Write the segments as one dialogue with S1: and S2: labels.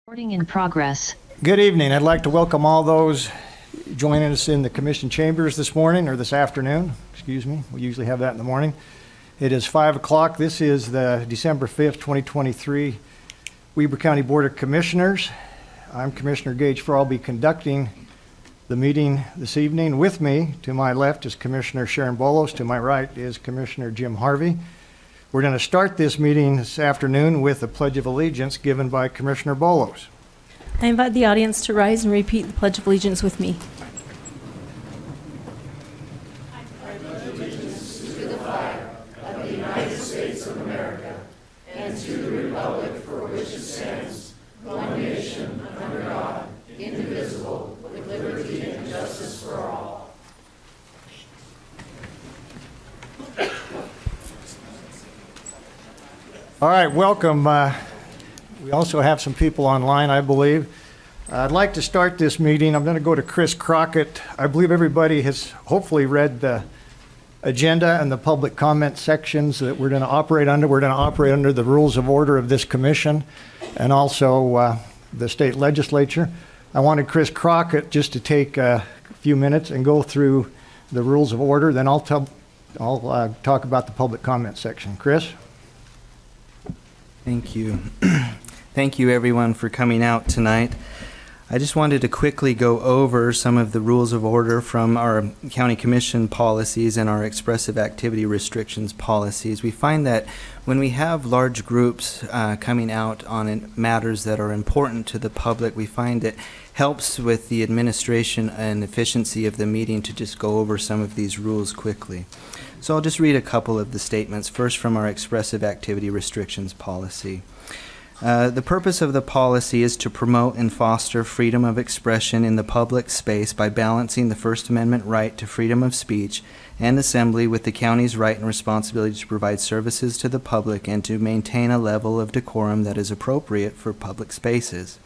S1: Recording in progress.
S2: Good evening. I'd like to welcome all those joining us in the Commission chambers this morning, or this afternoon, excuse me. We usually have that in the morning. It is 5 o'clock. This is the December 5th, 2023 Weber County Board of Commissioners. I'm Commissioner Gage Farr. I'll be conducting the meeting this evening. With me, to my left, is Commissioner Sharon Bolos. To my right is Commissioner Jim Harvey. We're going to start this meeting this afternoon with a Pledge of Allegiance given by Commissioner Bolos.
S3: I invite the audience to rise and repeat the Pledge of Allegiance with me.
S4: I pledge allegiance to the flag of the United States of America and to the republic for which it stands, one nation, under God, indivisible, with liberty and justice for all.
S2: All right, welcome. We also have some people online, I believe. I'd like to start this meeting. I'm going to go to Chris Crockett. I believe everybody has hopefully read the agenda and the public comment sections that we're going to operate under. We're going to operate under the rules of order of this commission and also the state legislature. I wanted Chris Crockett just to take a few minutes and go through the rules of order. Then I'll talk about the public comment section. Chris?
S5: Thank you. Thank you everyone for coming out tonight. I just wanted to quickly go over some of the rules of order from our county commission policies and our expressive activity restrictions policies. We find that when we have large groups coming out on matters that are important to the public, we find it helps with the administration and efficiency of the meeting to just go over some of these rules quickly. So I'll just read a couple of the statements, first from our expressive activity restrictions policy. The purpose of the policy is to promote and foster freedom of expression in the public space by balancing the First Amendment right to freedom of speech and assembly with the county's right and responsibility to provide services to the public and to maintain a level of decorum that is appropriate for public spaces.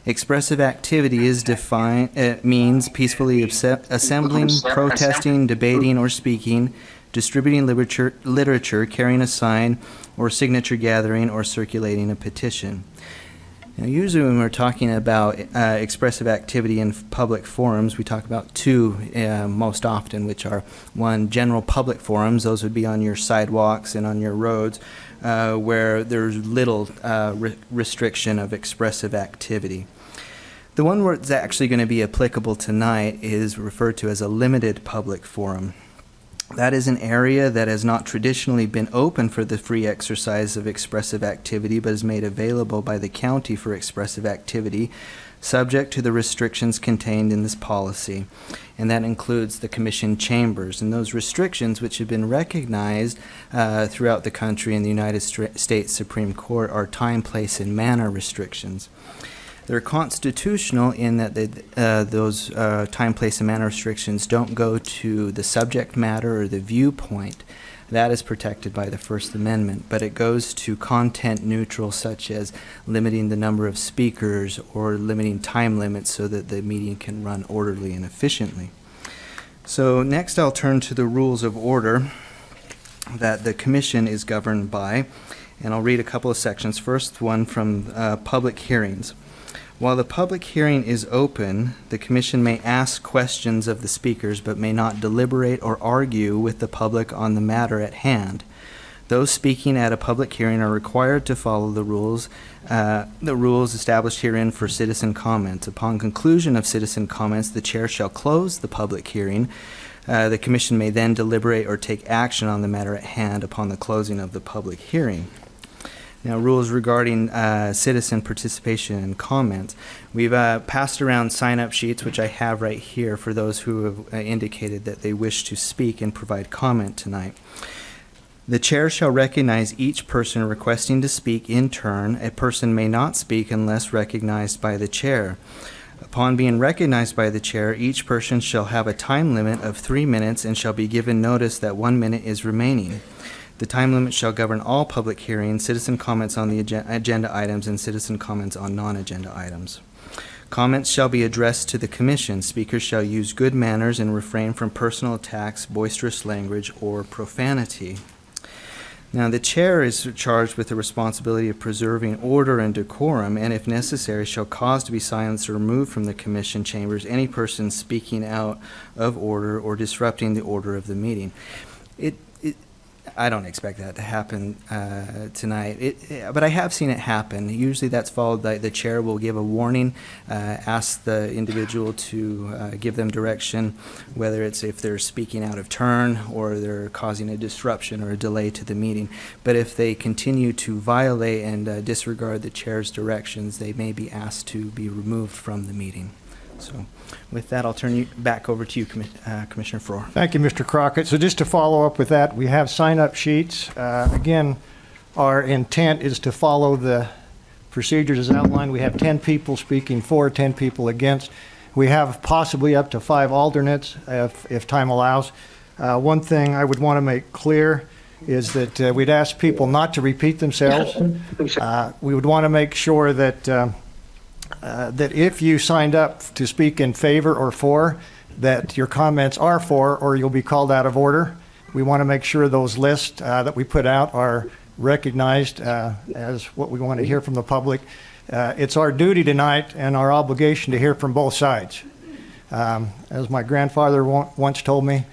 S5: Expressive activity is defined, means peacefully assembling, protesting, debating, or speaking, distributing literature, carrying a sign, or signature gathering, or circulating a petition. Now, usually when we're talking about expressive activity in public forums, we talk about two most often, which are one, general public forums. Those would be on your sidewalks and on your roads, where there's little restriction of expressive activity. The one where it's actually going to be applicable tonight is referred to as a limited public forum. That is an area that has not traditionally been open for the free exercise of expressive activity, but is made available by the county for expressive activity, subject to the restrictions contained in this policy. And that includes the commission chambers. And those restrictions, which have been recognized throughout the country in the United States Supreme Court, are time, place, and manner restrictions. They're constitutional in that those time, place, and manner restrictions don't go to the subject matter or the viewpoint. That is protected by the First Amendment, but it goes to content neutral, such as limiting the number of speakers or limiting time limits so that the meeting can run orderly and efficiently. So next I'll turn to the rules of order that the commission is governed by, and I'll read a couple of sections. First one from public hearings. While the public hearing is open, the commission may ask questions of the speakers but may not deliberate or argue with the public on the matter at hand. Those speaking at a public hearing are required to follow the rules established herein for citizen comments. Upon conclusion of citizen comments, the chair shall close the public hearing. The commission may then deliberate or take action on the matter at hand upon the closing of the public hearing. Now, rules regarding citizen participation and comments. We've passed around sign-up sheets, which I have right here for those who have indicated that they wish to speak and provide comment tonight. The chair shall recognize each person requesting to speak in turn. A person may not speak unless recognized by the chair. Upon being recognized by the chair, each person shall have a time limit of 3 minutes and shall be given notice that 1 minute is remaining. The time limit shall govern all public hearings, citizen comments on the agenda items, and citizen comments on non-agenda items. Comments shall be addressed to the commission. Speakers shall use good manners and refrain from personal attacks, boisterous language, or profanity. Now, the chair is charged with the responsibility of preserving order and decorum, and if necessary, shall cause to be silenced or removed from the commission chambers any person speaking out of order or disrupting the order of the meeting. I don't expect that to happen tonight, but I have seen it happen. Usually that's followed by the chair will give a warning, ask the individual to give them direction, whether it's if they're speaking out of turn or they're causing a disruption or a delay to the meeting. But if they continue to violate and disregard the chair's directions, they may be asked to be removed from the meeting. So with that, I'll turn you back over to you, Commissioner Farrar.
S2: Thank you, Mr. Crockett. So just to follow up with that, we have sign-up sheets. Again, our intent is to follow the procedures as outlined. We have 10 people speaking for, 10 people against. We have possibly up to 5 alternates if time allows. One thing I would want to make clear is that we'd ask people not to repeat themselves. We would want to make sure that that if you signed up to speak in favor or for, that your comments are for, or you'll be called out of order. We want to make sure those lists that we put out are recognized as what we want to hear from the public. It's our duty tonight and our obligation to hear from both sides. As my grandfather once told me,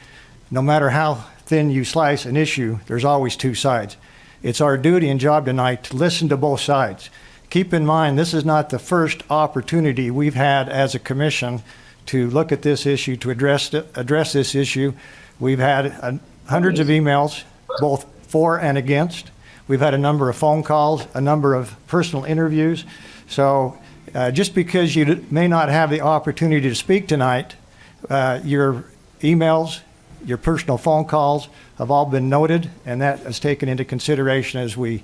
S2: no matter how thin you slice an issue, there's always 2 sides. It's our duty and job tonight to listen to both sides. Keep in mind, this is not the first opportunity we've had as a commission to look at this issue, to address this issue. We've had hundreds of emails, both for and against. We've had a number of phone calls, a number of personal interviews. So just because you may not have the opportunity to speak tonight, your emails, your personal phone calls have all been noted, and that is taken into consideration as we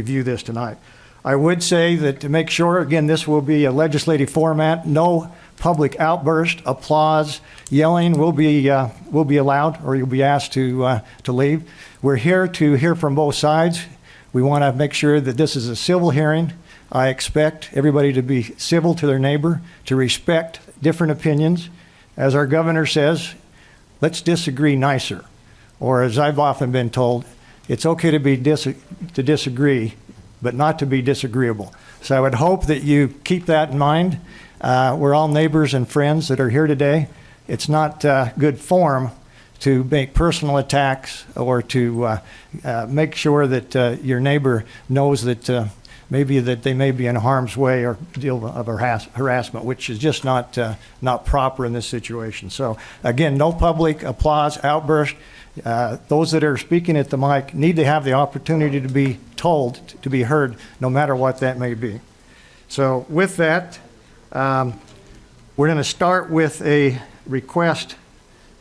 S2: view this tonight. I would say that to make sure, again, this will be a legislative format. No public outburst, applause, yelling will be allowed, or you'll be asked to leave. We're here to hear from both sides. We want to make sure that this is a civil hearing. I expect everybody to be civil to their neighbor, to respect different opinions. As our governor says, let's disagree nicer. Or as I've often been told, it's okay to disagree, but not to be disagreeable. So I would hope that you keep that in mind. We're all neighbors and friends that are here today. It's not good form to make personal attacks or to make sure that your neighbor knows that maybe that they may be in harm's way or deal of harassment, which is just not proper in this situation. So again, no public applause, outburst. Those that are speaking at the mic need to have the opportunity to be told, to be heard, no matter what that may be. So with that, we're going to start with a request,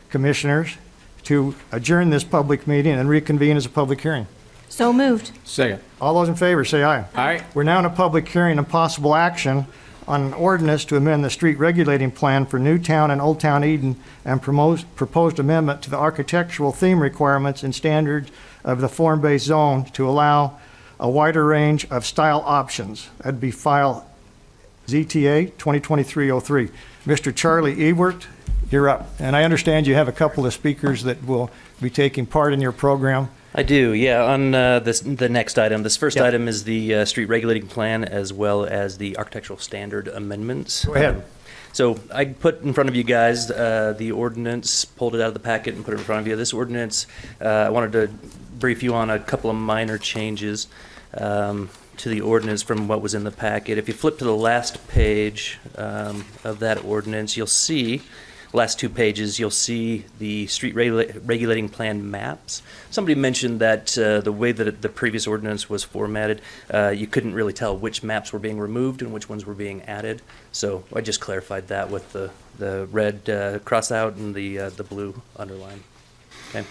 S2: commissioners, to adjourn this public meeting and reconvene as a public hearing.
S3: So moved.
S1: Second.
S2: All those in favor, say aye.
S1: Aye.
S2: We're now in a public hearing and possible action on an ordinance to amend the street regulating plan for Newtown and Old Town Eden and proposed amendment to the architectural theme requirements and standards of the form-based zone to allow a wider range of style options. That'd be file ZTA 2023-03. Mr. Charlie Ewert, you're up. And I understand you have a couple of speakers that will be taking part in your program.
S6: I do, yeah. On the next item, this first
S2: Yep.
S6: item is the street regulating plan as well as the architectural standard amendments.
S2: Go ahead.
S6: So I put in front of you guys the ordinance, pulled it out of the packet and put it in front of you. This ordinance, I wanted to brief you on a couple of minor changes to the ordinance from what was in the packet. If you flip to the last page of that ordinance, you'll see, last 2 pages, you'll see the street regulating plan maps. Somebody mentioned that the way that the previous ordinance was formatted, you couldn't really tell which maps were being removed and which ones were being added. So I just clarified that with the red cross out and the blue underline. Okay.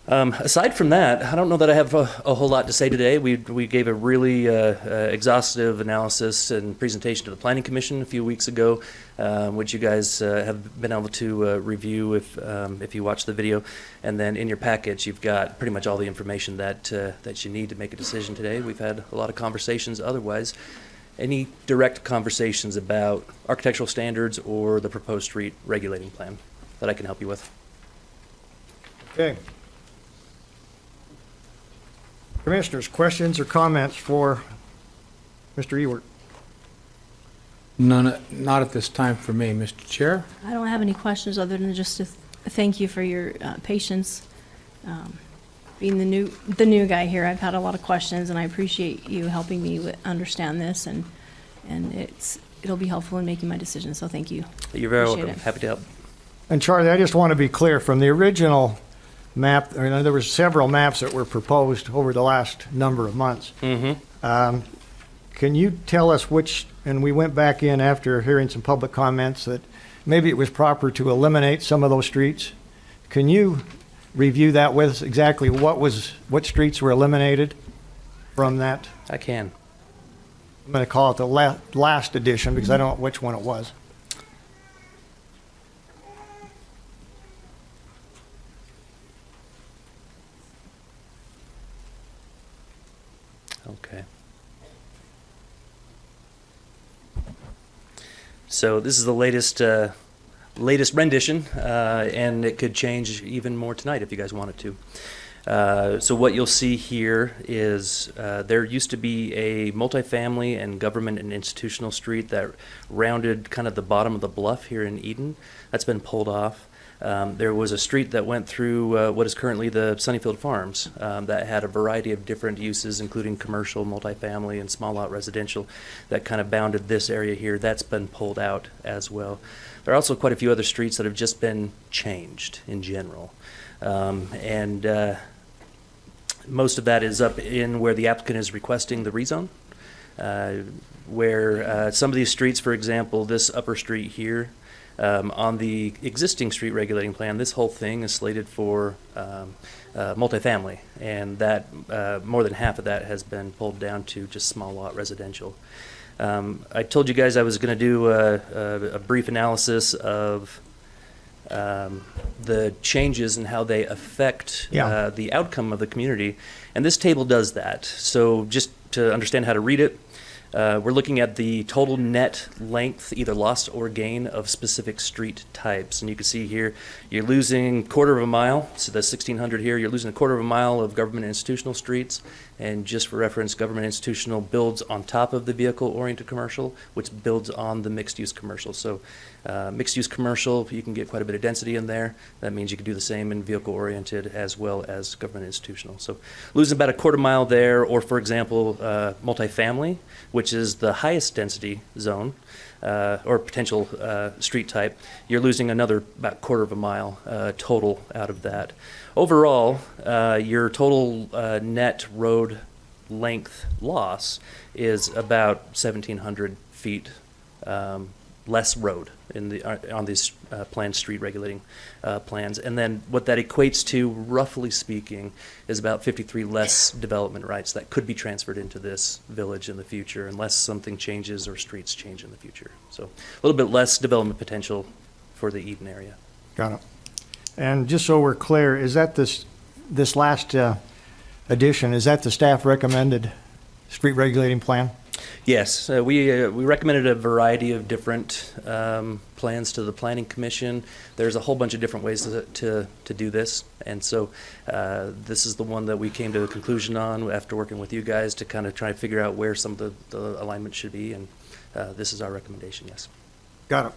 S6: Aside from that, I don't know that I have a whole lot to say today. We gave a really exhaustive analysis and presentation to the Planning Commission a few weeks ago, which you guys have been able to review if you watch the video. And then in your packets, you've got pretty much all the information that you need to make a decision today. We've had a lot of conversations otherwise. Any direct conversations about architectural standards or the proposed street regulating plan that I can help you with?
S2: Okay. Commissioners, questions or comments for Mr. Ewert?
S1: None, not at this time for me, Mr. Chair.
S3: I don't have any questions other than just to thank you for your patience. Being the new guy here, I've had a lot of questions, and I appreciate you helping me understand this, and it'll be helpful in making my decision. So thank you.
S6: You're very
S3: Appreciate
S6: welcome.
S3: it.
S6: Happy to help.
S2: And Charlie, I just want to be clear, from the original map, there were several maps that were proposed over the last number of months.
S6: Mm-hmm.
S2: Can you tell us which, and we went back in after hearing some public comments that maybe it was proper to eliminate some of those streets. Can you review that with us, exactly what streets were eliminated from that?
S6: I can.
S2: I'm going to call it the last edition because I don't know which one it was.
S6: Okay. So this is the latest rendition, and it could change even more tonight if you guys wanted to. So what you'll see here is there used to be a multifamily and government and institutional street that rounded kind of the bottom of the bluff here in Eden. That's been pulled off. There was a street that went through what is currently the Sunnyfield Farms that had a variety of different uses, including commercial, multifamily, and small lot residential that kind of bounded this area here. That's been pulled out as well. There are also quite a few other streets that have just been changed in general. Most of that is up in where the applicant is requesting the rezone, where some of these streets, for example, this upper street here, on the existing street regulating plan, this whole thing is slated for multifamily, and that more than half of that has been pulled down to just small lot residential. I told you guys I was going to do a brief analysis of the changes and how they affect the outcome of the community, and this table does that. So just to understand how to read it, we're looking at the total net length, either loss or gain, of specific street types. And you can see here, you're losing 1/4 of a mile, so that's 1,600 here. You're losing 1/4 of a mile of government and institutional streets. And just for reference, government institutional builds on top of the vehicle-oriented commercial, which builds on the mixed-use commercial. So mixed-use commercial, you can get quite a bit of density in there. That means you can do the same in vehicle-oriented as well as government institutional. So losing about 1/4 mile there, or for example, multifamily, which is the highest density zone, or potential street type, you're losing another about 1/4 of a mile total out of that. Overall, your total net road length loss is about 1,700 feet less road in on these planned street regulating plans. And then what that equates to, roughly speaking, is about 53 less development rights that could be transferred into this village in the future unless something changes or streets change in the future. So a little bit less development potential for the Eden area.
S2: Got it. And just so we're clear, is that this last edition, is that the staff recommended street regulating plan?
S6: Yes, we recommended a variety of different plans to the Planning Commission. There's a whole bunch of different ways to do this, and so this is the one that we came to a conclusion on after working with you guys to kind of try to figure out where some of the alignment should be, and this is our recommendation, yes.
S2: Got it.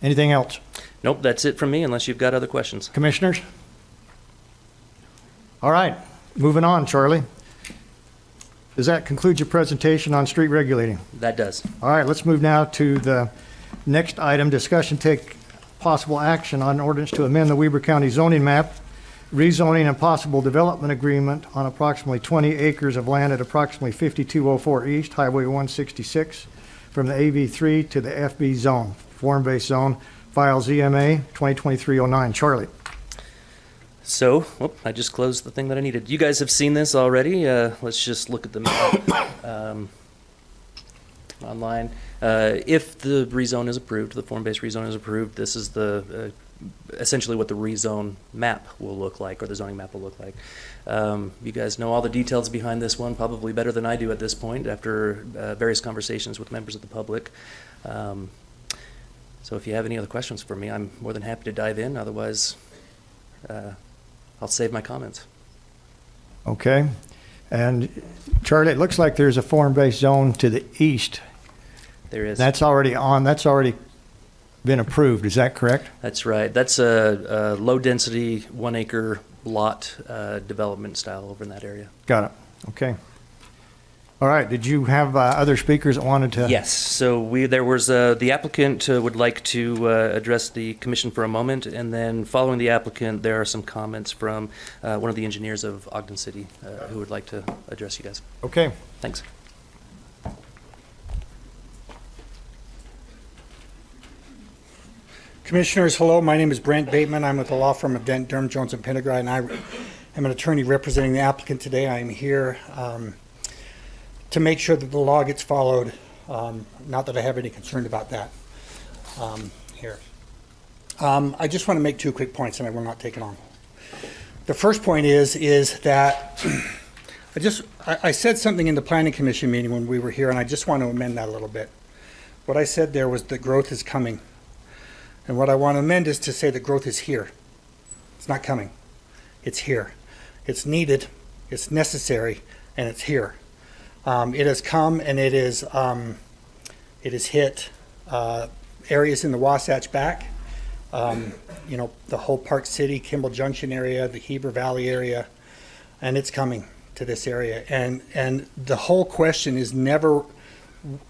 S2: Anything else?
S6: Nope, that's it from me unless you've got other questions.
S2: Commissioners? All right, moving on, Charlie. Does that conclude your presentation on street regulating?
S6: That does.
S2: All right, let's move now to the next item, discussion take possible action on ordinance to amend the Weber County zoning map, rezoning and possible development agreement on approximately 20 acres of land at approximately 5204 East, Highway 166, from the AV3 to the FB zone, form-based zone, file ZMA 2023-09. Charlie.
S6: So, I just closed the thing that I needed. You guys have seen this already. Let's just look at the map online. If the rezone is approved, the form-based rezone is approved, this is the essentially what the rezone map will look like, or the zoning map will look like. You guys know all the details behind this one probably better than I do at this point after various conversations with members of the public. So if you have any other questions for me, I'm more than happy to dive in. Otherwise, I'll save my comments.
S2: Okay. And Charlie, it looks like there's a form-based zone to the east.
S6: There is.
S2: That's already been approved, is that correct?
S6: That's right. That's a low-density, 1-acre lot development style over in that area.
S2: Got it, okay. All right, did you have other speakers that wanted to?
S6: Yes. So there was the applicant would like to address the commission for a moment, and then following the applicant, there are some comments from one of the engineers of Ogden City who would like to address you guys.
S2: Okay.
S6: Thanks.
S7: Commissioners, hello. My name is Brent Bateman. I'm with the law firm of Dent, Durham, Jones, and Pendergrass, and I am an attorney representing the applicant today. I am here to make sure that the law gets followed. Not that I have any concern about that here. I just want to make 2 quick points, and I will not take it long. The first point is that I said something in the Planning Commission meeting when we were here, and I just want to amend that a little bit. What I said there was that growth is coming. And what I want to amend is to say that growth is here. It's not coming. It's here. It's needed, it's necessary, and it's here. It has come and it has hit areas in the Wasatch Back, the whole Park City, Kimball Junction area, the Heber Valley area, and it's coming to this area. And the whole question is never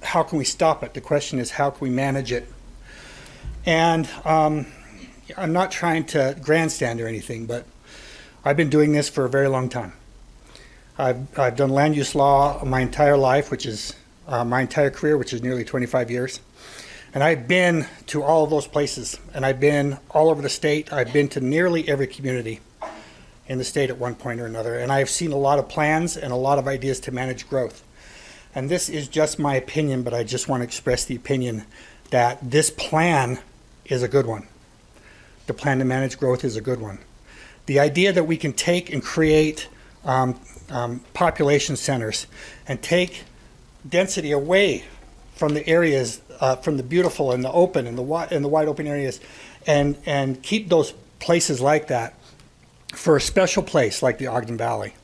S7: how can we stop it? The question is how can we manage it? And I'm not trying to grandstand or anything, but I've been doing this for a very long time. I've done land use law my entire life, which is my entire career, which is nearly 25 years. And I've been to all of those places, and I've been all over the state. I've been to nearly every community in the state at one point or another, and I've seen a lot of plans and a lot of ideas to manage growth. And this is just my opinion, but I just want to express the opinion that this plan is a good one. The plan to manage growth is a good one. The idea that we can take and create population centers and take density away from the areas, from the beautiful and the open and the wide open areas, and keep those places like that for a special place like the Ogden Valley.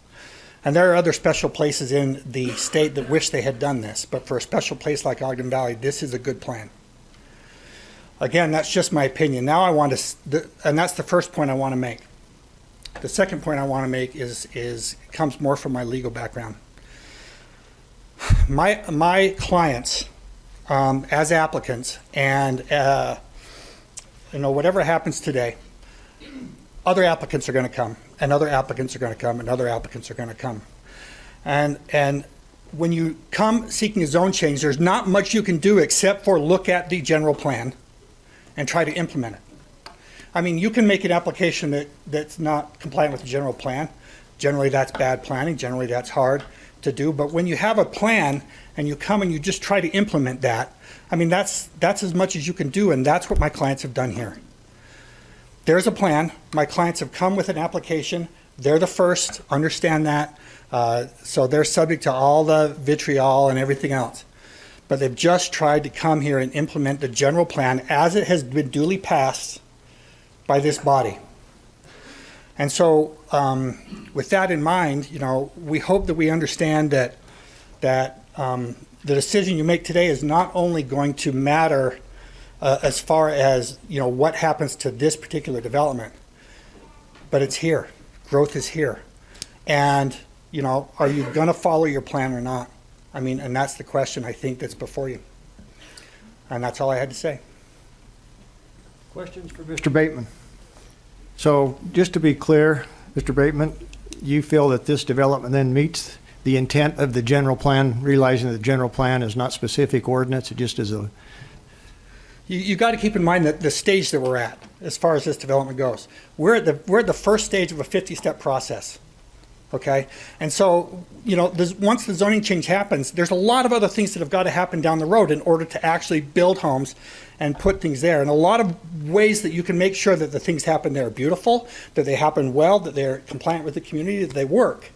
S7: And there are other special places in the state that wish they had done this, but for a special place like Ogden Valley, this is a good plan. Again, that's just my opinion. Now I want to, and that's the first point I want to make. The second point I want to make comes more from my legal background. My clients, as applicants, and whatever happens today, other applicants are going to come, and other applicants are going to come, and other applicants are going to come. And when you come seeking a zone change, there's not much you can do except for look at the general plan and try to implement it. I mean, you can make an application that's not compliant with the general plan. Generally, that's bad planning. Generally, that's hard to do. But when you have a plan and you come and you just try to implement that, I mean, that's as much as you can do, and that's what my clients have done here. There's a plan. My clients have come with an application. They're the first, understand that. So they're subject to all the vitriol and everything else. But they've just tried to come here and implement the general plan as it has been duly passed by this body. And so with that in mind, we hope that we understand that the decision you make today is not only going to matter as far as what happens to this particular development, but it's here. Growth is here. And are you going to follow your plan or not? I mean, and that's the question I think that's before you. And that's all I had to say.
S2: Questions for Mr. Bateman? So just to be clear, Mr. Bateman, you feel that this development then meets the intent of the general plan, realizing that the general plan is not specific ordinance, it just is a...
S7: You got to keep in mind that the stage that we're at, as far as this development goes, we're at the first stage of a 50-step process. Okay, and so once the zoning change happens, there's a lot of other things that have got to happen down the road in order to actually build homes and put things there. And a lot of ways that you can make sure that the things happen there are beautiful, that they happen well, that they're compliant with the community, that they work.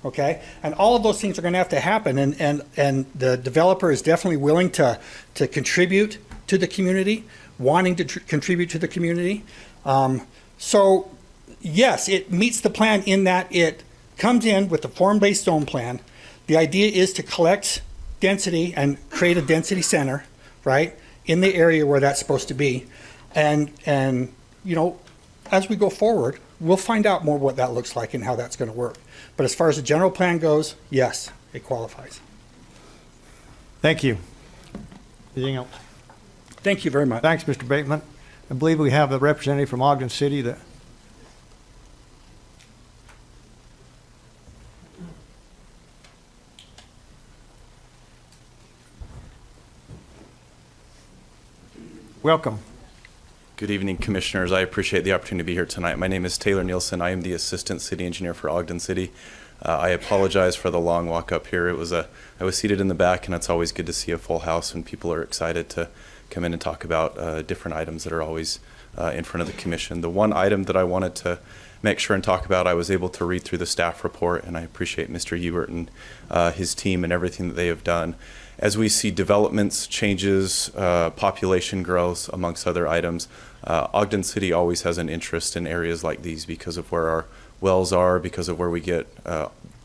S7: Okay, and all of those things are going to have to happen. And the developer is definitely willing to contribute to the community, wanting to contribute to the community. So yes, it meets the plan in that it comes in with the form-based zone plan. The idea is to collect density and create a density center, right, in the area where that's supposed to be. And you know, as we go forward, we'll find out more what that looks like and how that's going to work. But as far as the general plan goes, yes, it qualifies.
S2: Thank you. Anything else?
S7: Thank you very much.
S2: Thanks, Mr. Bateman. I believe we have a representative from Ogden City that. Welcome.
S8: Good evening, Commissioners. I appreciate the opportunity to be here tonight. My name is Taylor Nielsen. I am the Assistant City Engineer for Ogden City. I apologize for the long walk up here. I was seated in the back, and it's always good to see a full house when people are excited to come in and talk about different items that are always in front of the Commission. The one item that I wanted to make sure and talk about, I was able to read through the staff report, and I appreciate Mr. Ewert and his team and everything that they have done. As we see developments, changes, population growth, amongst other items, Ogden City always has an interest in areas like these because of where our wells are, because of where we get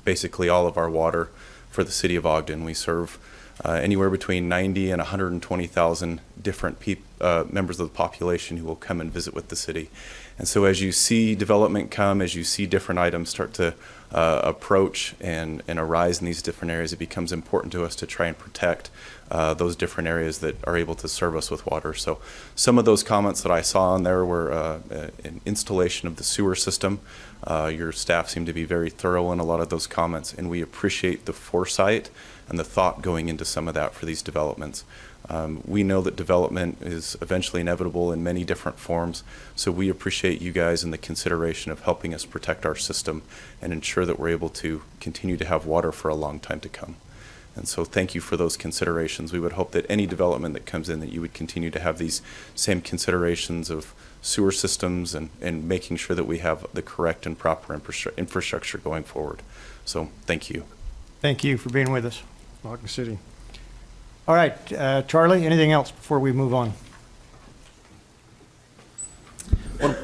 S8: basically all of our water for the city of Ogden. We serve anywhere between 90 and 120,000 different members of the population who will come and visit with the city. And so as you see development come, as you see different items start to approach and arise in these different areas, it becomes important to us to try and protect those different areas that are able to serve us with water. So some of those comments that I saw on there were an installation of the sewer system. Your staff seemed to be very thorough in a lot of those comments, and we appreciate the foresight and the thought going into some of that for these developments. We know that development is eventually inevitable in many different forms, so we appreciate you guys and the consideration of helping us protect our system and ensure that we're able to continue to have water for a long time to come. And so thank you for those considerations. We would hope that any development that comes in, that you would continue to have these same considerations of sewer systems and making sure that we have the correct and proper infrastructure going forward. So thank you.
S2: Thank you for being with us, Ogden City. All right, Charlie, anything else before we move on?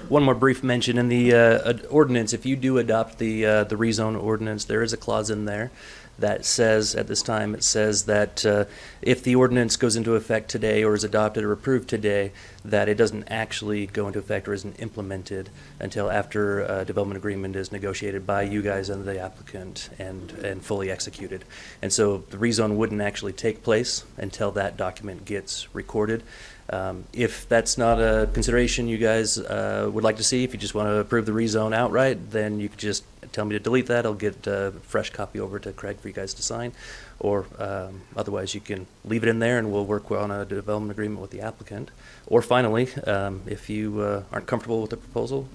S6: One more brief mention in the ordinance. If you do adopt the rezone ordinance, there is a clause in there that says, at this time, it says that if the ordinance goes into effect today or is adopted or approved today, that it doesn't actually go into effect or isn't implemented until after a development agreement is negotiated by you guys and the applicant and fully executed. And so the rezone wouldn't actually take place until that document gets recorded. If that's not a consideration you guys would like to see, if you just want to approve the rezone outright, then you could just tell me to delete that. I'll get a fresh copy over to Craig for you guys to sign. Or otherwise, you can leave it in there and we'll work on a development agreement with the applicant. Or finally, if you aren't comfortable with the proposal,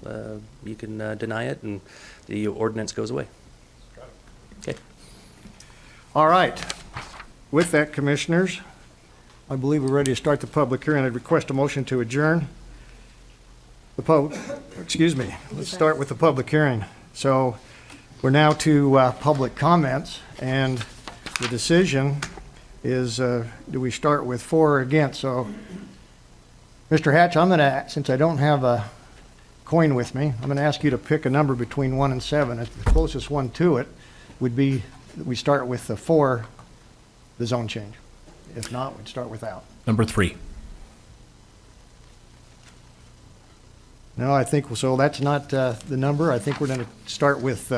S6: you can deny it and the ordinance goes away. Okay.
S2: All right. With that, Commissioners, I believe we're ready to start the public hearing. I'd request a motion to adjourn excuse me, let's start with the public hearing. So we're now to public comments, and the decision is, do we start with for or against? So, Mr. Hatch, I'm going to, since I don't have a coin with me, I'm going to ask you to pick a number between 1 and 7. The closest one to it would be, we start with the for the zone change. If not, we'd start without.
S9: Number 3.
S2: No, I think, so that's not the number. I think we're going to start with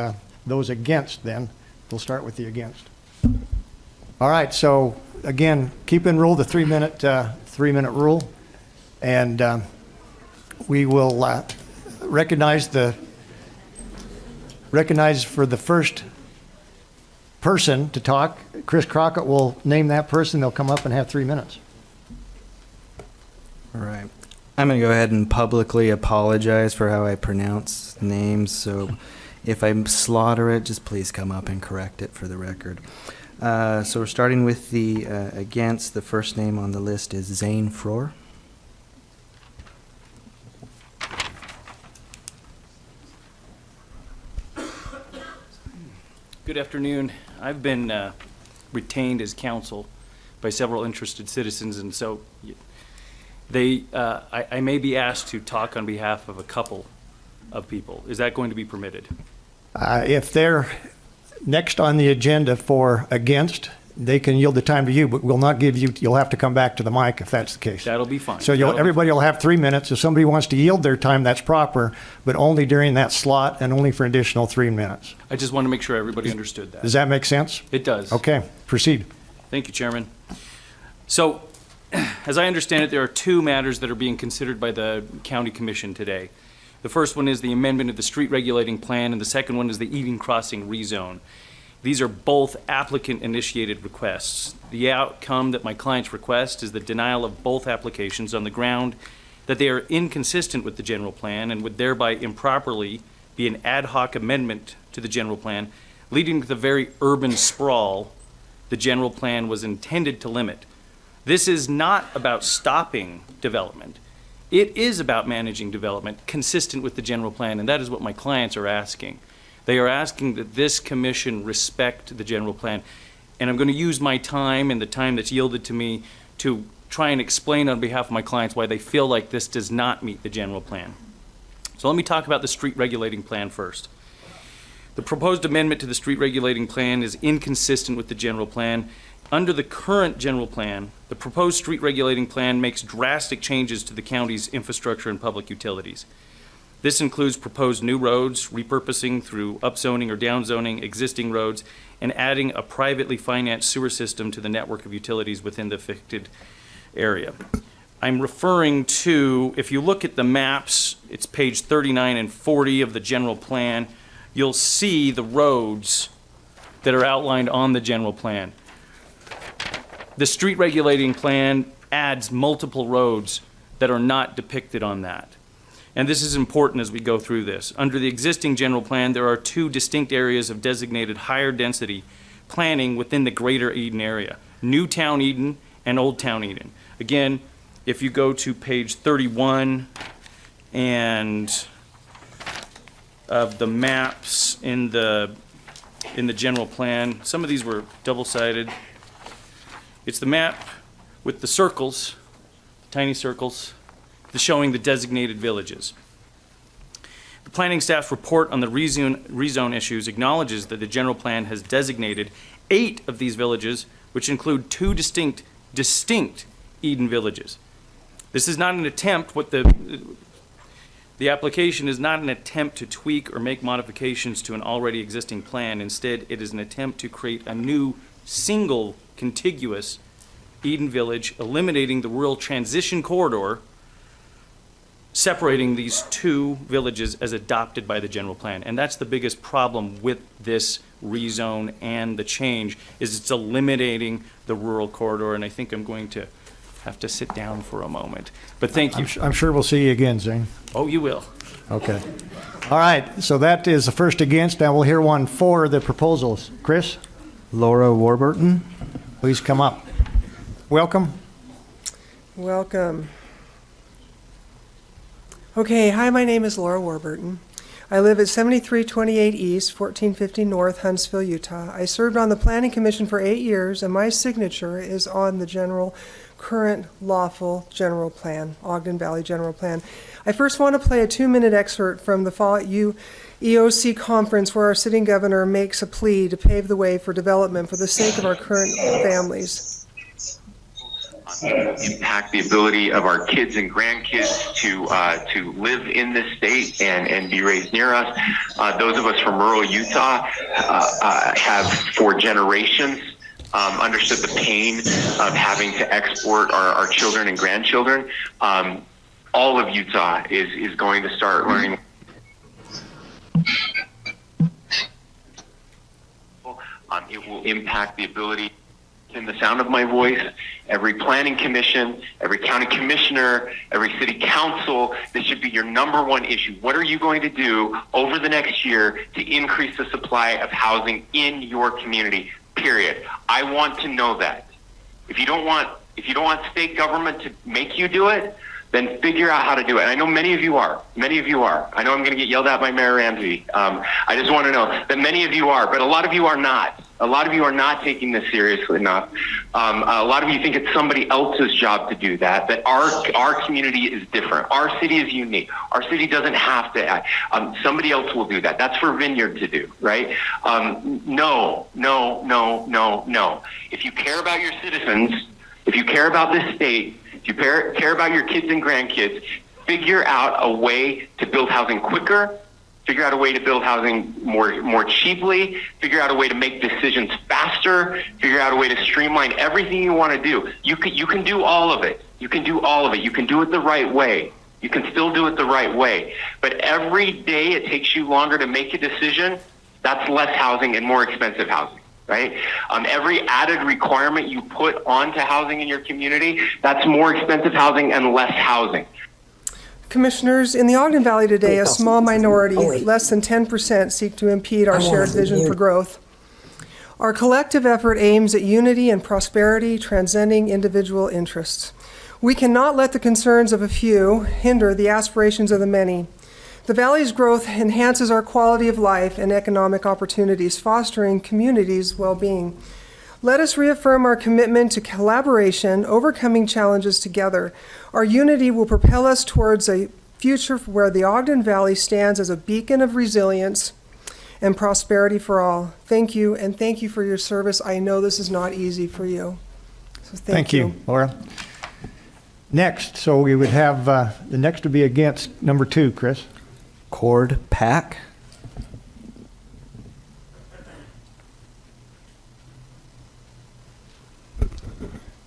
S2: those against then. We'll start with the against. All right, so again, keep in rule the 3-minute rule. And we will recognize for the first person to talk. Chris Crockett will name that person. They'll come up and have 3 minutes.
S5: All right. I'm going to go ahead and publicly apologize for how I pronounce names. So if I slaughter it, just please come up and correct it for the record. So we're starting with the against. The first name on the list is Zane Frohr.
S10: Good afternoon. I've been retained as counsel by several interested citizens, and so I may be asked to talk on behalf of a couple of people. Is that going to be permitted?
S2: If they're next on the agenda for against, they can yield the time to you, but we'll not give you, you'll have to come back to the mic if that's the case.
S10: That'll be fine.
S2: So
S10: That'll be
S2: everybody will have 3 minutes. If somebody wants to yield their time, that's proper, but only during that slot and only for an additional 3 minutes.
S10: I just want to make sure everybody understood that.
S2: Does that make sense?
S10: It does.
S2: Okay, proceed.
S10: Thank you, Chairman. So, as I understand it, there are two matters that are being considered by the County Commission today. The first one is the amendment of the street regulating plan, and the second one is the Eden Crossing rezone. These are both applicant-initiated requests. The outcome that my clients request is the denial of both applications on the ground that they are inconsistent with the general plan and would thereby improperly be an ad hoc amendment to the general plan, leading to the very urban sprawl the general plan was intended to limit. This is not about stopping development. It is about managing development consistent with the general plan, and that is what my clients are asking. They are asking that this commission respect the general plan. And I'm going to use my time and the time that's yielded to me to try and explain on behalf of my clients why they feel like this does not meet the general plan. So let me talk about the street regulating plan first. The proposed amendment to the street regulating plan is inconsistent with the general plan. Under the current general plan, the proposed street regulating plan makes drastic changes to the county's infrastructure and public utilities. This includes proposed new roads, repurposing through upzoning or downzoning existing roads, and adding a privately financed sewer system to the network of utilities within the affected area. I'm referring to, if you look at the maps, it's page 39 and 40 of the general plan, you'll see the roads that are outlined on the general plan. The street regulating plan adds multiple roads that are not depicted on that. And this is important as we go through this. Under the existing general plan, there are two distinct areas of designated higher density planning within the greater Eden area, New Town Eden and Old Town Eden. Again, if you go to page 31 and of the maps in the general plan, some of these were double-sided. It's the map with the circles, tiny circles, showing the designated villages. The planning staff's report on the rezone issues acknowledges that the general plan has designated 8 of these villages, which include 2 distinct Eden villages. This is not an attempt, the application is not an attempt to tweak or make modifications to an already existing plan. Instead, it is an attempt to create a new single contiguous Eden village, eliminating the rural transition corridor separating these 2 villages as adopted by the general plan. And that's the biggest problem with this rezone and the change, is it's eliminating the rural corridor. And I think I'm going to have to sit down for a moment. But thank you.
S2: I'm sure we'll see you again, Zane.
S10: Oh, you will.
S2: Okay. All right, so that is the first against. Now we'll hear one for the proposals. Chris,
S5: Laura Warburton.
S2: please come up. Welcome.
S9: Welcome. Okay, hi, my name is Laura Warburton. I live at 7328 East, 1450 North, Huntsville, Utah. I served on the Planning Commission for 8 years, and my signature is on the current lawful general plan, Ogden Valley General Plan. I first want to play a 2-minute excerpt from the fall EOC conference where our sitting governor makes a plea to pave the way for development for the sake of our current families.
S11: Impact the ability of our kids and grandkids to live in this state and be raised near us. Those of us from rural Utah have for generations understood the pain of having to export our children and grandchildren. All of Utah is going to start learning. It will impact the ability in the sound of my voice, every planning commission, every county commissioner, every city council, this should be your #1 issue. What are you going to do over the next year to increase the supply of housing in your community? Period. I want to know that. If you don't want state government to make you do it, then figure out how to do it. And I know many of you are. Many of you are. I know I'm going to get yelled at by Mayor Ramsey. I just want to know that many of you are, but a lot of you are not. A lot of you are not taking this seriously enough. A lot of you think it's somebody else's job to do that, but our community is different. Our city is unique. Our city doesn't have to, somebody else will do that. That's for Vineyard to do, right? No. If you care about your citizens, if you care about this state, if you care about your kids and grandkids, figure out a way to build housing quicker, figure out a way to build housing more cheaply, figure out a way to make decisions faster, figure out a way to streamline everything you want to do. You can do all of it. You can do all of it. You can do it the right way. You can still do it the right way. But every day it takes you longer to make a decision, that's less housing and more expensive housing. Right? Every added requirement you put onto housing in your community, that's more expensive housing and less housing.
S9: Commissioners, in the Ogden Valley today, a small minority, less than 10%, seek to impede our shared vision for growth. Our collective effort aims at unity and prosperity, transcending individual interests. We cannot let the concerns of a few hinder the aspirations of the many. The Valley's growth enhances our quality of life and economic opportunities, fostering communities' well-being. Let us reaffirm our commitment to collaboration, overcoming challenges together. Our unity will propel us towards a future where the Ogden Valley stands as a beacon of resilience and prosperity for all. Thank you, and thank you for your service. I know this is not easy for you. So thank you,
S2: Laura. Next, so we would have, the next would be against number 2, Chris.
S5: Cord Pack.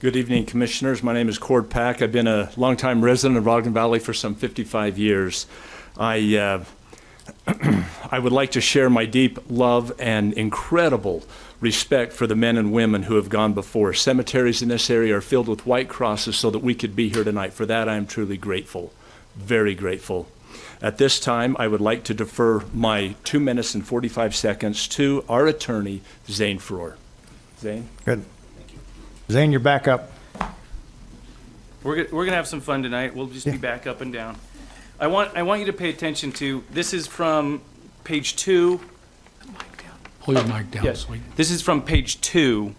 S12: Good evening, Commissioners. My name is Cord Pack. I've been a longtime resident of Ogden Valley for some 55 years. I would like to share my deep love and incredible respect for the men and women who have gone before. Cemeteries in this area are filled with white crosses so that we could be here tonight. For that, I am truly grateful, very grateful. At this time, I would like to defer my 2 minutes and 45 seconds to our attorney, Zane Frewer. Zane?
S2: Good. Zane, you're back up.
S10: We're going to have some fun tonight. We'll just be back up and down. I want you to pay attention to, this is from page 2.
S1: Hold your mic down.
S10: Yes.
S1: Sweet.
S10: This is from page 2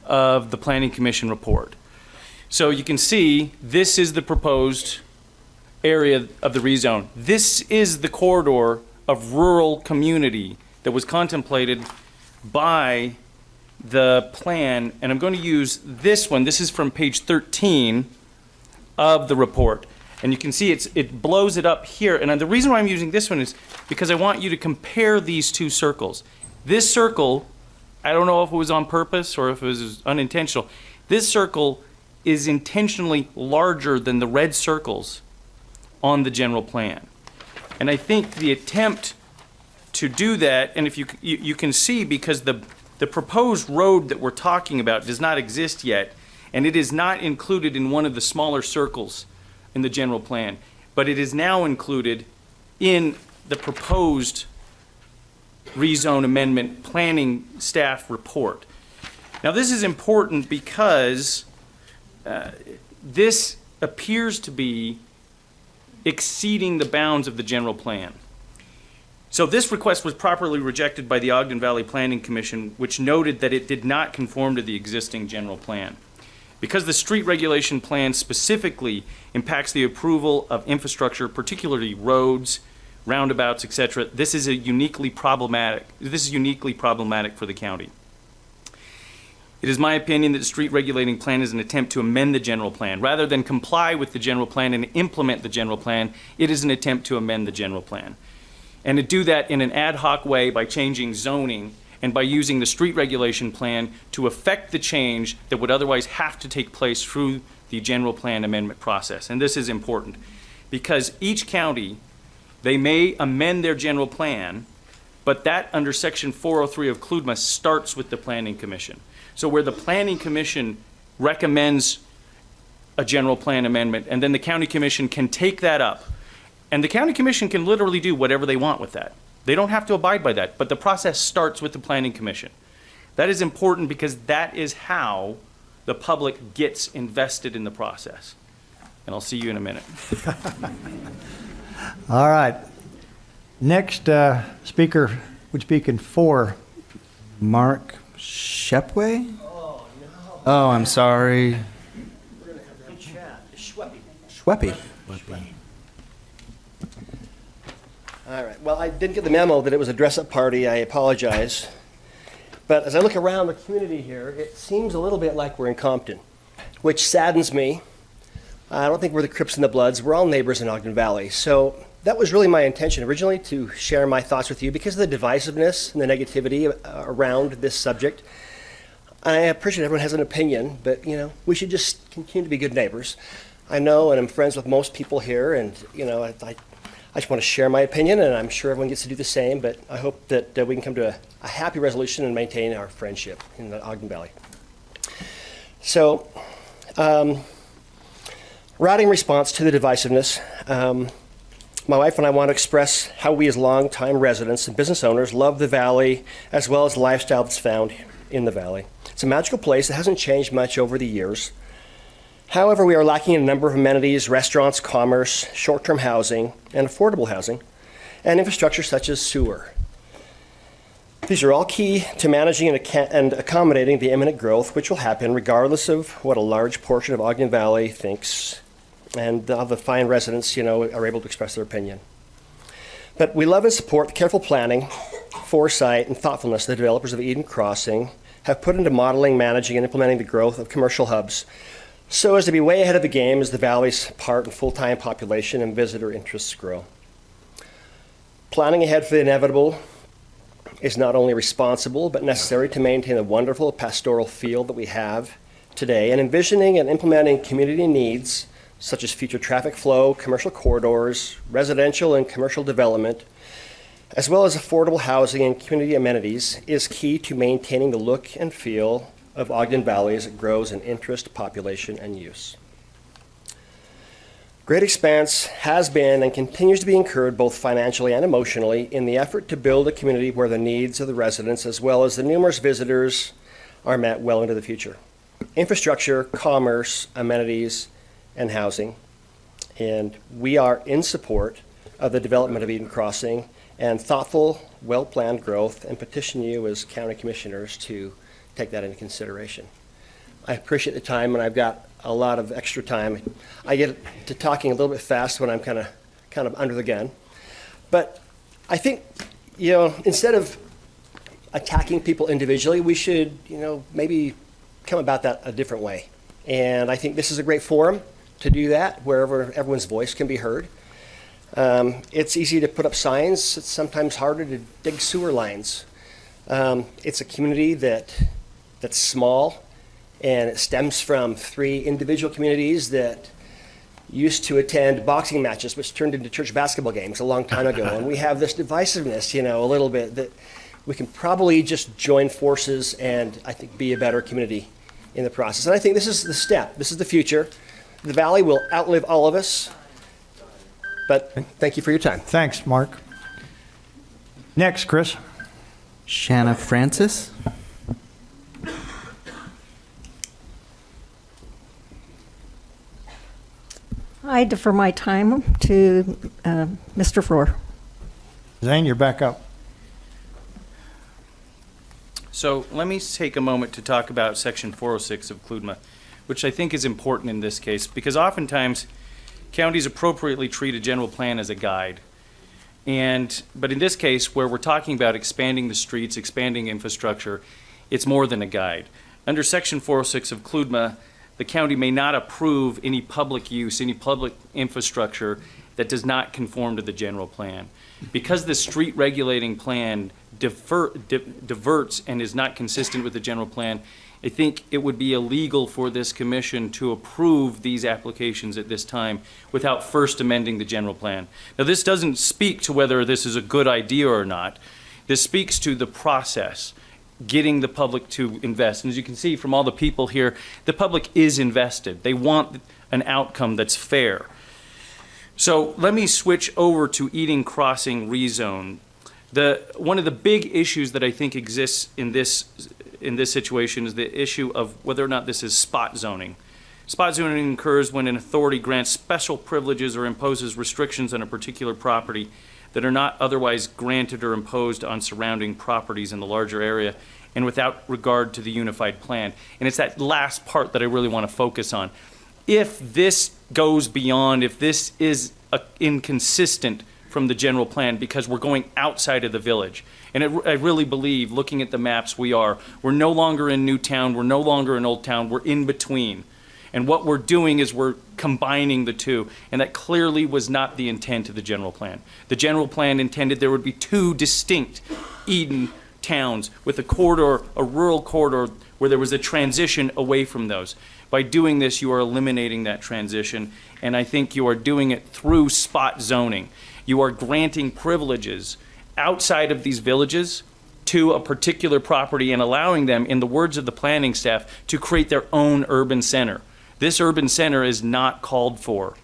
S10: of the Planning Commission report. So you can see this is the proposed area of the rezone. This is the corridor of rural community that was contemplated by the plan, and I'm going to use this one. This is from page 13 of the report. And you can see it blows it up here. And the reason why I'm using this one is because I want you to compare these two circles. This circle, I don't know if it was on purpose or if it was unintentional. This circle is intentionally larger than the red circles on the general plan. And I think the attempt to do that, and if you can see, because the proposed road that we're talking about does not exist yet, and it is not included in one of the smaller circles in the general plan, but it is now included in the proposed rezone amendment planning staff report. Now this is important because this appears to be exceeding the bounds of the general plan. So this request was properly rejected by the Ogden Valley Planning Commission, which noted that it did not conform to the existing general plan. Because the street regulation plan specifically impacts the approval of infrastructure, particularly roads, roundabouts, etc., this is uniquely problematic for the county. It is my opinion that the street regulating plan is an attempt to amend the general plan. Rather than comply with the general plan and implement the general plan, it is an attempt to amend the general plan. And to do that in an ad hoc way by changing zoning and by using the street regulation plan to affect the change that would otherwise have to take place through the general plan amendment process. And this is important because each county, they may amend their general plan, but that under section 403 of CLUDMA starts with the Planning Commission. So where the Planning Commission recommends a general plan amendment, and then the County Commission can take that up, and the County Commission can literally do whatever they want with that. They don't have to abide by that, but the process starts with the Planning Commission. That is important because that is how the public gets invested in the process. And I'll see you in a minute.
S2: All right. Next speaker would speak in 4.
S5: Mark Shepway? Oh, I'm sorry. Schweppe.
S13: All right. Well, I didn't get the memo that it was a dress-up party. I apologize. But as I look around the community here, it seems a little bit like we're in Compton, which saddens me. I don't think we're the Crips and the Bloods. We're all neighbors in Ogden Valley. So that was really my intention originally, to share my thoughts with you because of the divisiveness and the negativity around this subject. I appreciate everyone has an opinion, but we should just continue to be good neighbors. I know, and I'm friends with most people here, and I just want to share my opinion, and I'm sure everyone gets to do the same, but I hope that we can come to a happy resolution and maintain our friendship in the Ogden Valley. So, routing response to the divisiveness, my wife and I want to express how we as longtime residents and business owners love the Valley, as well as the lifestyle that's found in the Valley. It's a magical place that hasn't changed much over the years. However, we are lacking in a number of amenities, restaurants, commerce, short-term housing, and affordable housing, and infrastructure such as sewer. These are all key to managing and accommodating the imminent growth, which will happen regardless of what a large portion of Ogden Valley thinks, and the fine residents, are able to express their opinion. But we love and support the careful planning, foresight, and thoughtfulness the developers of Eden Crossing have put into modeling, managing, and implementing the growth of commercial hubs, so as to be way ahead of the game as the Valley's part and full-time population and visitor interests grow. Planning ahead for the inevitable is not only responsible, but necessary to maintain the wonderful pastoral field that we have today, and envisioning and implementing community needs, such as future traffic flow, commercial corridors, residential and commercial development, as well as affordable housing and community amenities, is key to maintaining the look and feel of Ogden Valley as it grows in interest, population, and use. Great expense has been and continues to be incurred both financially and emotionally in the effort to build a community where the needs of the residents as well as the numerous visitors are met well into the future. Infrastructure, commerce, amenities, and housing. And we are in support of the development of Eden Crossing and thoughtful, well-planned growth, and petition you as county commissioners to take that into consideration. I appreciate the time, and I've got a lot of extra time. I get to talking a little bit fast when I'm kind of under the gun. But I think, instead of attacking people individually, we should, maybe come about that a different way. And I think this is a great forum to do that, wherever everyone's voice can be heard. It's easy to put up signs. It's sometimes harder to dig sewer lines. It's a community that's small, and it stems from 3 individual communities that used to attend boxing matches, which turned into church basketball games a long time ago. And we have this divisiveness, a little bit, that we can probably just join forces and I think be a better community in the process. And I think this is the step. This is the future. The Valley will outlive all of us. But thank you for your time.
S2: Thanks, Mark. Next, Chris.
S5: Shanna Francis?
S14: I defer my time to Mr. Floor.
S2: Zane, you're back up.
S10: So let me take a moment to talk about Section 406 of CLUDMA, which I think is important in this case, because oftentimes counties appropriately treat a general plan as a guide. But in this case, where we're talking about expanding the streets, expanding infrastructure, it's more than a guide. Under Section 406 of CLUDMA, the county may not approve any public use, any public infrastructure that does not conform to the general plan. Because the street regulating plan diverts and is not consistent with the general plan, I think it would be illegal for this commission to approve these applications at this time without first amending the general plan. Now, this doesn't speak to whether this is a good idea or not. This speaks to the process, getting the public to invest. And as you can see from all the people here, the public is invested. They want an outcome that's fair. So let me switch over to Eden Crossing rezone. One of the big issues that I think exists in this situation is the issue of whether or not this is spot zoning. Spot zoning occurs when an authority grants special privileges or imposes restrictions on a particular property that are not otherwise granted or imposed on surrounding properties in the larger area and without regard to the unified plan. And it's that last part that I really want to focus on. If this goes beyond, if this is inconsistent from the general plan because we're going outside of the village, and I really believe, looking at the maps, we're no longer in New Town, we're no longer in Old Town, we're in between. And what we're doing is we're combining the two, and that clearly was not the intent of the general plan. The general plan intended there would be two distinct Eden towns with a corridor, a rural corridor, where there was a transition away from those. By doing this, you are eliminating that transition, and I think you are doing it through spot zoning. You are granting privileges outside of these villages to a particular property and allowing them, in the words of the planning staff, to create their own urban center. This urban center is not called for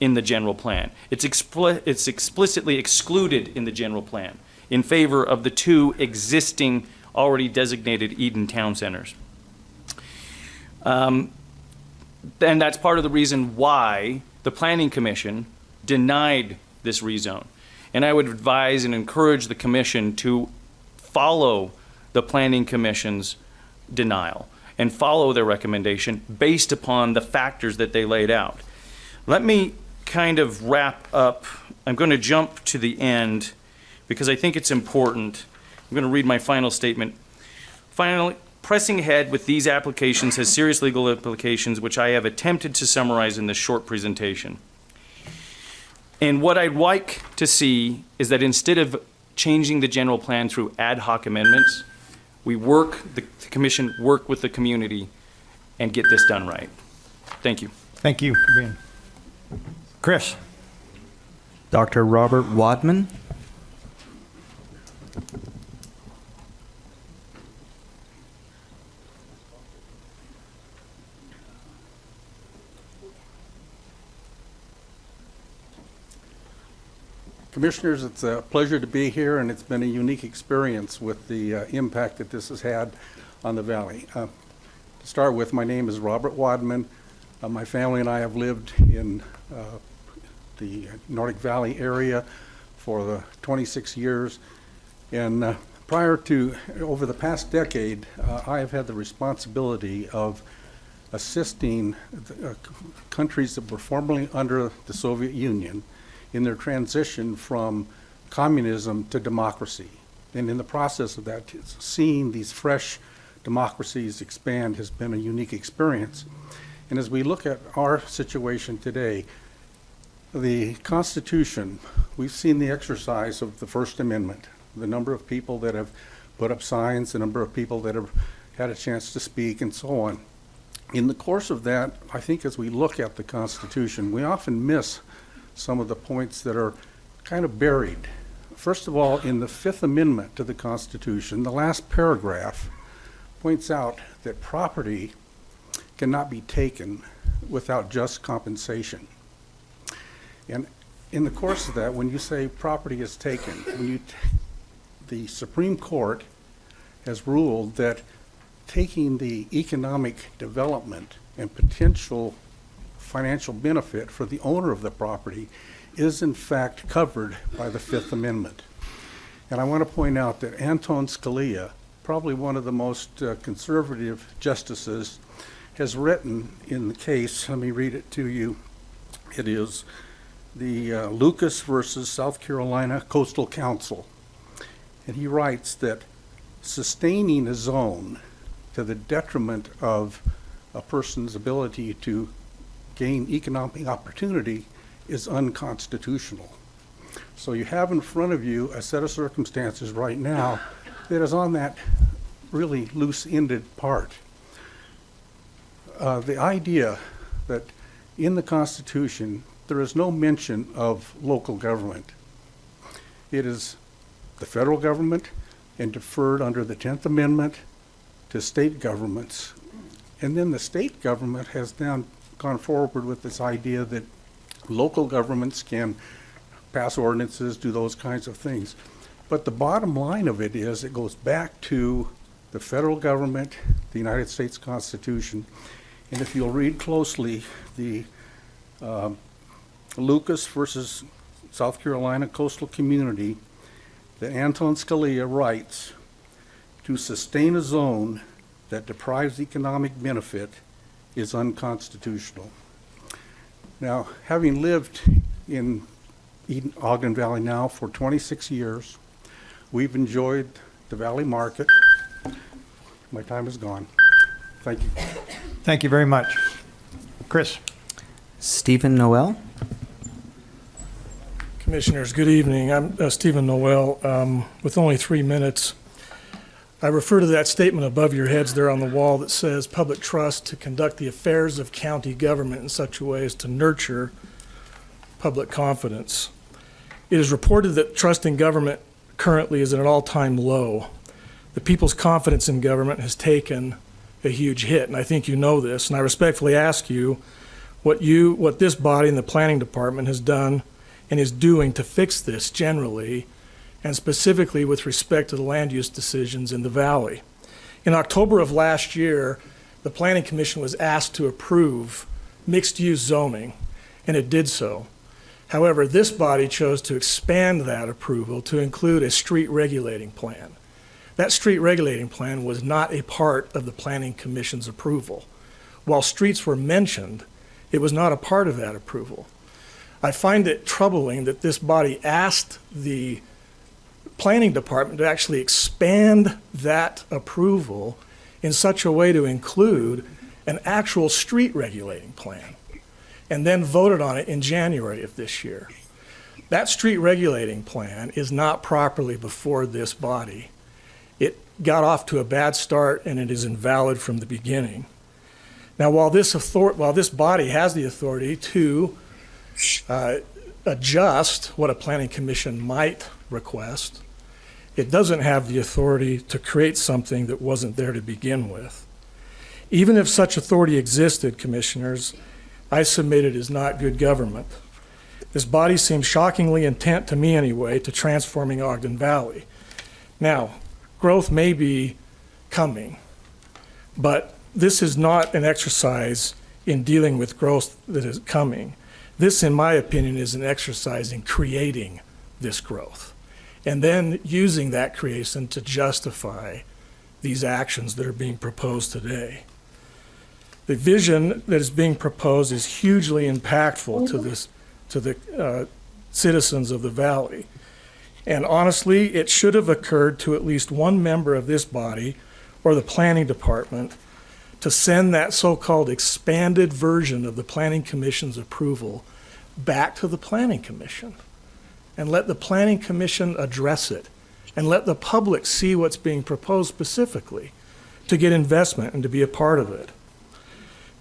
S10: in the general plan. It's explicitly excluded in the general plan in favor of the two existing, already designated Eden town centers. And that's part of the reason why the Planning Commission denied this rezone. And I would advise and encourage the commission to follow the Planning Commission's denial and follow their recommendation based upon the factors that they laid out. Let me kind of wrap up. I'm going to jump to the end because I think it's important. I'm going to read my final statement. Finally, pressing ahead with these applications has serious legal implications, which I have attempted to summarize in this short presentation. And what I'd like to see is that instead of changing the general plan through ad hoc amendments, the commission work with the community and get this done right. Thank you.
S2: Thank you for being. Chris.
S5: Dr. Robert Wadman.
S15: Commissioners, it's a pleasure to be here, and it's been a unique experience with the impact that this has had on the valley. To start with, my name is Robert Wadman. My family and I have lived in the Nordic Valley area for 26 years, and over the past decade, I have had the responsibility of assisting countries that were formerly under the Soviet Union in their transition from communism to democracy. And in the process of that, seeing these fresh democracies expand has been a unique experience. And as we look at our situation today, the Constitution, we've seen the exercise of the First Amendment, the number of people that have put up signs, the number of people that have had a chance to speak, and so on. In the course of that, I think as we look at the Constitution, we often miss some of the points that are kind of buried. First of all, in the Fifth Amendment to the Constitution, the last paragraph points out that property cannot be taken without just compensation. And in the course of that, when you say property is taken, the Supreme Court has ruled that taking the economic development and potential financial benefit for the owner of the property is in fact covered by the Fifth Amendment. And I want to point out that Anton Scalia, probably one of the most conservative justices, has written in the case, let me read it to you. It is the Lucas versus South Carolina Coastal Council. And he writes that sustaining a zone to the detriment of a person's ability to gain economic opportunity is unconstitutional. So you have in front of you a set of circumstances right now that is on that really loose-ended part. The idea that in the Constitution there is no mention of local government. It is the federal government and deferred under the 10th Amendment to state governments. And then the state government has now gone forward with this idea that local governments can pass ordinances, do those kinds of things. But the bottom line of it is it goes back to the federal government, the United States Constitution. And if you'll read closely, the Lucas versus South Carolina coastal community that Anton Scalia writes, "To sustain a zone that deprives economic benefit is unconstitutional." Now, having lived in Ogden Valley now for 26 years, we've enjoyed the Valley Market. My time is gone. Thank you.
S2: Thank you very much. Chris?
S5: Stephen Noel?
S1: Commissioners, good evening. I'm Stephen Noel. With only 3 minutes, I refer to that statement above your heads there on the wall that says public trust to conduct the affairs of county government in such a way as to nurture public confidence. It is reported that trust in government currently is at an all-time low. The people's confidence in government has taken a huge hit, and I think you know this, and I respectfully ask you what this body and the planning department has done and is doing to fix this generally, and specifically with respect to the land use decisions in the valley. In October of last year, the Planning Commission was asked to approve mixed-use zoning, and it did so. However, this body chose to expand that approval to include a street regulating plan. That street regulating plan was not a part of the Planning Commission's approval. While streets were mentioned, it was not a part of that approval. I find it troubling that this body asked the Planning Department to actually expand that approval in such a way to include an actual street regulating plan, and then voted on it in January of this year. That street regulating plan is not properly before this body. It got off to a bad start, and it is invalid from the beginning. Now, while this body has the authority to adjust what a planning commission might request, it doesn't have the authority to create something that wasn't there to begin with. Even if such authority existed, commissioners, I submit it is not good government. This body seems shockingly intent, to me anyway, to transforming Ogden Valley. Now, growth may be coming, but this is not an exercise in dealing with growth that is coming. This, in my opinion, is an exercise in creating this growth, and then using that creation to justify these actions that are being proposed today. The vision that is being proposed is hugely impactful to the citizens of the valley. And honestly, it should have occurred to at least one member of this body or the planning department to send that so-called expanded version of the Planning Commission's approval back to the Planning Commission and let the Planning Commission address it and let the public see what's being proposed specifically to get investment and to be a part of it.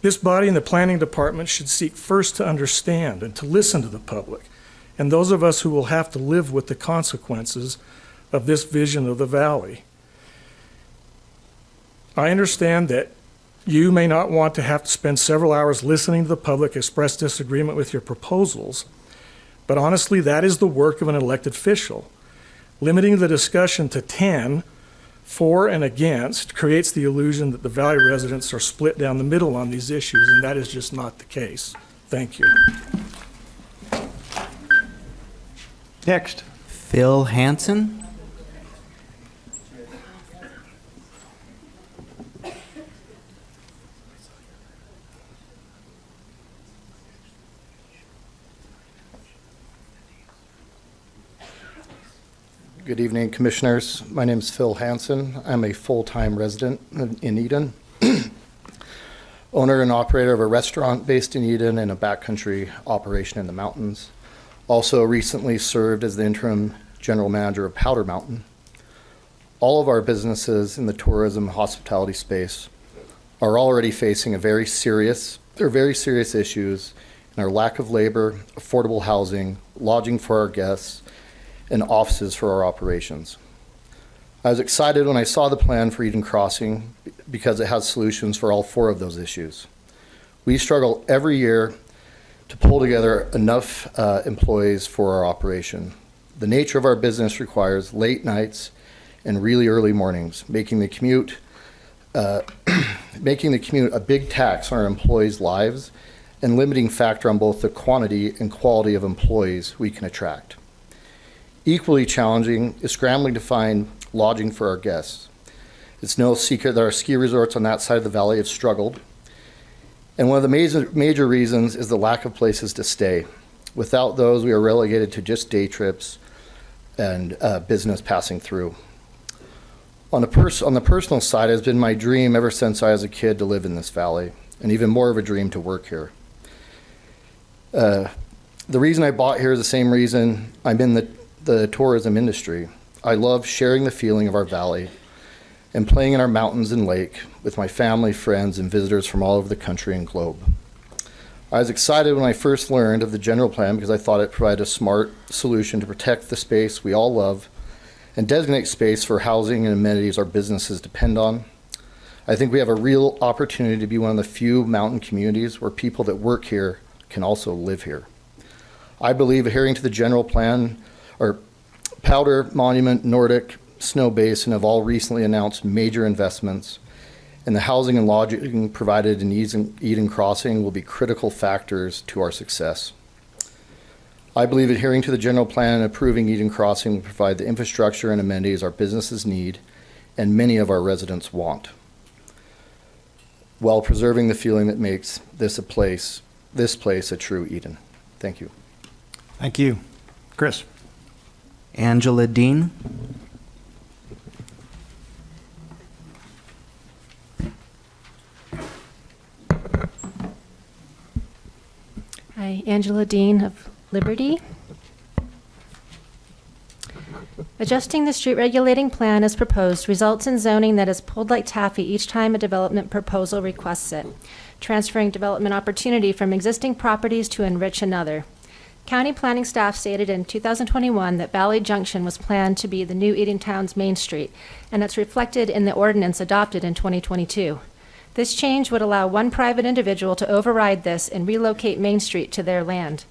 S1: This body and the Planning Department should seek first to understand and to listen to the public and those of us who will have to live with the consequences of this vision of the valley. I understand that you may not want to have to spend several hours listening to the public express disagreement with your proposals, but honestly, that is the work of an elected official. Limiting the discussion to 10 for and against creates the illusion that the Valley residents are split down the middle on these issues, and that is just not the case. Thank you.
S2: Next.
S5: Phil Hansen?
S16: Good evening, Commissioners. My name is Phil Hansen. I'm a full-time resident in Eden, owner and operator of a restaurant based in Eden and a backcountry operation in the mountains. Also recently served as the interim general manager of Powder Mountain. All of our businesses in the tourism and hospitality space are already facing very serious issues in our lack of labor, affordable housing, lodging for our guests, and offices for our operations. I was excited when I saw the plan for Eden Crossing because it has solutions for all 4 of those issues. We struggle every year to pull together enough employees for our operation. The nature of our business requires late nights and really early mornings, making the commute a big tax on our employees' lives and limiting factor on both the quantity and quality of employees we can attract. Equally challenging is scrambling to find lodging for our guests. It's no secret that our ski resorts on that side of the valley have struggled. And one of the major reasons is the lack of places to stay. Without those, we are relegated to just day trips and business passing through. On the personal side, it has been my dream ever since I was a kid to live in this valley, and even more of a dream to work here. The reason I bought here is the same reason I'm in the tourism industry. I love sharing the feeling of our valley and playing in our mountains and lake with my family, friends, and visitors from all over the country and globe. I was excited when I first learned of the general plan because I thought it provided a smart solution to protect the space we all love and designate space for housing and amenities our businesses depend on. I think we have a real opportunity to be one of the few mountain communities where people that work here can also live here. I believe adhering to the general plan, or Powder, Monument, Nordic, Snow Basin have all recently announced major investments, and the housing and lodging provided in Eden Crossing will be critical factors to our success. I believe adhering to the general plan and approving Eden Crossing will provide the infrastructure and amenities our businesses need and many of our residents want, while preserving the feeling that makes this place a true Eden. Thank you.
S2: Thank you. Chris.
S5: Angela Dean.
S3: Hi, Angela Dean of Liberty. Adjusting the street regulating plan as proposed results in zoning that is pulled like taffy each time a development proposal requests it, transferring development opportunity from existing properties to enrich another. County planning staff stated in 2021 that Valley Junction was planned to be the new Edentown's Main Street, and it's reflected in the ordinance adopted in 2022. This change would allow one private individual to override this and relocate Main Street to their land.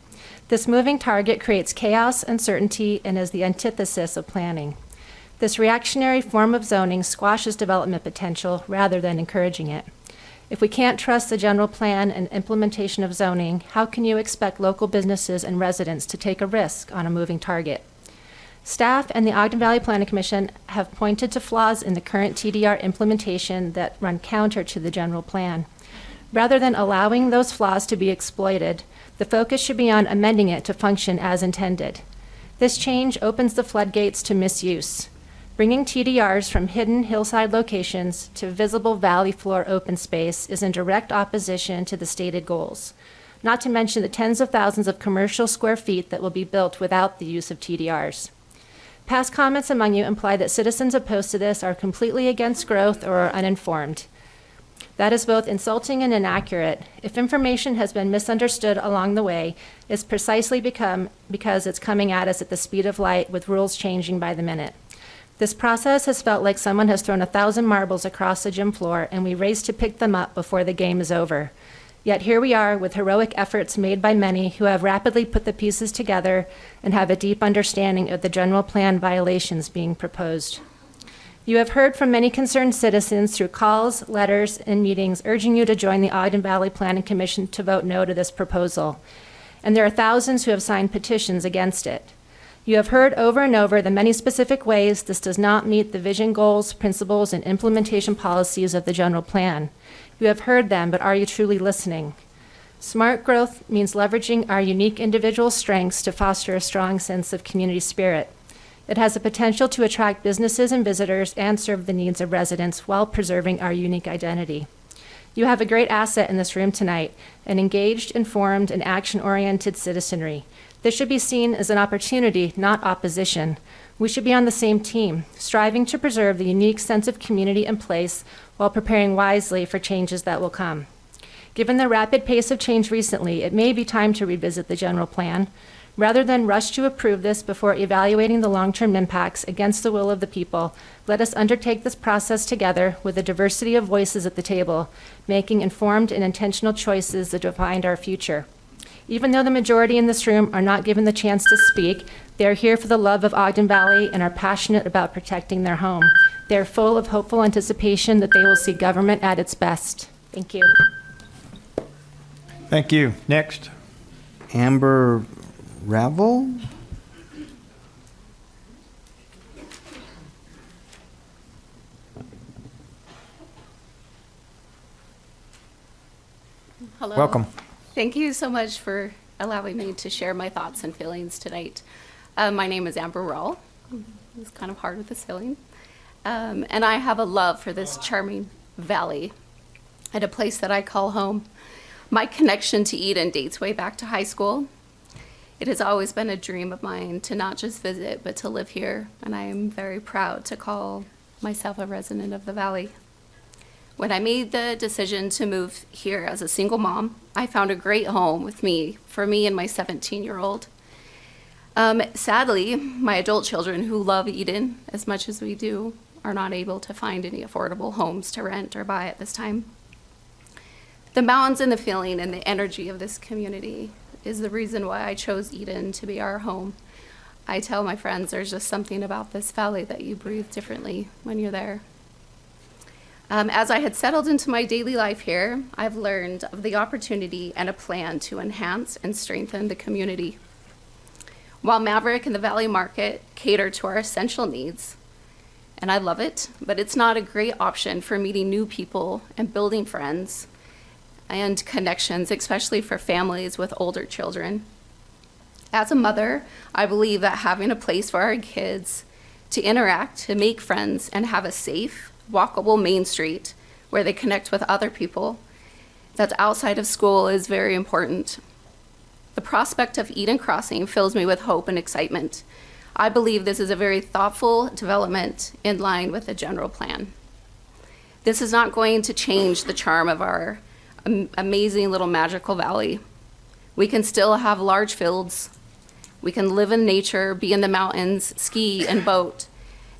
S3: This moving target creates chaos, uncertainty, and is the antithesis of planning. This reactionary form of zoning squashes development potential rather than encouraging it. If we can't trust the general plan and implementation of zoning, how can you expect local businesses and residents to take a risk on a moving target? Staff and the Ogden Valley Planning Commission have pointed to flaws in the current TDR implementation that run counter to the general plan. Rather than allowing those flaws to be exploited, the focus should be on amending it to function as intended. This change opens the floodgates to misuse. Bringing TDRs from hidden hillside locations to visible valley floor open space is in direct opposition to the stated goals, not to mention the tens of thousands of commercial square feet that will be built without the use of TDRs. Past comments among you imply that citizens opposed to this are completely against growth or are uninformed. That is both insulting and inaccurate. If information has been misunderstood along the way, it's precisely because it's coming at us at the speed of light with rules changing by the minute. This process has felt like someone has thrown 1,000 marbles across the gym floor and we race to pick them up before the game is over. Yet here we are with heroic efforts made by many who have rapidly put the pieces together and have a deep understanding of the general plan violations being proposed. You have heard from many concerned citizens through calls, letters, and meetings urging you to join the Ogden Valley Planning Commission to vote no to this proposal. And there are thousands who have signed petitions against it. You have heard over and over the many specific ways this does not meet the vision, goals, principles, and implementation policies of the general plan. You have heard them, but are you truly listening? Smart growth means leveraging our unique individual strengths to foster a strong sense of community spirit. It has the potential to attract businesses and visitors and serve the needs of residents while preserving our unique identity. You have a great asset in this room tonight, an engaged, informed, and action-oriented citizenry. This should be seen as an opportunity, not opposition. We should be on the same team, striving to preserve the unique sense of community and place while preparing wisely for changes that will come. Given the rapid pace of change recently, it may be time to revisit the general plan. Rather than rush to approve this before evaluating the long-term impacts against the will of the people, let us undertake this process together with a diversity of voices at the table, making informed and intentional choices that define our future. Even though the majority in this room are not given the chance to speak, they are here for the love of Ogden Valley and are passionate about protecting their home. They are full of hopeful anticipation that they will see government at its best. Thank you.
S2: Thank you. Next.
S5: Amber Ravel?
S17: Hello.
S2: Welcome.
S17: Thank you so much for allowing me to share my thoughts and feelings tonight. My name is Amber Rawl. It's kind of hard with the spelling. And I have a love for this charming valley at a place that I call home. My connection to Eden dates way back to high school. It has always been a dream of mine to not just visit, but to live here. And I am very proud to call myself a resident of the valley. When I made the decision to move here as a single mom, I found a great home for me and my 17-year-old. Sadly, my adult children who love Eden as much as we do are not able to find any affordable homes to rent or buy at this time. The mountains and the feeling and the energy of this community is the reason why I chose Eden to be our home. I tell my friends there's just something about this valley that you breathe differently when you're there. As I had settled into my daily life here, I've learned of the opportunity and a plan to enhance and strengthen the community. While Maverick and the Valley Market cater to our essential needs, and I love it, but it's not a great option for meeting new people and building friends and connections, especially for families with older children. As a mother, I believe that having a place for our kids to interact, to make friends, and have a safe, walkable main street where they connect with other people that's outside of school is very important. The prospect of Eden Crossing fills me with hope and excitement. I believe this is a very thoughtful development in line with the general plan. This is not going to change the charm of our amazing little magical valley. We can still have large fields. We can live in nature, be in the mountains, ski and boat,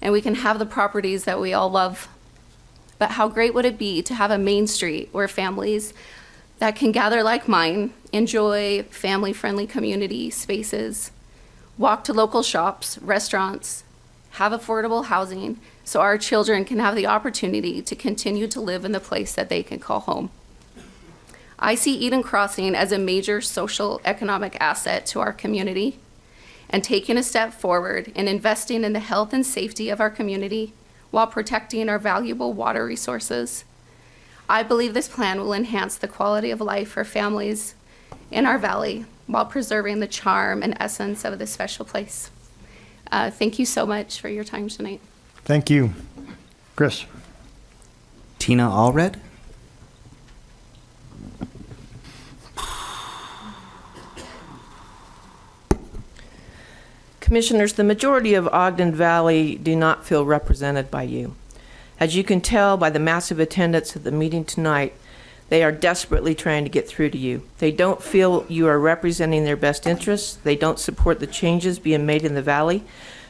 S17: and we can have the properties that we all love. But how great would it be to have a main street where families that can gather like mine, enjoy family-friendly community spaces, walk to local shops, restaurants, have affordable housing, so our children can have the opportunity to continue to live in the place that they can call home. I see Eden Crossing as a major social economic asset to our community, and taking a step forward in investing in the health and safety of our community while protecting our valuable water resources. I believe this plan will enhance the quality of life for families in our valley while preserving the charm and essence of this special place. Thank you so much for your time tonight.
S2: Thank you. Chris.
S5: Tina Allred?
S18: Commissioners, the majority of Ogden Valley do not feel represented by you. As you can tell by the massive attendance at the meeting tonight, they are desperately trying to get through to you. They don't feel you are representing their best interests. They don't support the changes being made in the valley,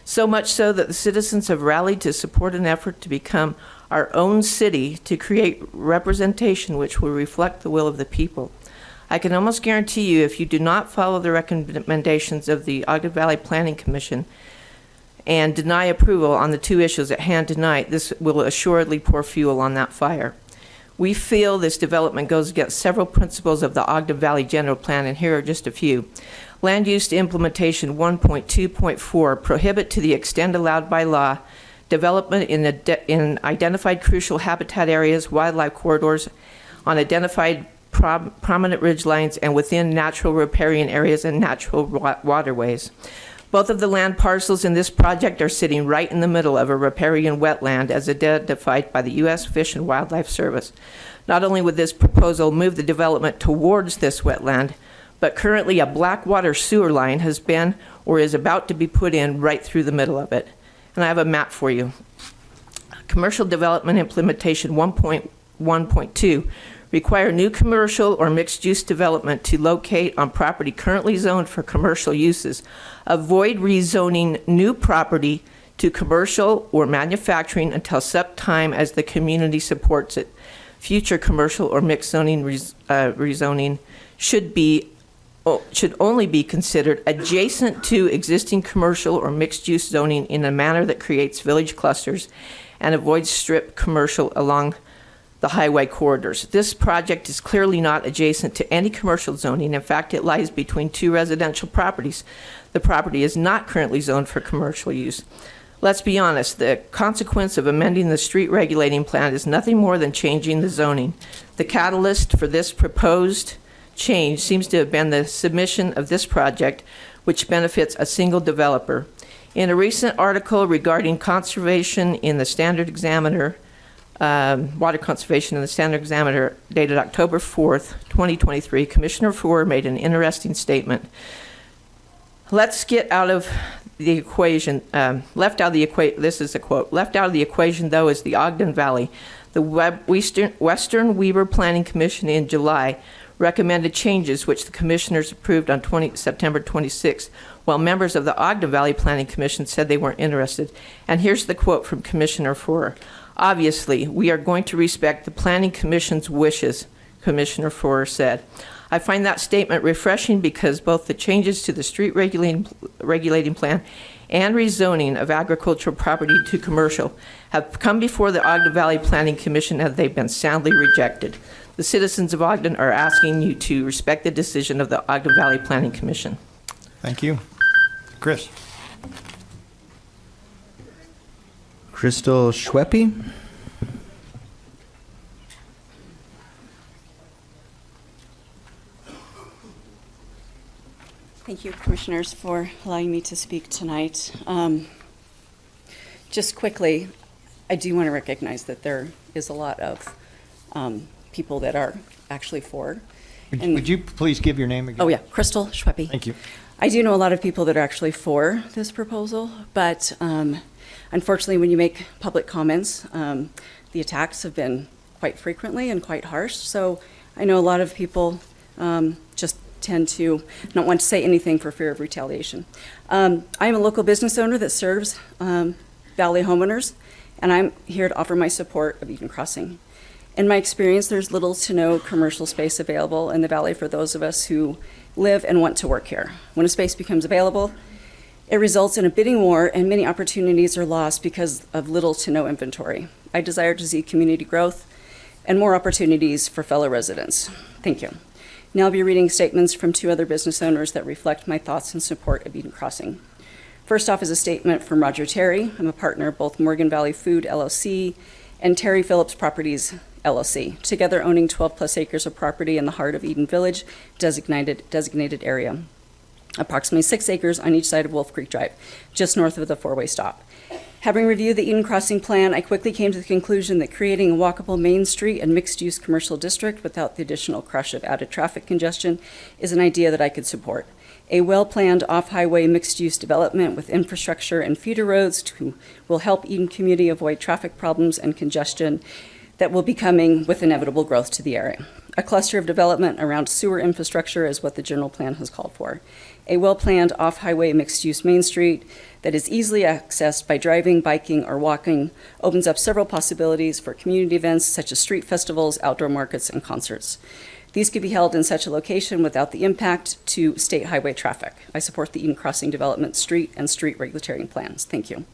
S18: so much so that the citizens have rallied to support an effort to become our own city to create representation which will reflect the will of the people. I can almost guarantee you if you do not follow the recommendations of the Ogden Valley Planning Commission and deny approval on the two issues at hand tonight, this will assuredly pour fuel on that fire. We feel this development goes against several principles of the Ogden Valley General Plan, and here are just a few. Land Use Implementation 1.2.4 prohibit to the extent allowed by law development in identified crucial habitat areas, wildlife corridors, on identified prominent ridge lines, and within natural riparian areas and natural waterways. Both of the land parcels in this project are sitting right in the middle of a riparian wetland as identified by the U.S. Fish and Wildlife Service. Not only would this proposal move the development towards this wetland, but currently a black water sewer line has been or is about to be put in right through the middle of it. And I have a map for you. Commercial Development Implementation 1.1.2 require new commercial or mixed-use development to locate on property currently zoned for commercial uses. Avoid rezoning new property to commercial or manufacturing until such time as the community supports it. Future commercial or mixed zoning rezoning should only be considered adjacent to existing commercial or mixed-use zoning in a manner that creates village clusters and avoids strip commercial along the highway corridors. This project is clearly not adjacent to any commercial zoning. In fact, it lies between two residential properties. The property is not currently zoned for commercial use. Let's be honest, the consequence of amending the street regulating plan is nothing more than changing the zoning. The catalyst for this proposed change seems to have been the submission of this project, which benefits a single developer. In a recent article regarding conservation in the Standard Examiner, water conservation in the Standard Examiner dated October 4th, 2023, Commissioner Foer made an interesting statement. Let's get out of the equation, left out of the equation, this is a quote, left out of the equation, though, is the Ogden Valley. The Western Weber Planning Commission in July recommended changes which the commissioners approved on September 26, while members of the Ogden Valley Planning Commission said they weren't interested. And here's the quote from Commissioner Foer. Obviously, we are going to respect the Planning Commission's wishes, Commissioner Foer said. I find that statement refreshing because both the changes to the street regulating plan and rezoning of agricultural property to commercial have come before the Ogden Valley Planning Commission and they've been soundly rejected. The citizens of Ogden are asking you to respect the decision of the Ogden Valley Planning Commission.
S2: Thank you. Chris.
S5: Crystal Schweppe.
S19: Thank you, Commissioners, for allowing me to speak tonight. Just quickly, I do want to recognize that there is a lot of people that are actually for.
S2: Would you please give your name again?
S19: Oh, yeah, Crystal Schweppe.
S2: Thank you.
S19: I do know a lot of people that are actually for this proposal, but unfortunately, when you make public comments, the attacks have been quite frequently and quite harsh. So I know a lot of people just tend to not want to say anything for fear of retaliation. I am a local business owner that serves Valley homeowners, and I'm here to offer my support of Eden Crossing. In my experience, there's little to no commercial space available in the Valley for those of us who live and want to work here. When a space becomes available, it results in a bidding war and many opportunities are lost because of little to no inventory. I desire to see community growth and more opportunities for fellow residents. Thank you. Now I'll be reading statements from two other business owners that reflect my thoughts in support of Eden Crossing. First off is a statement from Roger Terry. I'm a partner of both Morgan Valley Food LLC and Terry Phillips Properties LLC, together owning 12 plus acres of property in the heart of Eden Village, designated area. Approximately 6 acres on each side of Wolf Creek Drive, just north of the four-way stop. Having reviewed the Eden Crossing plan, I quickly came to the conclusion that creating a walkable Main Street and mixed-use commercial district without the additional crush of added traffic congestion is an idea that I could support. A well-planned off-highway mixed-use development with infrastructure and feeder roads will help Eden community avoid traffic problems and congestion that will be coming with inevitable growth to the area. A cluster of development around sewer infrastructure is what the general plan has called for. A well-planned off-highway mixed-use Main Street that is easily accessed by driving, biking, or walking opens up several possibilities for community events such as street festivals, outdoor markets, and concerts. These could be held in such a location without the impact to state highway traffic. I support the Eden Crossing Development Street and Street Regulatory Plans. Thank you.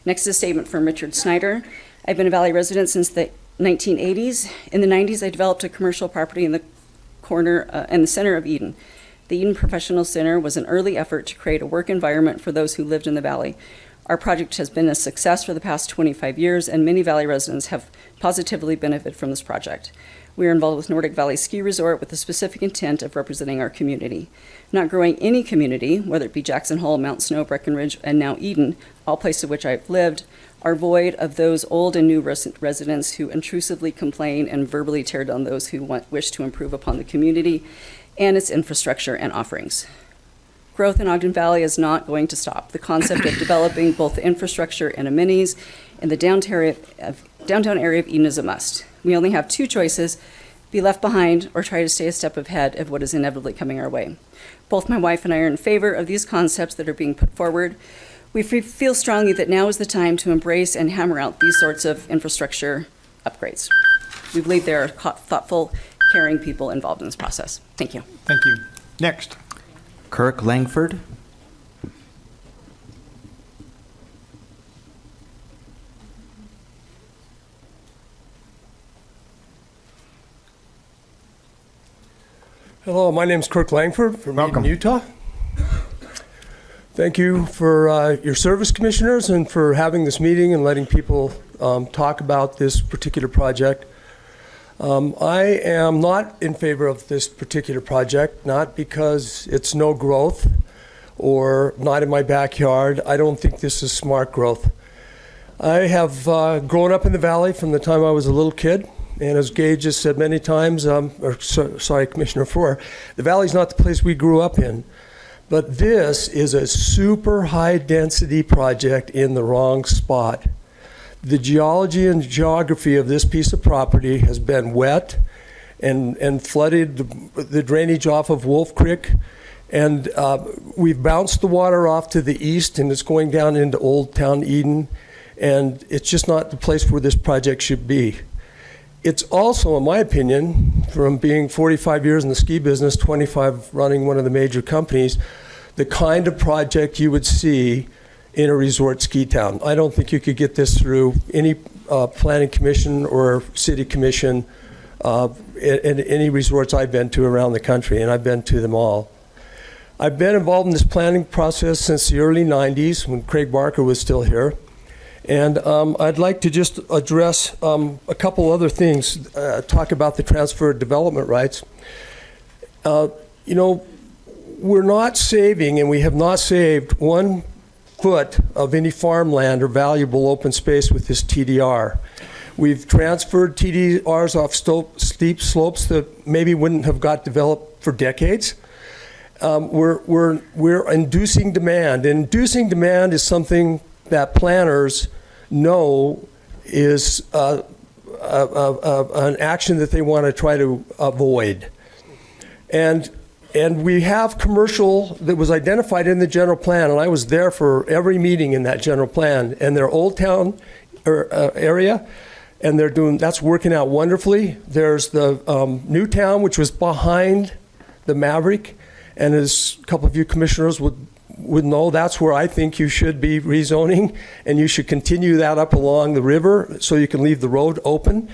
S19: Next is a statement from Richard Snyder. I've been a Valley resident since the 1980s. In the 90s, I developed a commercial property in the center of Eden. The Eden Professional Center was an early effort to create a work environment for those who lived in the Valley. Our project has been a success for the past 25 years, and many Valley residents have positively benefited from this project. We are involved with Nordic Valley Ski Resort with the specific intent of representing our community. Not growing any community, whether it be Jackson Hole, Mount Snow, Breckenridge, and now Eden, all places which I've lived, are void of those old and new residents who intrusively complain and verbally tear down those who wish to improve upon the community and its infrastructure and offerings. Growth in Ogden Valley is not going to stop. The concept of developing both the infrastructure and amenities in the downtown area of Eden is a must. We only have two choices: be left behind or try to stay a step ahead of what is inevitably coming our way. Both my wife and I are in favor of these concepts that are being put forward. We feel strongly that now is the time to embrace and hammer out these sorts of infrastructure upgrades. We believe there are thoughtful, caring people involved in this process. Thank you.
S2: Thank you. Next.
S5: Kirk Langford.
S20: Hello, my name is Kirk Langford from
S2: Welcome.
S20: Eden, Utah. Thank you for your service, commissioners, and for having this meeting and letting people talk about this particular project. I am not in favor of this particular project, not because it's no growth or not in my backyard. I don't think this is smart growth. I have grown up in the valley from the time I was a little kid. And as Gage has said many times, sorry, Commissioner Farrar, the valley's not the place we grew up in. But this is a super high density project in the wrong spot. The geology and geography of this piece of property has been wet and flooded the drainage off of Wolf Creek. And we've bounced the water off to the east and it's going down into Old Town Eden. And it's just not the place where this project should be. It's also, in my opinion, from being 45 years in the ski business, 25 running one of the major companies, the kind of project you would see in a resort ski town. I don't think you could get this through any planning commission or city commission in any resorts I've been to around the country, and I've been to them all. I've been involved in this planning process since the early 90s when Craig Barker was still here. And I'd like to just address a couple other things, talk about the transfer of development rights. You know, we're not saving, and we have not saved 1 foot of any farmland or valuable open space with this TDR. We've transferred TDRs off steep slopes that maybe wouldn't have got developed for decades. We're inducing demand. And inducing demand is something that planners know is an action that they want to try to avoid. And we have commercial that was identified in the general plan, and I was there for every meeting in that general plan, and their Old Town area, and that's working out wonderfully. There's the New Town, which was behind the Maverick, and as a couple of you commissioners would know, that's where I think you should be rezoning, and you should continue that up along the river so you can leave the road open.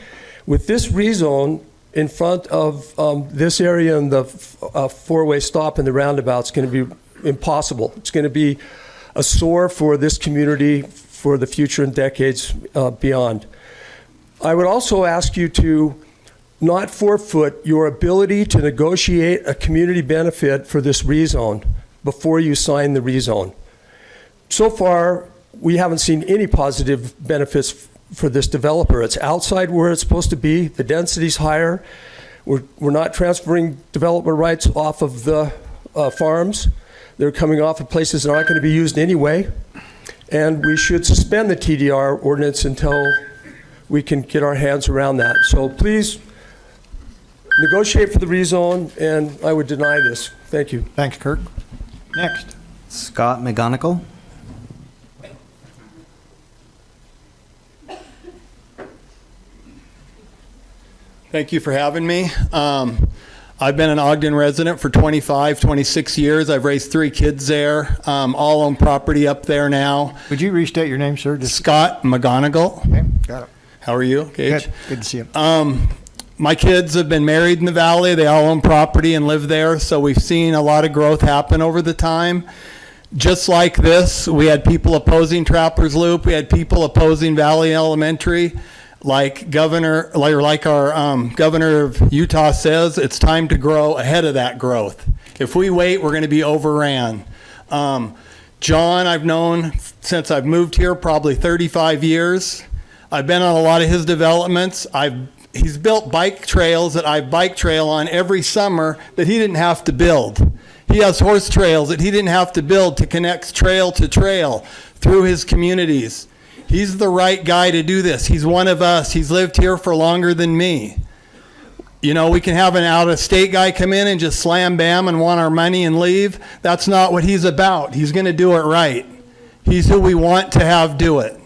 S20: With this rezone in front of this area and the four-way stop and the roundabout, it's going to be impossible. It's going to be a sore for this community for the future and decades beyond. I would also ask you to not forfeit your ability to negotiate a community benefit for this rezone before you sign the rezone. So far, we haven't seen any positive benefits for this developer. It's outside where it's supposed to be. The density's higher. We're not transferring development rights off of the farms. They're coming off of places that aren't going to be used anyway. And we should suspend the TDR ordinance until we can get our hands around that. So please negotiate for the rezone, and I would deny this. Thank you.
S2: Thanks, Kirk. Next.
S5: Scott McGonigal.
S21: Thank you for having me. I've been an Ogden resident for 26 years. I've raised 3 kids there, all own property up there now.
S2: Would you restate your name, sir?
S21: Scott McGonigal.
S2: Okay, got it.
S21: How are you, Gage?
S2: Good to see you.
S21: My kids have been married in the valley. They all own property and live there, so we've seen a lot of growth happen over the time. Just like this, we had people opposing Trappers Loop. We had people opposing Valley Elementary. Like our governor of Utah says, it's time to grow ahead of that growth. If we wait, we're going to be overran. John, I've known since I've moved here, probably 35 years. I've been on a lot of his developments. He's built bike trails that I bike trail on every summer that he didn't have to build. He has horse trails that he didn't have to build to connect trail to trail through his communities. He's the right guy to do this. He's one of us. He's lived here for longer than me. You know, we can have an out-of-state guy come in and just slam bam and want our money and leave. That's not what he's about. He's going to do it right. He's who we want to have do it.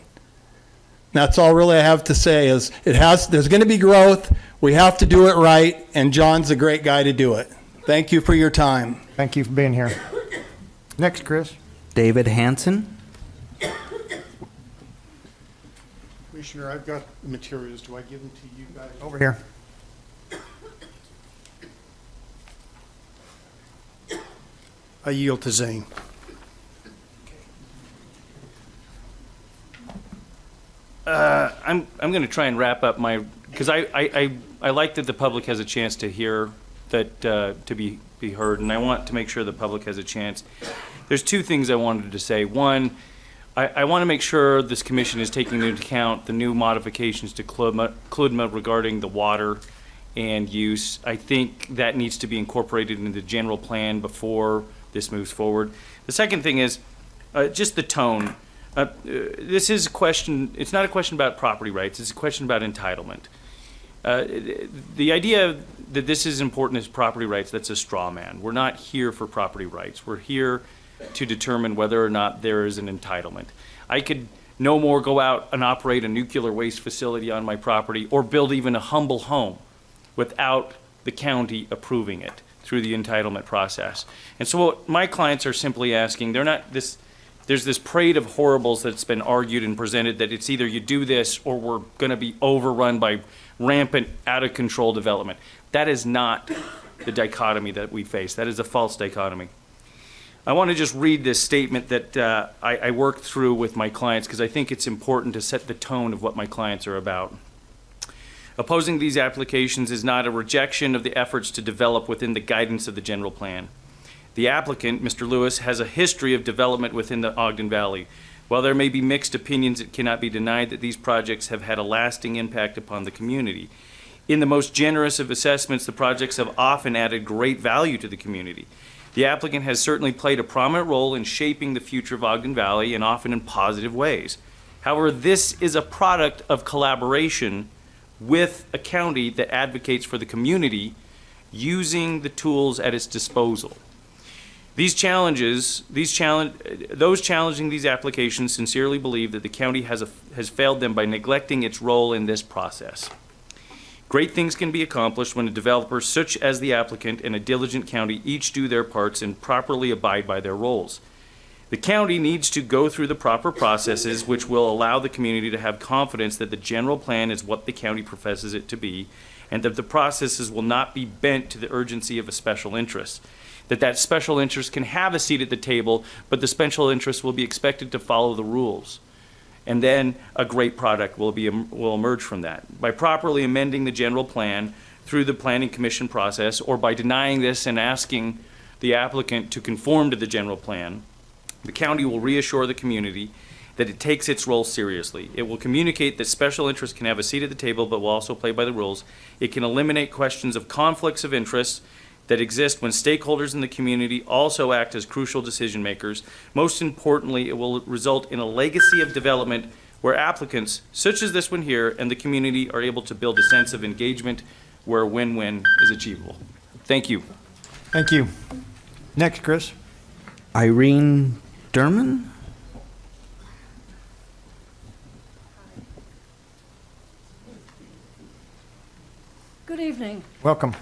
S21: That's all really I have to say is there's going to be growth. We have to do it right, and John's a great guy to do it. Thank you for your time.
S2: Thank you for being here. Next, Chris.
S5: David Hanson.
S22: Commissioner, I've got the materials. Do I give them to you guys?
S2: Over here.
S22: I yield to Zane.
S10: I'm going to try and wrap up my, because I like that the public has a chance to hear that, to be heard, and I want to make sure the public has a chance. There's two things I wanted to say. One, I want to make sure this commission is taking into account the new modifications to CLUDMA regarding the water and use. I think that needs to be incorporated into the general plan before this moves forward. The second thing is just the tone. This is a question, it's not a question about property rights, it's a question about entitlement. The idea that this is important as property rights, that's a straw man. We're not here for property rights. We're here to determine whether or not there is an entitlement. I could no more go out and operate a nuclear waste facility on my property or build even a humble home without the county approving it through the entitlement process. And so what my clients are simply asking, there's this parade of horribles that's been argued and presented that it's either you do this or we're going to be overrun by rampant, out of control development. That is not the dichotomy that we face. That is a false dichotomy. I want to just read this statement that I worked through with my clients because I think it's important to set the tone of what my clients are about. Opposing these applications is not a rejection of the efforts to develop within the guidance of the general plan. The applicant, Mr. Lewis, has a history of development within the Ogden Valley. While there may be mixed opinions, it cannot be denied that these projects have had a lasting impact upon the community. In the most generous of assessments, the projects have often added great value to the community. The applicant has certainly played a prominent role in shaping the future of Ogden Valley and often in positive ways. However, this is a product of collaboration with a county that advocates for the community using the tools at its disposal. Those challenging these applications sincerely believe that the county has failed them by neglecting its role in this process. Great things can be accomplished when a developer such as the applicant and a diligent county each do their parts and properly abide by their roles. The county needs to go through the proper processes which will allow the community to have confidence that the general plan is what the county professes it to be and that the processes will not be bent to the urgency of a special interest. That special interest can have a seat at the table, but the special interest will be expected to follow the rules. And then a great product will emerge from that. By properly amending the general plan through the Planning Commission process, or by denying this and asking the applicant to conform to the general plan, the county will reassure the community that it takes its role seriously. It will communicate that special interests can have a seat at the table, but will also play by the rules. It can eliminate questions of conflicts of interest that exist when stakeholders in the community also act as crucial decision makers. Most importantly, it will result in a legacy of development where applicants, such as this one here, and the community are able to build a sense of engagement where a win-win is achievable. Thank you.
S2: Thank you. Next, Chris.
S5: Irene Derman?
S4: Good evening.
S2: Welcome.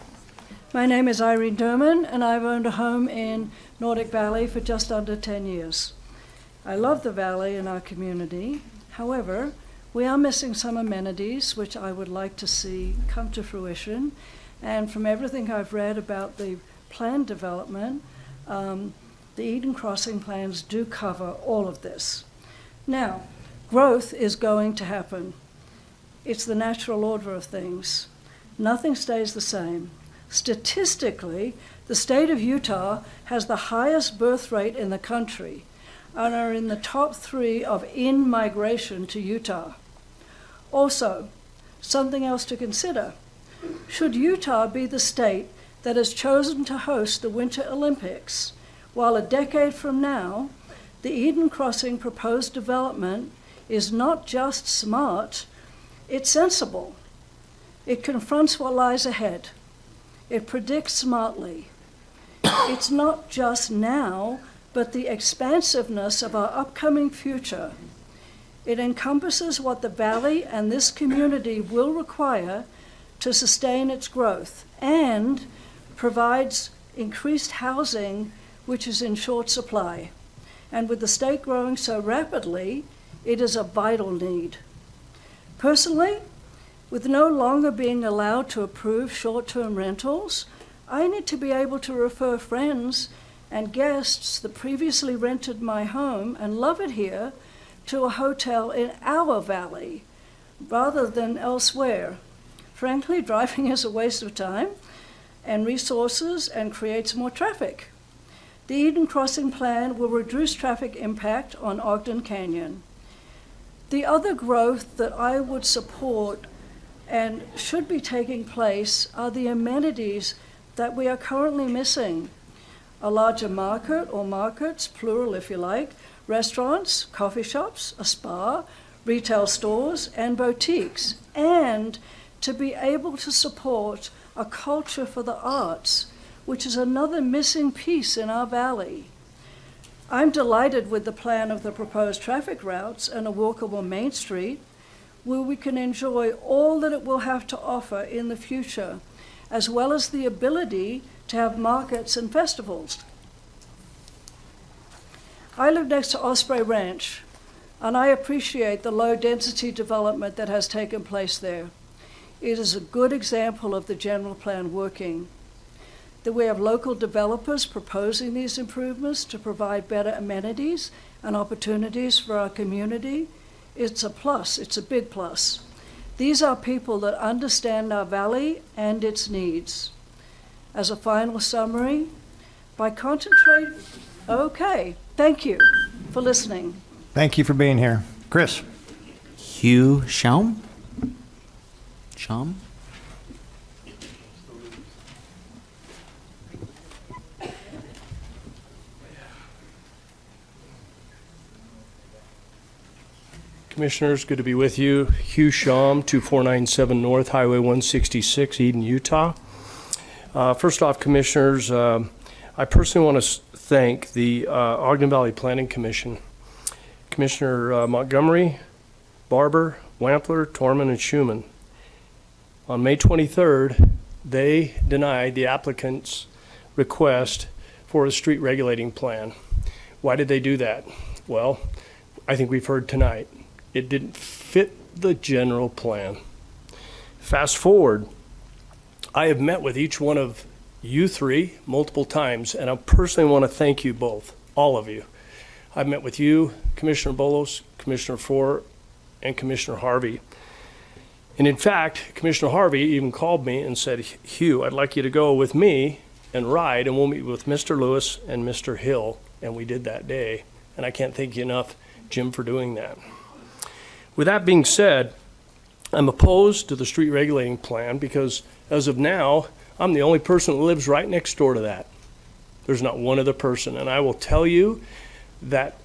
S4: My name is Irene Derman, and I've owned a home in Nordic Valley for just under 10 years. I love the valley and our community. However, we are missing some amenities which I would like to see come to fruition. And from everything I've read about the planned development, the Eden Crossing plans do cover all of this. Now, growth is going to happen. It's the natural order of things. Nothing stays the same. Statistically, the state of Utah has the highest birth rate in the country and are in the top 3 of in-migration to Utah. Also, something else to consider. Should Utah be the state that has chosen to host the Winter Olympics, while a decade from now, the Eden Crossing proposed development is not just smart, it's sensible. It confronts what lies ahead. It predicts smartly. It's not just now, but the expansiveness of our upcoming future. It encompasses what the valley and this community will require to sustain its growth and provides increased housing, which is in short supply. And with the state growing so rapidly, it is a vital need. Personally, with no longer being allowed to approve short-term rentals, I need to be able to refer friends and guests that previously rented my home and love it here to a hotel in our valley rather than elsewhere. Frankly, driving is a waste of time and resources and creates more traffic. The Eden Crossing plan will reduce traffic impact on Ogden Canyon. The other growth that I would support and should be taking place are the amenities that we are currently missing. A larger market or markets, plural if you like, restaurants, coffee shops, a spa, retail stores, and boutiques, and to be able to support a culture for the arts, which is another missing piece in our valley. I'm delighted with the plan of the proposed traffic routes and a walkable Main Street, where we can enjoy all that it will have to offer in the future, as well as the ability to have markets and festivals. I live next to Osprey Ranch, and I appreciate the low-density development that has taken place there. It is a good example of the general plan working. That we have local developers proposing these improvements to provide better amenities and opportunities for our community. It's a plus, it's a big plus. These are people that understand our valley and its needs. As a final summary, by concentrating, okay, thank you for listening.
S2: Thank you for being here. Chris.
S7: Hugh Schaum?
S8: Commissioners, good to be with you. Hugh Schaum, 2497 North Highway 166, Eden, Utah. First off, Commissioners, I personally want to thank the Ogden Valley Planning Commission, Commissioner Montgomery, Barber, Wampler, Torman, and Schuman. On May 23rd, they denied the applicant's request for a street regulating plan. Why did they do that? Well, I think we've heard tonight. It didn't fit the general plan. Fast forward, I have met with each one of you three multiple times, and I personally want to thank you both, all of you. I've met with you, Commissioner Bolos, Commissioner Four, and Commissioner Harvey. And in fact, Commissioner Harvey even called me and said, Hugh, I'd like you to go with me and ride, and we'll meet with Mr. Lewis and Mr. Hill. And we did that day. And I can't thank you enough, Jim, for doing that. With that being said, I'm opposed to the street regulating plan because as of now, I'm the only person that lives right next door to that. There's not one other person. And I will tell you that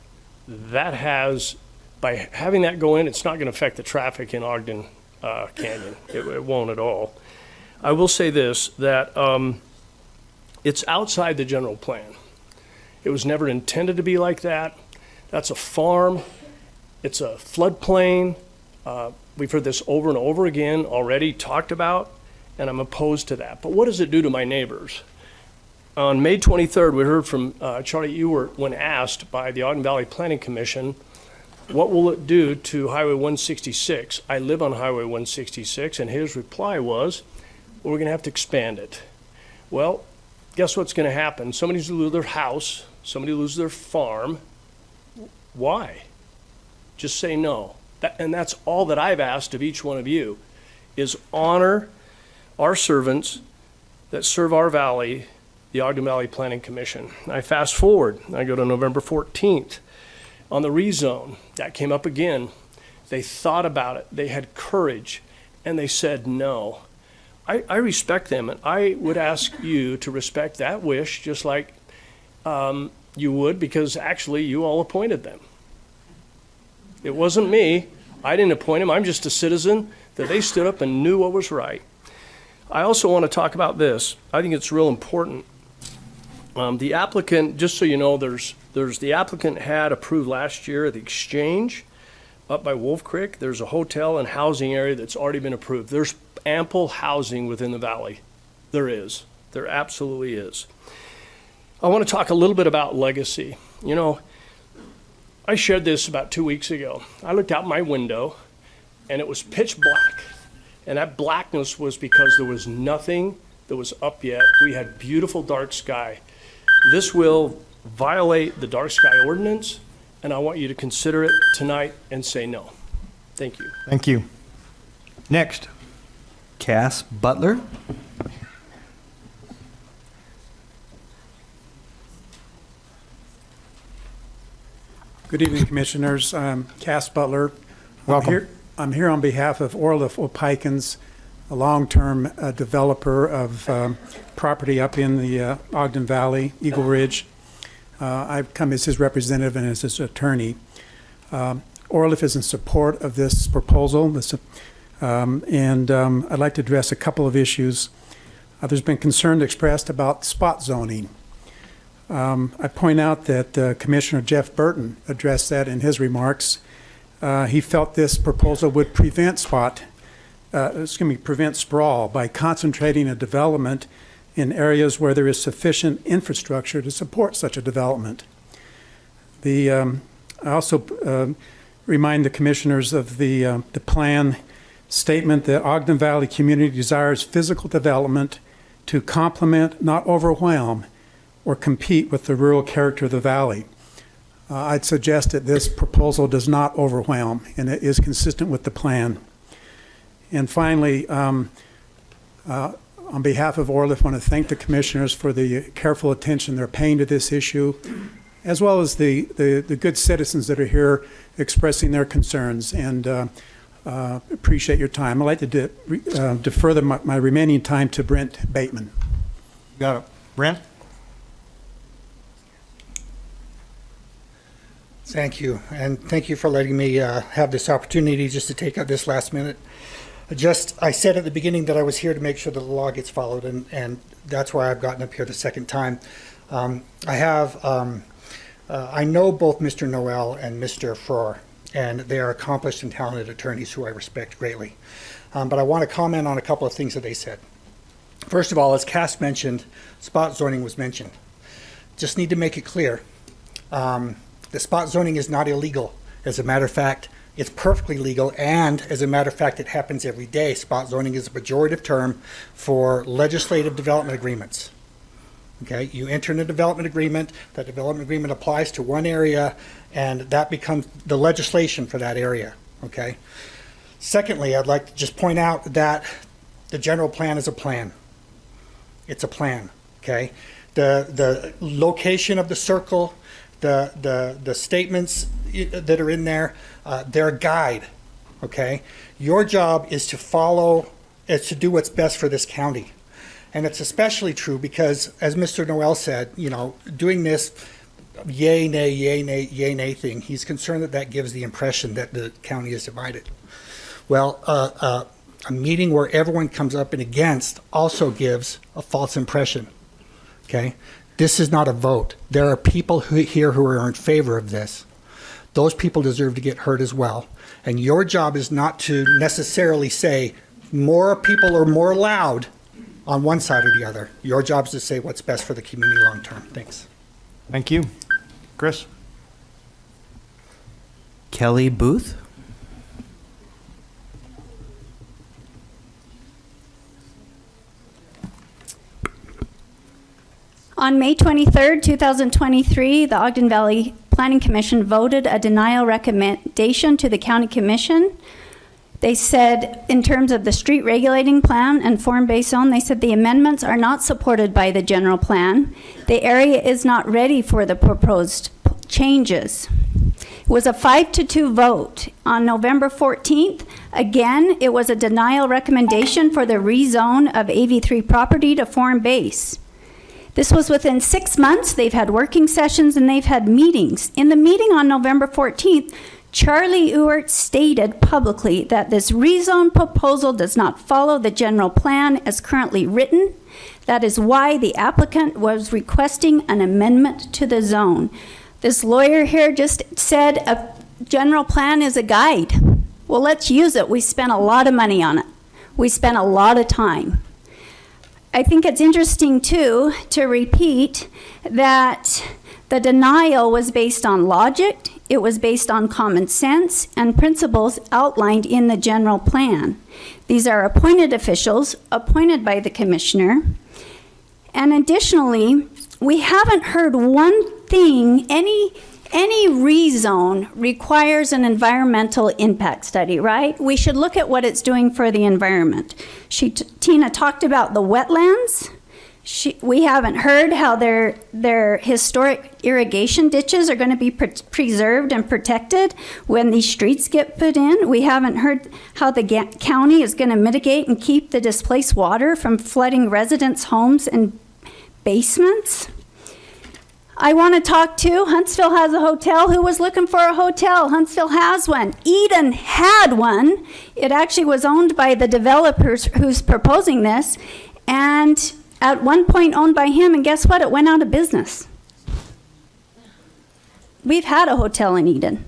S8: by having that go in, it's not going to affect the traffic in Ogden Canyon. It won't at all. I will say this, that it's outside the general plan. It was never intended to be like that. That's a farm. It's a floodplain. We've heard this over and over again already talked about, and I'm opposed to that. But what does it do to my neighbors? On May 23rd, we heard from Charlie Ewert when asked by the Ogden Valley Planning Commission, what will it do to Highway 166? I live on Highway 166, and his reply was, well, we're going to have to expand it. Well, guess what's going to happen? Somebody's going to lose their house. Somebody loses their farm. Why? Just say no. And that's all that I've asked of each one of you, is honor our servants that serve our valley, the Ogden Valley Planning Commission. I fast forward. I go to November 14th. On the rezone, that came up again. They thought about it. They had courage, and they said no. I respect them, and I would ask you to respect that wish just like you would, because actually you all appointed them. It wasn't me. I didn't appoint them. I'm just a citizen that they stood up and knew what was right. I also want to talk about this. I think it's real important. The applicant, just so you know, there's the applicant had approved last year the exchange up by Wolf Creek. There's a hotel and housing area that's already been approved. There's ample housing within the valley. There is. There absolutely is. I want to talk a little bit about legacy. You know, I shared this about 2 weeks ago. I looked out my window and it was pitch black. And that blackness was because there was nothing that was up yet. We had beautiful dark sky. This will violate the dark sky ordinance, and I want you to consider it tonight and say no. Thank you.
S2: Thank you. Next.
S5: Cass Butler.
S6: Good evening, Commissioners. I'm Cass Butler.
S2: Welcome.
S6: I'm here on behalf of Orlif Opikins, a long-term developer of property up in the Ogden Valley, Eagle Ridge. I've come as his representative and as his attorney. Orlif is in support of this proposal, and I'd like to address a couple of issues. There's been concern expressed about spot zoning. I point out that Commissioner Jeff Burton addressed that in his remarks. He felt this proposal would prevent sprawl by concentrating a development in areas where there is sufficient infrastructure to support such a development. I also remind the commissioners of the plan statement that Ogden Valley community desires physical development to complement, not overwhelm, or compete with the rural character of the valley. I'd suggest that this proposal does not overwhelm, and it is consistent with the plan. And finally, on behalf of Orlif, I want to thank the commissioners for the careful attention they're paying to this issue, as well as the good citizens that are here expressing their concerns, and appreciate your time. I'd like to defer my remaining time to Brent Bateman.
S2: Got it. Brent?
S11: Thank you, and thank you for letting me have this opportunity just to take up this last minute. I said at the beginning that I was here to make sure that the law gets followed, and that's why I've gotten up here the second time. I know both Mr. Noel and Mr. Frohr, and they are accomplished and talented attorneys who I respect greatly. But I want to comment on a couple of things that they said. First of all, as Cass mentioned, spot zoning was mentioned. Just need to make it clear. The spot zoning is not illegal. As a matter of fact, it's perfectly legal, and as a matter of fact, it happens every day. Spot zoning is a pejorative term for legislative development agreements. Okay, you enter in a development agreement, that development agreement applies to one area, and that becomes the legislation for that area, okay? Secondly, I'd like to just point out that the general plan is a plan. It's a plan, okay? The location of the circle, the statements that are in there, they're a guide, okay? Your job is to do what's best for this county. And it's especially true because, as Mr. Noel said, doing this yay, nay thing, he's concerned that gives the impression that the county is divided. Well, a meeting where everyone comes up and against also gives a false impression, okay? This is not a vote. There are people here who are in favor of this. Those people deserve to get heard as well. And your job is not to necessarily say more people are more loud on one side or the other. Your job is to say what's best for the community long term. Thanks.
S2: Thank you. Chris?
S5: Kelly Booth.
S23: On May 23rd, 2023, the Ogden Valley Planning Commission voted a denial recommendation to the County Commission. They said, in terms of the street regulating plan and form-based zone, they said the amendments are not supported by the general plan. The area is not ready for the proposed changes. It was a 5-2 vote. On November 14th, again, it was a denial recommendation for the rezone of AV3 property to form-base. This was within 6 months. They've had working sessions and they've had meetings. In the meeting on November 14th, Charlie Ewert stated publicly that this rezone proposal does not follow the general plan as currently written. That is why the applicant was requesting an amendment to the zone. This lawyer here just said a general plan is a guide. Well, let's use it. We spent a lot of money on it. We spent a lot of time. I think it's interesting, too, to repeat that the denial was based on logic, it was based on common sense, and principles outlined in the general plan. These are appointed officials, appointed by the commissioner, And additionally, we haven't heard one thing, any rezone requires an environmental impact study, right? We should look at what it's doing for the environment. Tina talked about the wetlands. We haven't heard how their historic irrigation ditches are going to be preserved and protected when these streets get put in. We haven't heard how the county is going to mitigate and keep the displaced water from flooding residents' homes and basements. I want to talk to Huntsville has a hotel. Who was looking for a hotel? Huntsville has one. Eden had one. It actually was owned by the developers who's proposing this, and at one point owned by him, and guess what? It went out of business. We've had a hotel in Eden.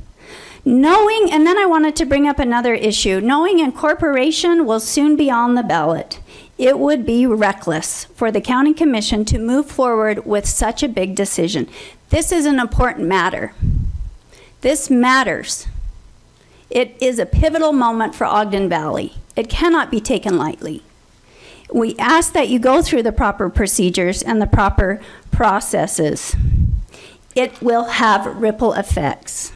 S23: Knowing, and then I wanted to bring up another issue, knowing incorporation will soon be on the ballot. It would be reckless for the county commission to move forward with such a big decision. This is an important matter. This matters. It is a pivotal moment for Ogden Valley. It cannot be taken lightly. We ask that you go through the proper procedures and the proper processes. It will have ripple effects.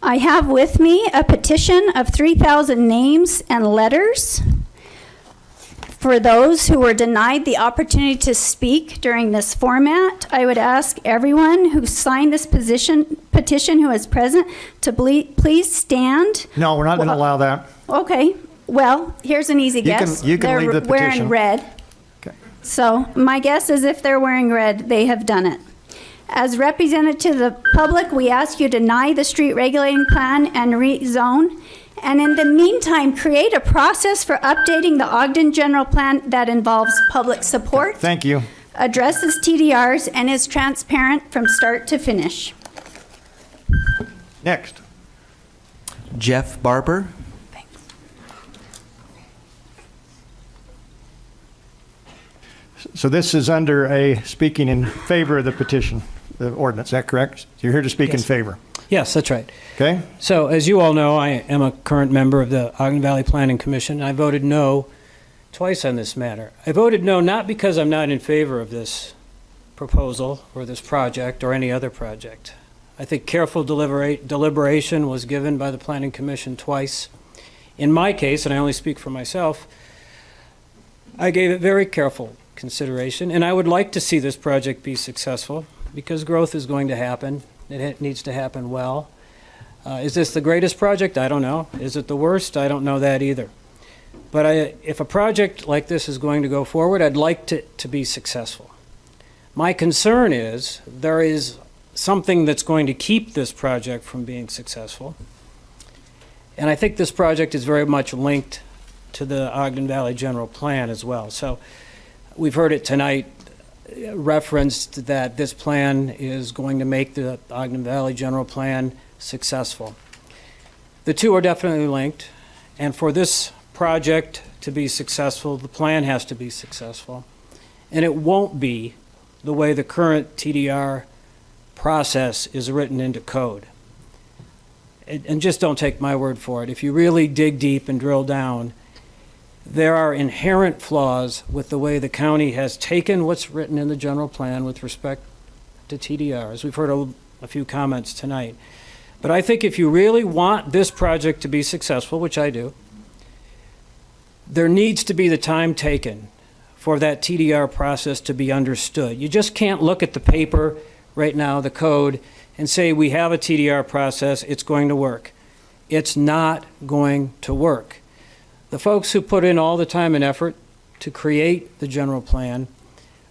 S23: I have with me a petition of 3,000 names and letters for those who were denied the opportunity to speak during this format. I would ask everyone who signed this petition who is present to please stand.
S2: No, we're not going to allow that.
S23: Okay. Well, here's an easy guess.
S2: You can leave the
S23: They're wearing
S2: petition.
S23: red.
S2: Okay.
S23: So my guess is if they're wearing red, they have done it. As represented to the public, we ask you to deny the street regulating plan and rezone. And in the meantime, create a process for updating the Ogden General Plan that involves public support.
S2: Thank you.
S23: Addresses TDRs and is transparent from start to finish.
S2: Next.
S7: Jeff Barber.
S2: So this is under a speaking in favor of the petition, the ordinance, is that correct? You're here to speak in favor?
S9: Yes, that's right.
S2: Okay.
S9: So as you all know, I am a current member of the Ogden Valley Planning Commission. I voted no twice on this matter. I voted no not because I'm not in favor of this proposal or this project or any other project. I think careful deliberation was given by the Planning Commission twice. In my case, and I only speak for myself, I gave it very careful consideration, and I would like to see this project be successful because growth is going to happen. It needs to happen well. Is this the greatest project? I don't know. Is it the worst? I don't know that either. But if a project like this is going to go forward, I'd like to be successful. My concern is there is something that's going to keep this project from being successful. And I think this project is very much linked to the Ogden Valley General Plan as well. So we've heard it tonight referenced that this plan is going to make the Ogden Valley General Plan successful. The two are definitely linked, and for this project to be successful, the plan has to be successful. And it won't be the way the current TDR process is written into code. And just don't take my word for it. If you really dig deep and drill down, there are inherent flaws with the way the county has taken what's written in the general plan with respect to TDRs. We've heard a few comments tonight. But I think if you really want this project to be successful, which I do, there needs to be the time taken for that TDR process to be understood. You just can't look at the paper right now, the code, and say we have a TDR process, it's going to work. It's not going to work. The folks who put in all the time and effort to create the general plan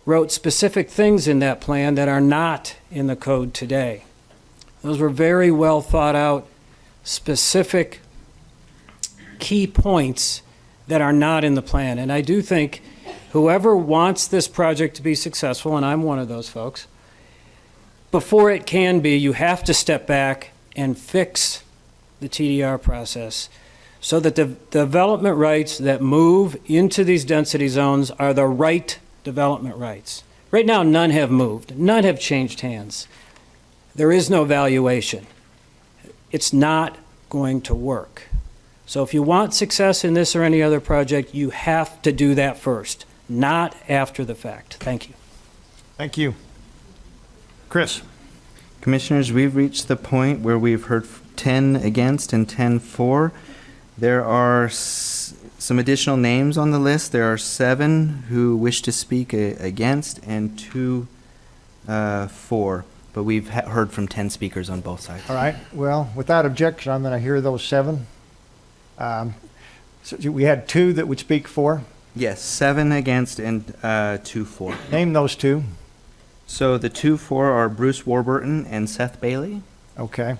S9: wrote specific things in that plan that are not in the code today. Those were very well thought out, specific key points that are not in the plan. And I do think whoever wants this project to be successful, and I'm one of those folks, before it can be, you have to step back and fix the TDR process so that the development rights that move into these density zones are the right development rights. Right now, none have moved. None have changed hands. There is no valuation. It's not going to work. So if you want success in this or any other project, you have to do that first. not after the fact. Thank you.
S2: Thank you. Chris?
S5: Commissioners, we've reached the point where we've heard 10 against and 10 for. There are some additional names on the list. There are 7 who wish to speak against and 2 for, but we've heard from 10 speakers on both sides.
S2: All right, well, without objection, I'm going to hear those 7. So we had 2 that would speak for.
S5: Yes, 7 against and 2 for.
S2: Name those 2.
S5: So the 2 for are Bruce Warburton and Seth Bailey.
S2: Okay.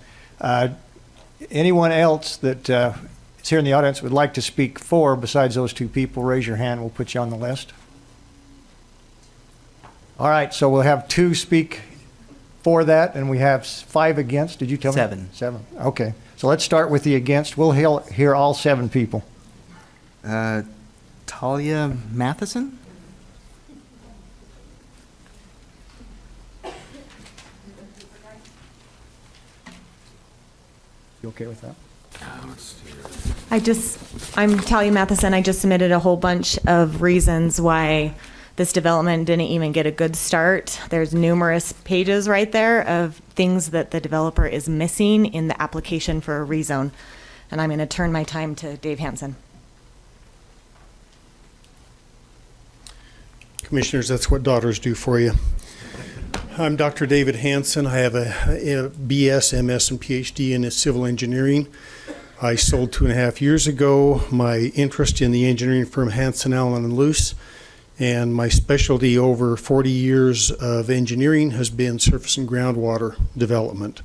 S2: Anyone else that is here in the audience would like to speak for besides those 2 people, raise your hand. We'll put you on the list. All right, so we'll have 2 speak for that, and we have 5 against. Did you tell me?
S5: 7.
S2: 7. Okay. So let's start with the against. We'll hear all 7 people.
S5: Talia Matheson?
S2: You okay with that?
S12: I'm Talia Matheson. I just submitted a whole bunch of reasons why this development didn't even get a good start. There's numerous pages right there of things that the developer is missing in the application for a rezone. And I'm going to turn my time to Dave Hansen.
S22: Commissioners, that's what daughters do for you. I'm Dr. David Hansen. I have a BS, MS, and PhD in civil engineering. I sold 2.5 years ago my interest in the engineering firm Hansen, Allen & Luce, and my specialty over 40 years of engineering has been surface and groundwater development.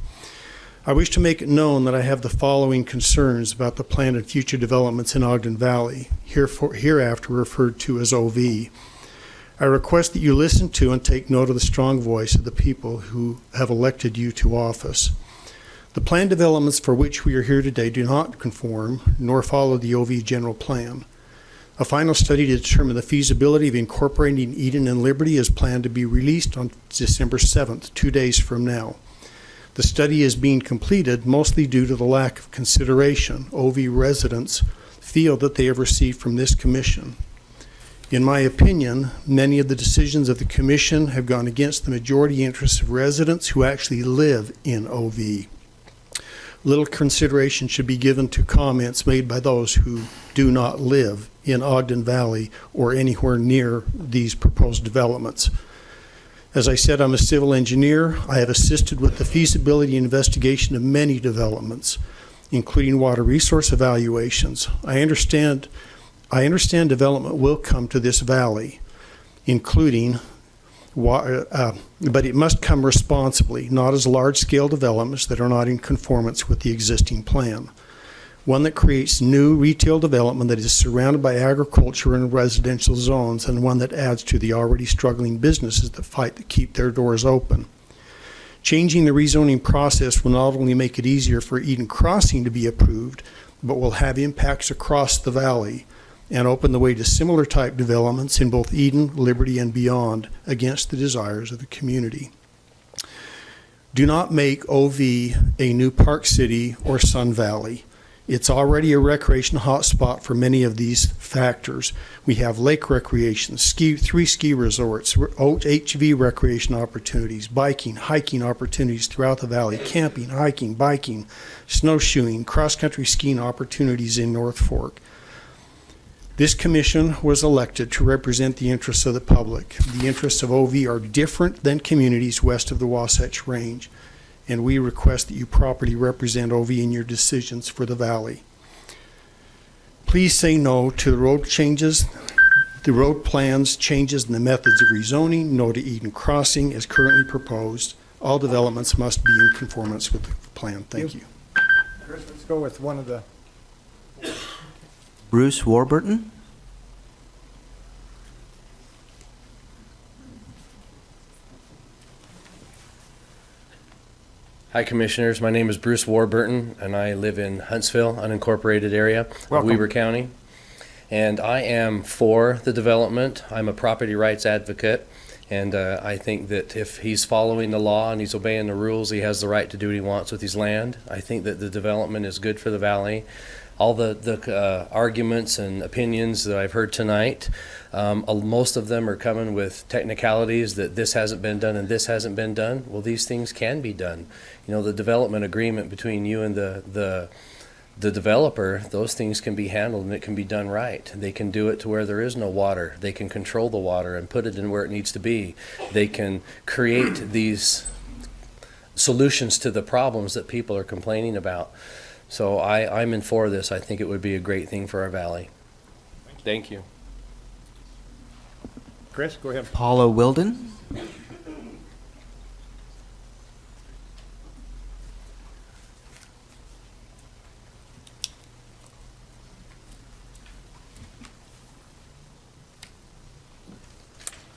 S22: I wish to make it known that I have the following concerns about the planned and future developments in Ogden Valley, hereafter referred to as OV. I request that you listen to and take note of the strong voice of the people who have elected you to office. The planned developments for which we are here today do not conform nor follow the OV general plan. A final study to determine the feasibility of incorporating Eden and Liberty is planned to be released on December 7th, 2 days from now. The study is being completed mostly due to the lack of consideration OV residents feel that they have received from this commission. In my opinion, many of the decisions of the commission have gone against the majority interests of residents who actually live in OV. Little consideration should be given to comments made by those who do not live in Ogden Valley or anywhere near these proposed developments. As I said, I'm a civil engineer. I have assisted with the feasibility investigation of many developments, including water resource evaluations. I understand development will come to this valley, including but it must come responsibly, not as large-scale developments that are not in conformance with the existing plan. One that creates new retail development that is surrounded by agriculture and residential zones, and one that adds to the already struggling businesses that fight to keep their doors open. Changing the rezoning process will not only make it easier for Eden Crossing to be approved, but will have impacts across the valley and open the way to similar type developments in both Eden, Liberty, and beyond against the desires of the community. Do not make OV a new Park City or Sun Valley. It's already a recreation hotspot for many of these factors. We have lake recreation, 3 ski resorts, HV recreation opportunities, biking, hiking opportunities throughout the valley, camping, hiking, biking, snowshoeing, cross-country skiing opportunities in North Fork. This commission was elected to represent the interests of the public. The interests of OV are different than communities west of the Wasatch Range, and we request that you properly represent OV in your decisions for the valley. Please say no to the road changes, the road plans, changes in the methods of rezoning, no to Eden Crossing as currently proposed. All developments must be in conformance with the plan. Thank you.
S2: Chris, let's go with one of the...
S5: Bruce Warburton?
S13: Hi, Commissioners. My name is Bruce Warburton, and I live in Huntsville, unincorporated area of Weber County. And I am for the development. I'm a property rights advocate, and I think that if he's following the law and he's obeying the rules, he has the right to do what he wants with his land. I think that the development is good for the valley. all the arguments and opinions that I've heard tonight, most of them are coming with technicalities that this hasn't been done and this hasn't been done. Well, these things can be done. You know, the development agreement between you and the developer, those things can be handled and it can be done right. They can do it to where there is no water. They can control the water and put it in where it needs to be. They can create these solutions to the problems that people are complaining about. So I'm in for this. I think it would be a great thing for our valley. Thank you.
S2: Chris, go ahead.
S7: Paula Wilden.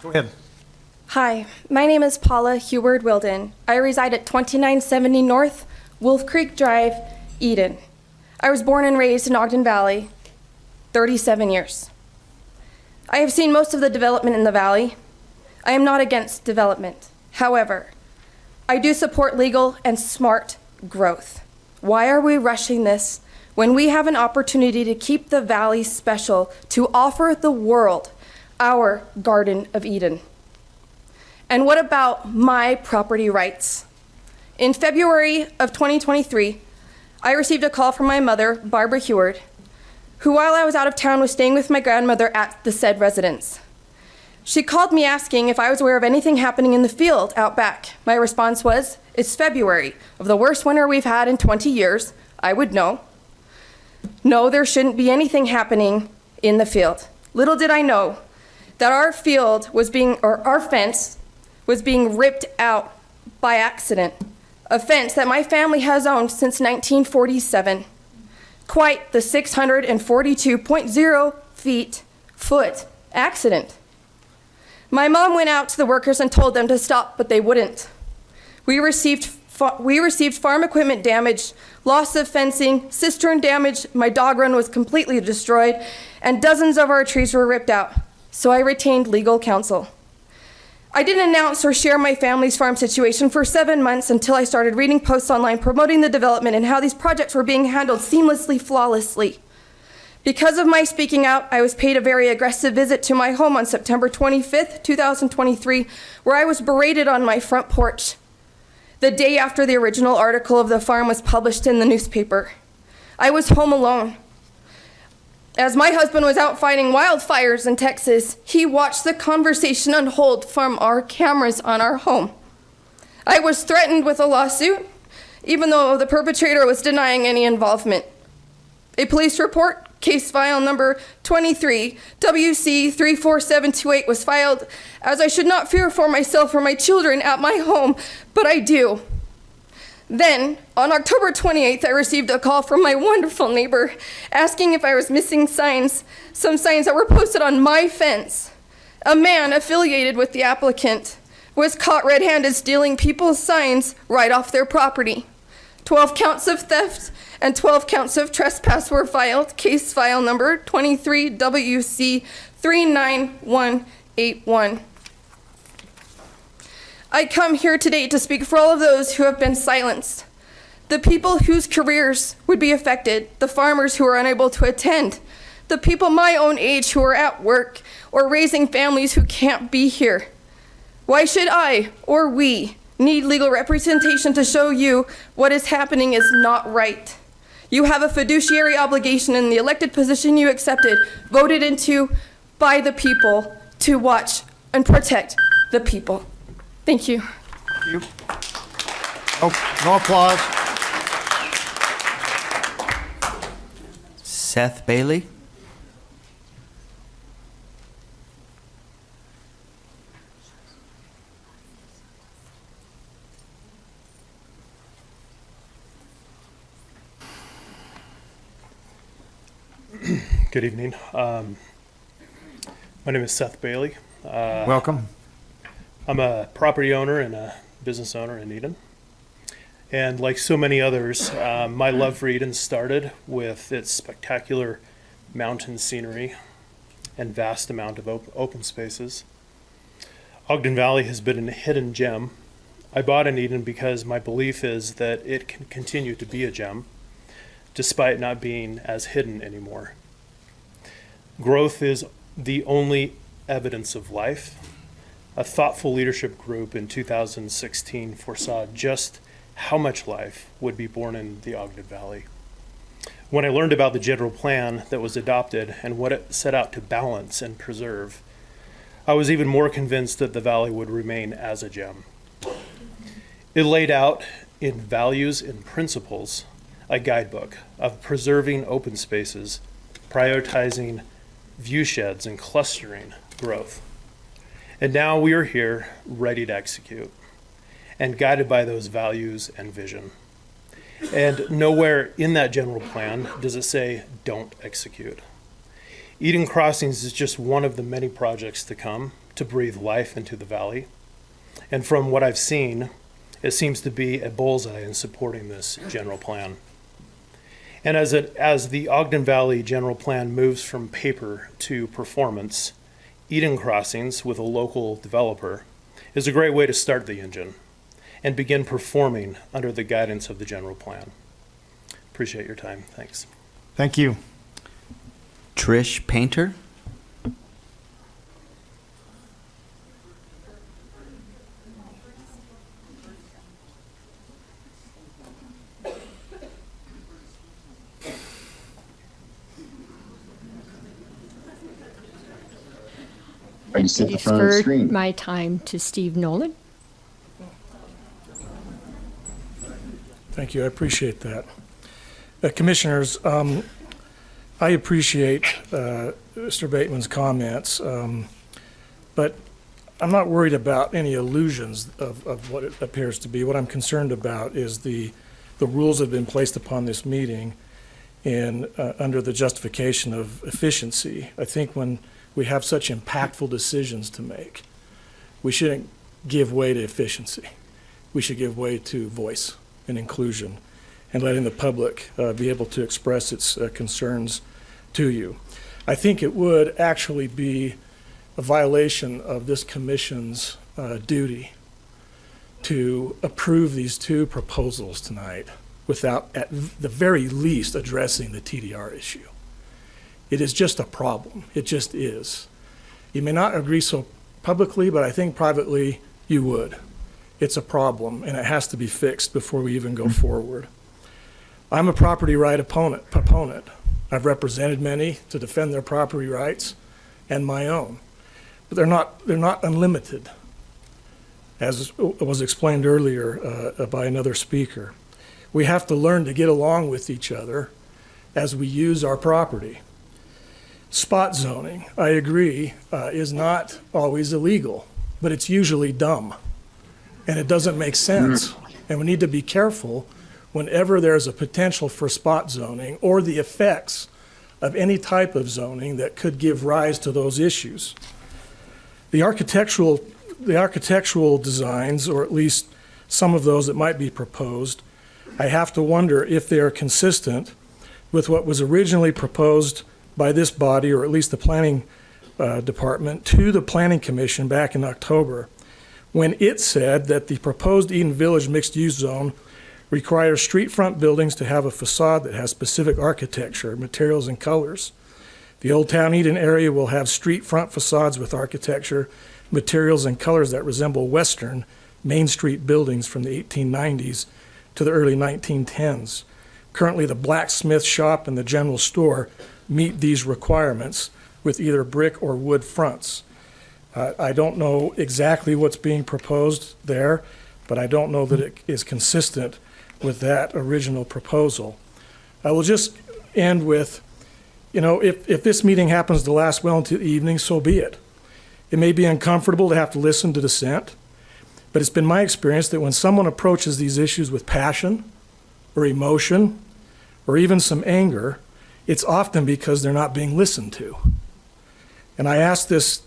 S2: Go ahead.
S1: Hi, my name is Paula Heward Wilden. I reside at 2970 North Wolf Creek Drive, Eden. I was born and raised in Ogden Valley, 37 years. I have seen most of the development in the valley. I am not against development. However, I do support legal and smart growth. Why are we rushing this when we have an opportunity to keep the valley special, to offer the world our Garden of Eden? And what about my property rights? In February of 2023, I received a call from my mother, Barbara Heward, who while I was out of town was staying with my grandmother at the said residence. She called me asking if I was aware of anything happening in the field out back. My response was, it's February of the worst winter we've had in 20 years. I would know. No, there shouldn't be anything happening in the field. Little did I know that our fence was being ripped out by accident. A fence that my family has owned since 1947. Quite the 642.0 foot accident. My mom went out to the workers and told them to stop, but they wouldn't. We received farm equipment damage, loss of fencing, cistern damage, my dog run was completely destroyed, and dozens of our trees were ripped out. So I retained legal counsel. I didn't announce or share my family's farm situation for 7 months until I started reading posts online promoting the development and how these projects were being handled seamlessly, flawlessly. Because of my speaking out, I was paid a very aggressive visit to my home on September 25th, 2023, where I was berated on my front porch the day after the original article of the farm was published in the newspaper. I was home alone. As my husband was out fighting wildfires in Texas, he watched the conversation unfold from our cameras on our home. I was threatened with a lawsuit, even though the perpetrator was denying any involvement. A police report, case file number 23, WC 34728, was filed, as I should not fear for myself or my children at my home, but I do. Then, on October 28th, I received a call from my wonderful neighbor asking if I was missing signs, some signs that were posted on my fence. A man affiliated with the applicant was caught red-handed stealing people's signs right off their property. 12 counts of theft and 12 counts of trespass were filed, case file number 23 WC 39181. I come here today to speak for all of those who have been silenced, the people whose careers would be affected, the farmers who are unable to attend, the people my own age who are at work or raising families who can't be here. Why should I or we need legal representation to show you what is happening is not right? You have a fiduciary obligation in the elected position you accepted, voted into by the people, to watch and protect the people. Thank you.
S2: Thank you. No applause.
S7: Seth Bailey.
S14: Good evening. My name is Seth Bailey.
S2: Welcome.
S14: I'm a property owner and a business owner in Eden. And like so many others, my love for Eden started with its spectacular mountain scenery and vast amount of open spaces. Ogden Valley has been a hidden gem. I bought in Eden because my belief is that it can continue to be a gem. despite not being as hidden anymore. Growth is the only evidence of life. A thoughtful leadership group in 2016 foresaw just how much life would be born in the Ogden Valley. When I learned about the general plan that was adopted and what it set out to balance and preserve, I was even more convinced that the valley would remain as a gem. It laid out in values and principles a guidebook of preserving open spaces, prioritizing view sheds, and clustering growth. And now we are here ready to execute and guided by those values and vision. And nowhere in that general plan does it say don't execute. Eden Crossings is just one of the many projects to come to breathe life into the valley. And from what I've seen, it seems to be a bullseye in supporting this general plan. And as the Ogden Valley General Plan moves from paper to performance, Eden Crossings with a local developer is a great way to start the engine and begin performing under the guidance of the general plan. Appreciate your time. Thanks.
S2: Thank you.
S7: Trish Painter.
S3: I deferred my time to Steve Nolan.
S15: Thank you. I appreciate that. Commissioners, I appreciate Mr. Bateman's comments, but I'm not worried about any illusions of what it appears to be. What I'm concerned about is the rules that have been placed upon this meeting and under the justification of efficiency. I think when we have such impactful decisions to make, we shouldn't give way to efficiency. We should give way to voice and inclusion and letting the public be able to express its concerns to you. I think it would actually be a violation of this commission's duty to approve these two proposals tonight without at the very least addressing the TDR issue. It is just a problem. It just is. You may not agree so publicly, but I think privately you would. It's a problem, and it has to be fixed before we even go forward. I'm a property right proponent. I've represented many to defend their property rights and my own, but they're not unlimited, as was explained earlier by another speaker. We have to learn to get along with each other as we use our property. Spot zoning, I agree, is not always illegal, but it's usually dumb, and it doesn't make sense. And we need to be careful whenever there's a potential for spot zoning or the effects of any type of zoning that could give rise to those issues. The architectural designs, or at least some of those that might be proposed, I have to wonder if they are consistent with what was originally proposed by this body, or at least the planning department, to the Planning Commission back in October, when it said that the proposed Eden Village mixed-use zone requires street front buildings to have a facade that has specific architecture, materials, and colors. The Old Town Eden area will have street front facades with architecture, materials, and colors that resemble Western Main Street buildings from the 1890s to the early 1910s. Currently, the blacksmith shop and the general store meet these requirements with either brick or wood fronts. I don't know exactly what's being proposed there, but I don't know that it is consistent with that original proposal. I will just end with, if this meeting happens to last well into the evening, so be it. It may be uncomfortable to have to listen to dissent, but it's been my experience that when someone approaches these issues with passion or emotion or even some anger, it's often because they're not being listened to. And I ask this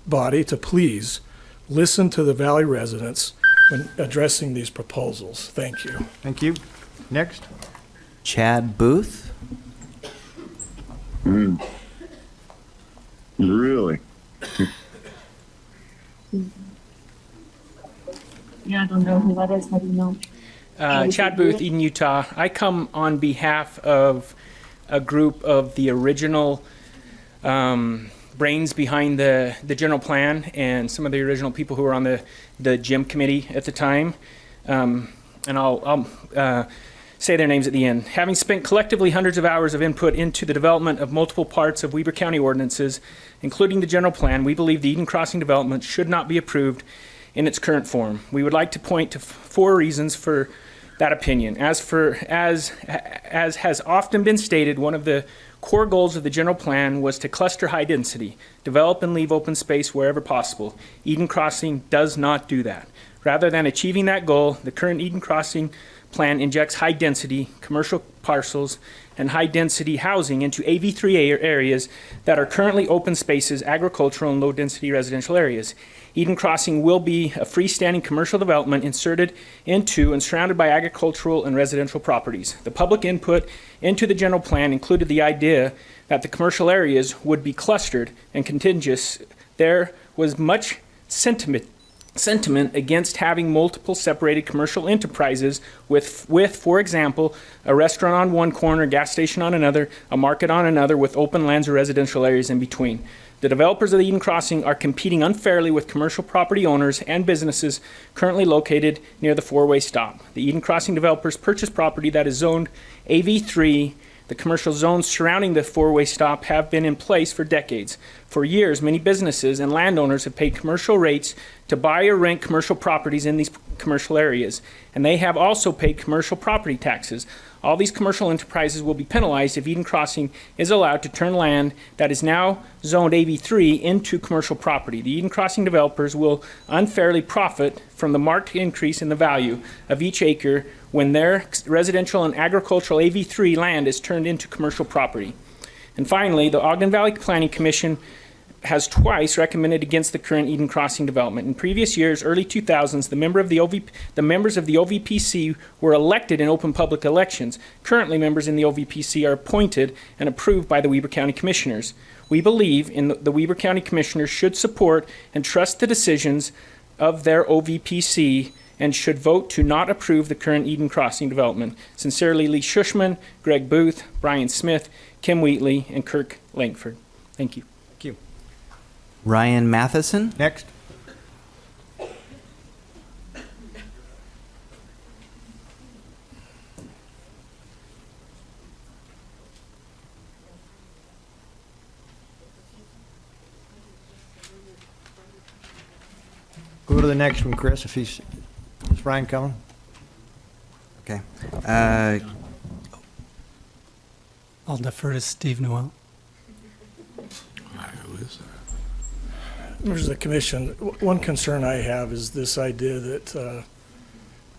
S15: body to please listen to the Valley residents when addressing these proposals. Thank you.
S2: Thank you. Next.
S7: Chad Booth.
S3: Really?
S16: Yeah, I don't know who that is. How do you know?
S9: Chad Booth, Eden, Utah. I come on behalf of a group of the original brains behind the general plan and some of the original people who were on the gym committee at the time. And I'll say their names at the end. Having spent collectively hundreds of hours of input into the development of multiple parts of Weber County ordinances, including the general plan, we believe the Eden Crossing development should not be approved in its current form. We would like to point to 4 reasons for that opinion. As has often been stated, one of the core goals of the general plan was to cluster high density, develop and leave open space wherever possible. Eden Crossing does not do that. Rather than achieving that goal, the current Eden Crossing plan injects high density commercial parcels and high density housing into AV3 areas that are currently open spaces, agricultural and low density residential areas. Eden Crossing will be a freestanding commercial development inserted into and surrounded by agricultural and residential properties. The public input into the general plan included the idea that the commercial areas would be clustered and contiguous. There was much sentiment against having multiple separated commercial enterprises with, for example, a restaurant on one corner, gas station on another, a market on another, with open lands or residential areas in between. The developers of the Eden Crossing are competing unfairly with commercial property owners and businesses currently located near the 4-way stop. The Eden Crossing developers purchased property that is zoned AV3. The commercial zones surrounding the 4-way stop have been in place for decades. For years, many businesses and landowners have paid commercial rates to buy or rent commercial properties in these commercial areas, and they have also paid commercial property taxes. All these commercial enterprises will be penalized if Eden Crossing is allowed to turn land that is now zoned AV3 into commercial property. The Eden Crossing developers will unfairly profit from the marked increase in the value of each acre when their residential and agricultural AV3 land is turned into commercial property. And finally, the Ogden Valley Planning Commission has twice recommended against the current Eden Crossing development. In previous years, early 2000s, the members of the OVPC were elected in open public elections. Currently, members in the OVPC are appointed and approved by the Weber County Commissioners. We believe the Weber County Commissioners should support and trust the decisions of their OVPC and should vote to not approve the current Eden Crossing development. Sincerely, Lee Shushman, Greg Booth, Brian Smith, Kim Wheatley, and Kirk Langford. Thank you.
S2: Thank you.
S7: Ryan Matheson.
S2: Next. Go to the next one, Chris, if is Ryan coming?
S7: Okay.
S16: I'll defer to Steve Noel.
S15: Members of the commission, one concern I have is this idea that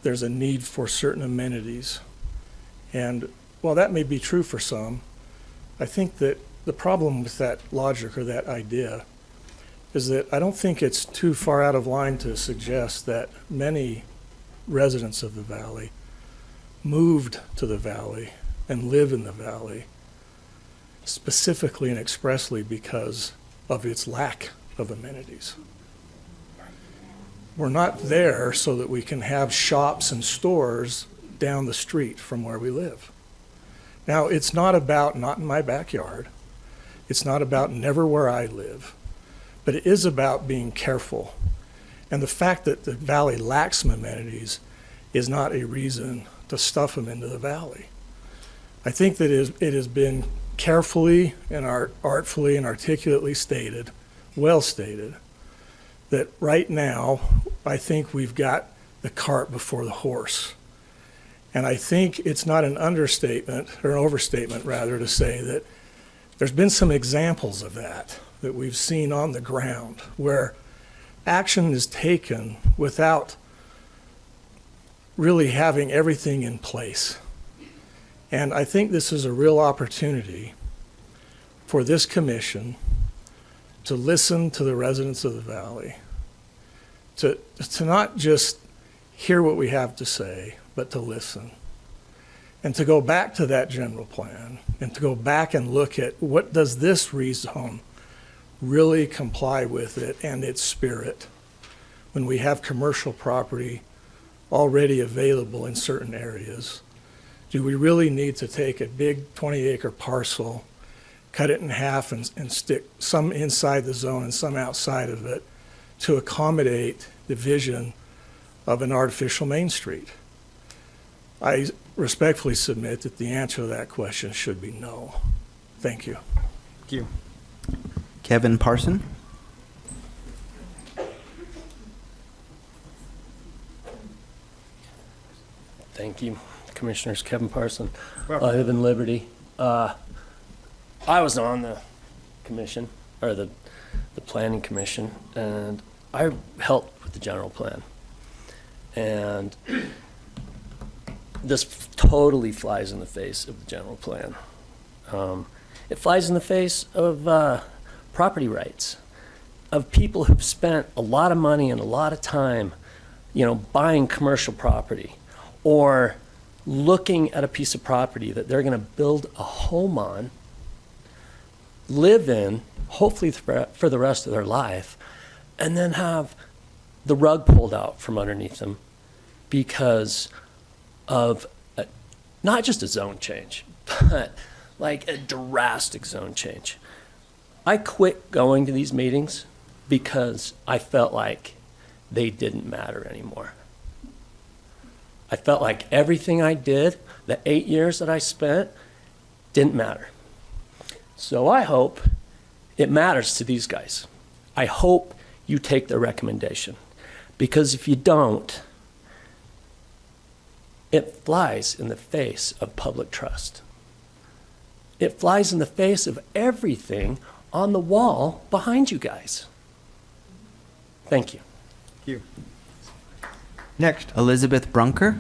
S15: there's a need for certain amenities. And while that may be true for some, I think that the problem with that logic or that idea is that I don't think it's too far out of line to suggest that many residents of the valley moved to the valley and live in the valley specifically and expressly because of its lack of amenities. We're not there so that we can have shops and stores down the street from where we live. Now, it's not about not in my backyard. It's not about never where I live. But it is about being careful. And the fact that the valley lacks some amenities is not a reason to stuff them into the valley. I think that it has been carefully and artfully and articulately stated, well stated, that right now I think we've got the cart before the horse. And I think it's not an understatement, or an overstatement rather, to say that there's been some examples of that we've seen on the ground where action is taken without really having everything in place. And I think this is a real opportunity for this commission to listen to the residents of the valley, to not just hear what we have to say, but to listen. And to go back to that general plan and to go back and look at what does this rezone really comply with it and its spirit when we have commercial property already available in certain areas. Do we really need to take a big 20-acre parcel, cut it in half and stick some inside the zone and some outside of it to accommodate the vision of an artificial Main Street? I respectfully submit that the answer to that question should be no. Thank you.
S2: Thank you.
S7: Kevin Parson.
S17: Thank you, Commissioners. Kevin Parson. I
S2: Welcome.
S17: live in Liberty. I was on the commission, or the planning commission, and I helped with the general plan. And this totally flies in the face of the general plan. It flies in the face of property rights, of people who've spent a lot of money and a lot of time, buying commercial property, or looking at a piece of property that they're going to build a home on, live in, hopefully for the rest of their life, and then have the rug pulled out from underneath them because of not just a zone change, but like a drastic zone change. I quit going to these meetings because I felt like they didn't matter anymore. I felt like everything I did, the 8 years that I spent, didn't matter. So I hope it matters to these guys. I hope you take their recommendation, because if you don't, it flies in the face of public trust. It flies in the face of everything on the wall behind you guys. Thank you.
S2: Thank you. Next.
S7: Elizabeth Brunker.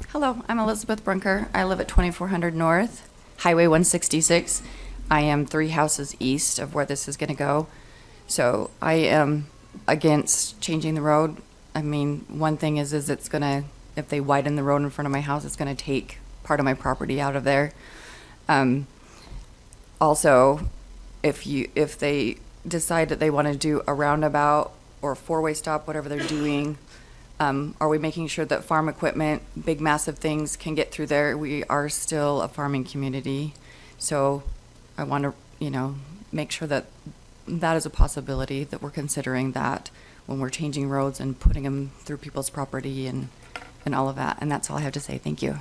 S18: Hello, I'm Elizabeth Brunker. I live at 2400 North, Highway 166. I am 3 houses east of where this is going to go. So I am against changing the road. I mean, one thing is it's going to, if they widen the road in front of my house, it's going to take part of my property out of there. Also, if they decide that they want to do a roundabout or a 4-way stop, whatever they're doing, are we making sure that farm equipment, big massive things can get through there? We are still a farming community. So I want to, make sure that that is a possibility, that we're considering that when we're changing roads and putting them through people's property and all of that. And that's all I have to say. Thank you.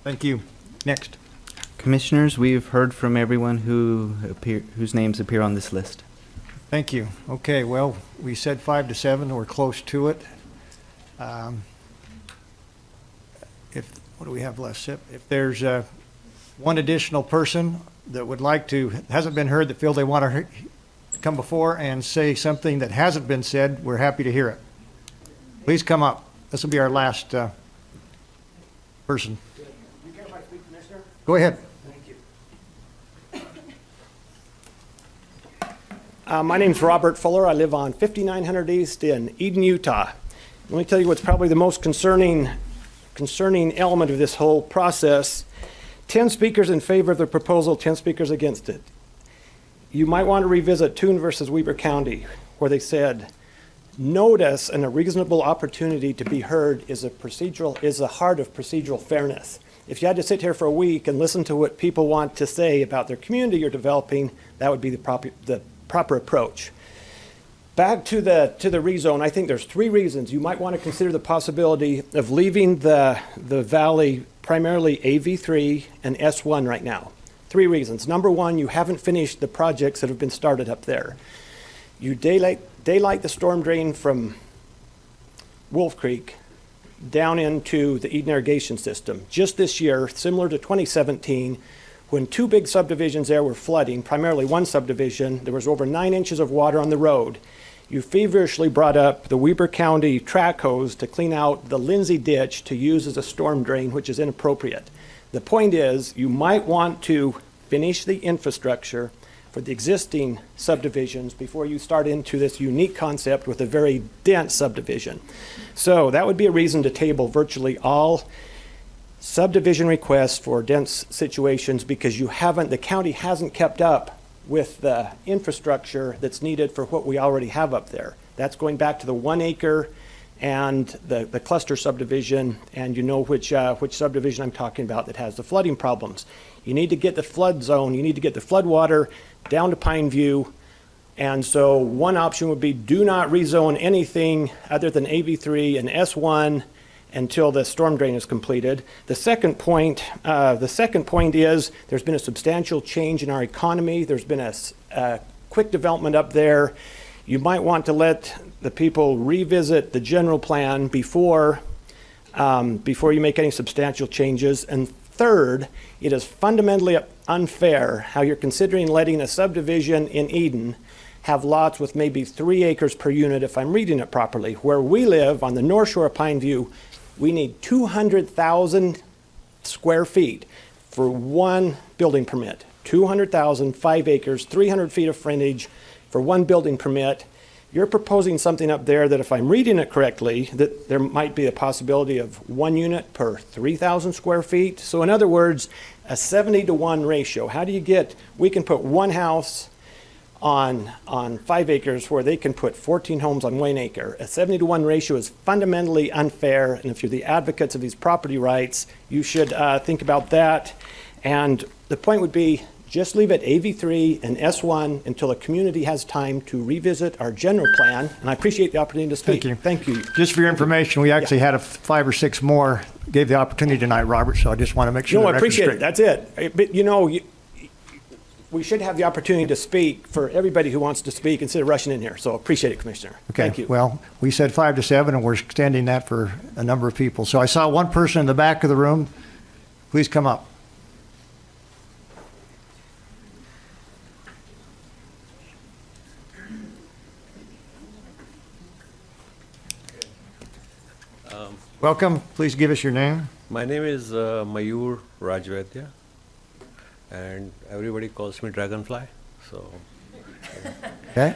S2: Thank you. Next.
S7: Commissioners, we've heard from everyone whose names appear on this list.
S2: Thank you. Okay, well, we said 5 to 7. We're close to it. What do we have left? If there's one additional person that would like to, hasn't been heard, that feel they want to come before and say something that hasn't been said, we're happy to hear it. Please come up. This will be our last person.
S19: You care if I speak, Commissioner?
S2: Go ahead.
S19: Thank you. My name's Robert Fuller. I live on 5900 East in Eden, Utah. Let me tell you what's probably the most concerning element of this whole process. 10 speakers in favor of the proposal, 10 speakers against it. You might want to revisit Toone versus Weber County, where they said, notice and a reasonable opportunity to be heard is the heart of procedural fairness. If you had to sit here for a week and listen to what people want to say about their community you're developing, that would be the proper approach. Back to the rezone, I think there's 3 reasons. You might want to consider the possibility of leaving the valley primarily AV3 and S1 right now. 3 reasons. Number 1, you haven't finished the projects that have been started up there. You daylight the storm drain from Wolf Creek down into the Eden irrigation system. Just this year, similar to 2017, when 2 big subdivisions there were flooding, primarily one subdivision, there was over 9 inches of water on the road. You feverishly brought up the Weber County track hose to clean out the Lindsay ditch to use as a storm drain, which is inappropriate. The point is, you might want to finish the infrastructure for the existing subdivisions before you start into this unique concept with a very dense subdivision. So that would be a reason to table virtually all subdivision requests for dense situations because the county hasn't kept up with the infrastructure that's needed for what we already have up there. That's going back to the 1 acre and the cluster subdivision, and you know which subdivision I'm talking about that has the flooding problems. You need to get the flood zone, you need to get the flood water down to Pine View, and so one option would be do not rezone anything other than AV3 and S1 until the storm drain is completed. The second point is there's been a substantial change in our economy. There's been a quick development up there. You might want to let the people revisit the general plan before you make any substantial changes. And third, it is fundamentally unfair how you're considering letting a subdivision in Eden have lots with maybe 3 acres per unit, if I'm reading it properly. Where we live on the north shore of Pine View, we need 200,000 square feet for one building permit. 200,000, 5 acres, 300 feet of frontage for one building permit. You're proposing something up there that, if I'm reading it correctly, that there might be a possibility of 1 unit per 3,000 square feet. So in other words, a 70-to-1 ratio. How do you get, we can put one house on 5 acres where they can put 14 homes on 1 acre. A 70-to-1 ratio is fundamentally unfair, and if you're the advocates of these property rights, you should think about that. And the point would be, just leave it AV3 and S1 until the community has time to revisit our general plan. And I appreciate the opportunity to speak.
S2: Thank you. Just for your information, we actually had 5 or 6 more, gave the opportunity tonight, Robert, so I just want to make sure
S19: No,
S2: the
S19: I appreciate
S2: record's
S19: it. That's it. But we should have the opportunity to speak for everybody who wants to speak instead of rushing in here. So appreciate it, Commissioner.
S2: Okay.
S19: Thank you.
S2: Well, we said 5 to 7, and we're extending that for a number of people. So I saw one person in the back of the room. Please come up. Welcome. Please give us your name.
S10: My name is Mayur Rajvedya, and everybody calls me Dragonfly. So,
S2: okay.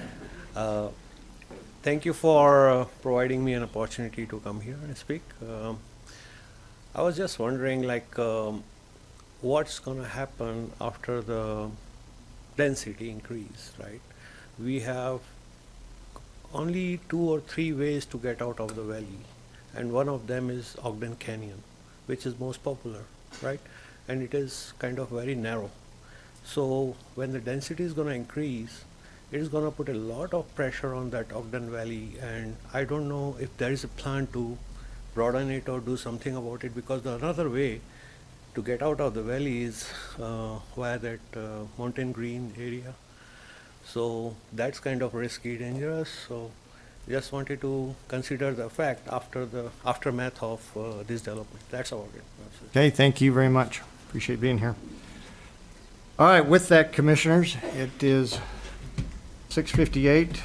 S10: Thank you for providing me an opportunity to come here and speak. I was just wondering, what's going to happen after the density increase, right? We have only 2 or 3 ways to get out of the valley, and one of them is Ogden Canyon, which is most popular, right? And it is kind of very narrow. So when the density is going to increase, it is going to put a lot of pressure on that Ogden Valley, and I don't know if there is a plan to broaden it or do something about it, because the another way to get out of the valley is via that Mountain Green area. So that's kind of risky, dangerous. So just wanted to consider the fact after the aftermath of this development. That's all.
S2: Okay, thank you very much. Appreciate being here. All right, with that, Commissioners, it is 6:58.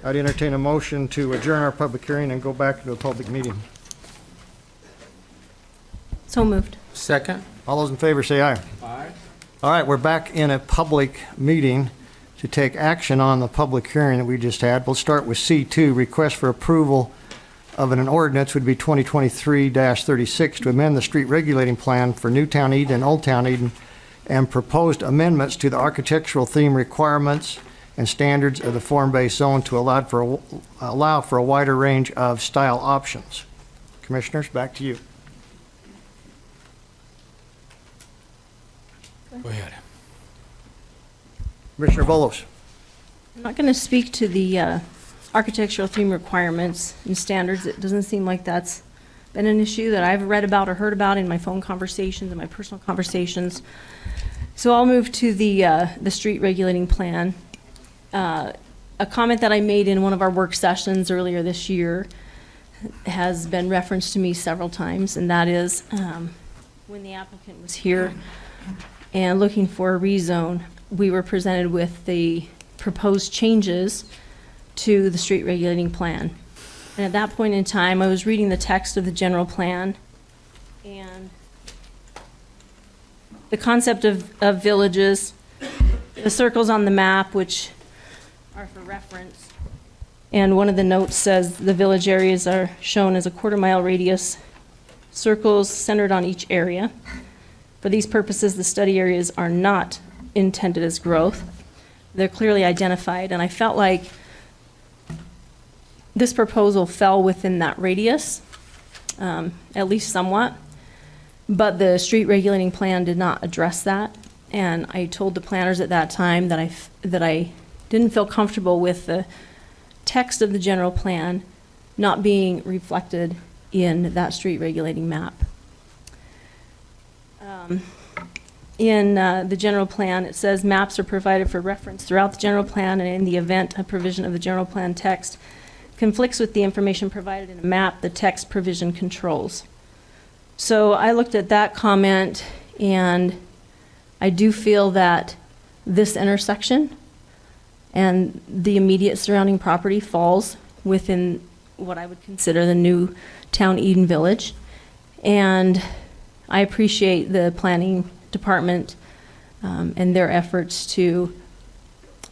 S2: I'd entertain a motion to adjourn our public hearing and go back to a public meeting.
S3: So moved.
S2: Second. All those in favor say aye. Aye. All right, we're back in a public meeting to take action on the public hearing that we just had. We'll start with C2, request for approval of an ordinance would be 2023-36 to amend the street regulating plan for Newtown Eden and Old Town Eden and proposed amendments to the architectural theme requirements and standards of the form-based zone to allow for a wider range of style options. Commissioners, back to you.
S9: Go ahead.
S2: Commissioner Bolos.
S3: I'm not going to speak to the architectural theme requirements and standards. It doesn't seem like that's been an issue that I've read about or heard about in my phone conversations and my personal conversations. So I'll move to the street regulating plan. A comment that I made in one of our work sessions earlier this year has been referenced to me several times, and that is when the applicant was here and looking for a rezone, we were presented with the proposed changes to the street regulating plan. And at that point in time, I was reading the text of the general plan, and the concept of villages, the circles on the map, which are for reference, and one of the notes says the village areas are shown as a 1/4 mile radius circles centered on each area. For these purposes, the study areas are not intended as growth. They're clearly identified, and I felt like this proposal fell within that radius, at least somewhat, but the street regulating plan did not address that. And I told the planners at that time that I didn't feel comfortable with the text of the general plan not being reflected in that street regulating map. In the general plan, it says maps are provided for reference throughout the general plan, and in the event a provision of the general plan text conflicts with the information provided in a map, the text provision controls. So I looked at that comment, and I do feel that this intersection and the immediate surrounding property falls within what I would consider the new town Eden Village. And I appreciate the planning department and their efforts to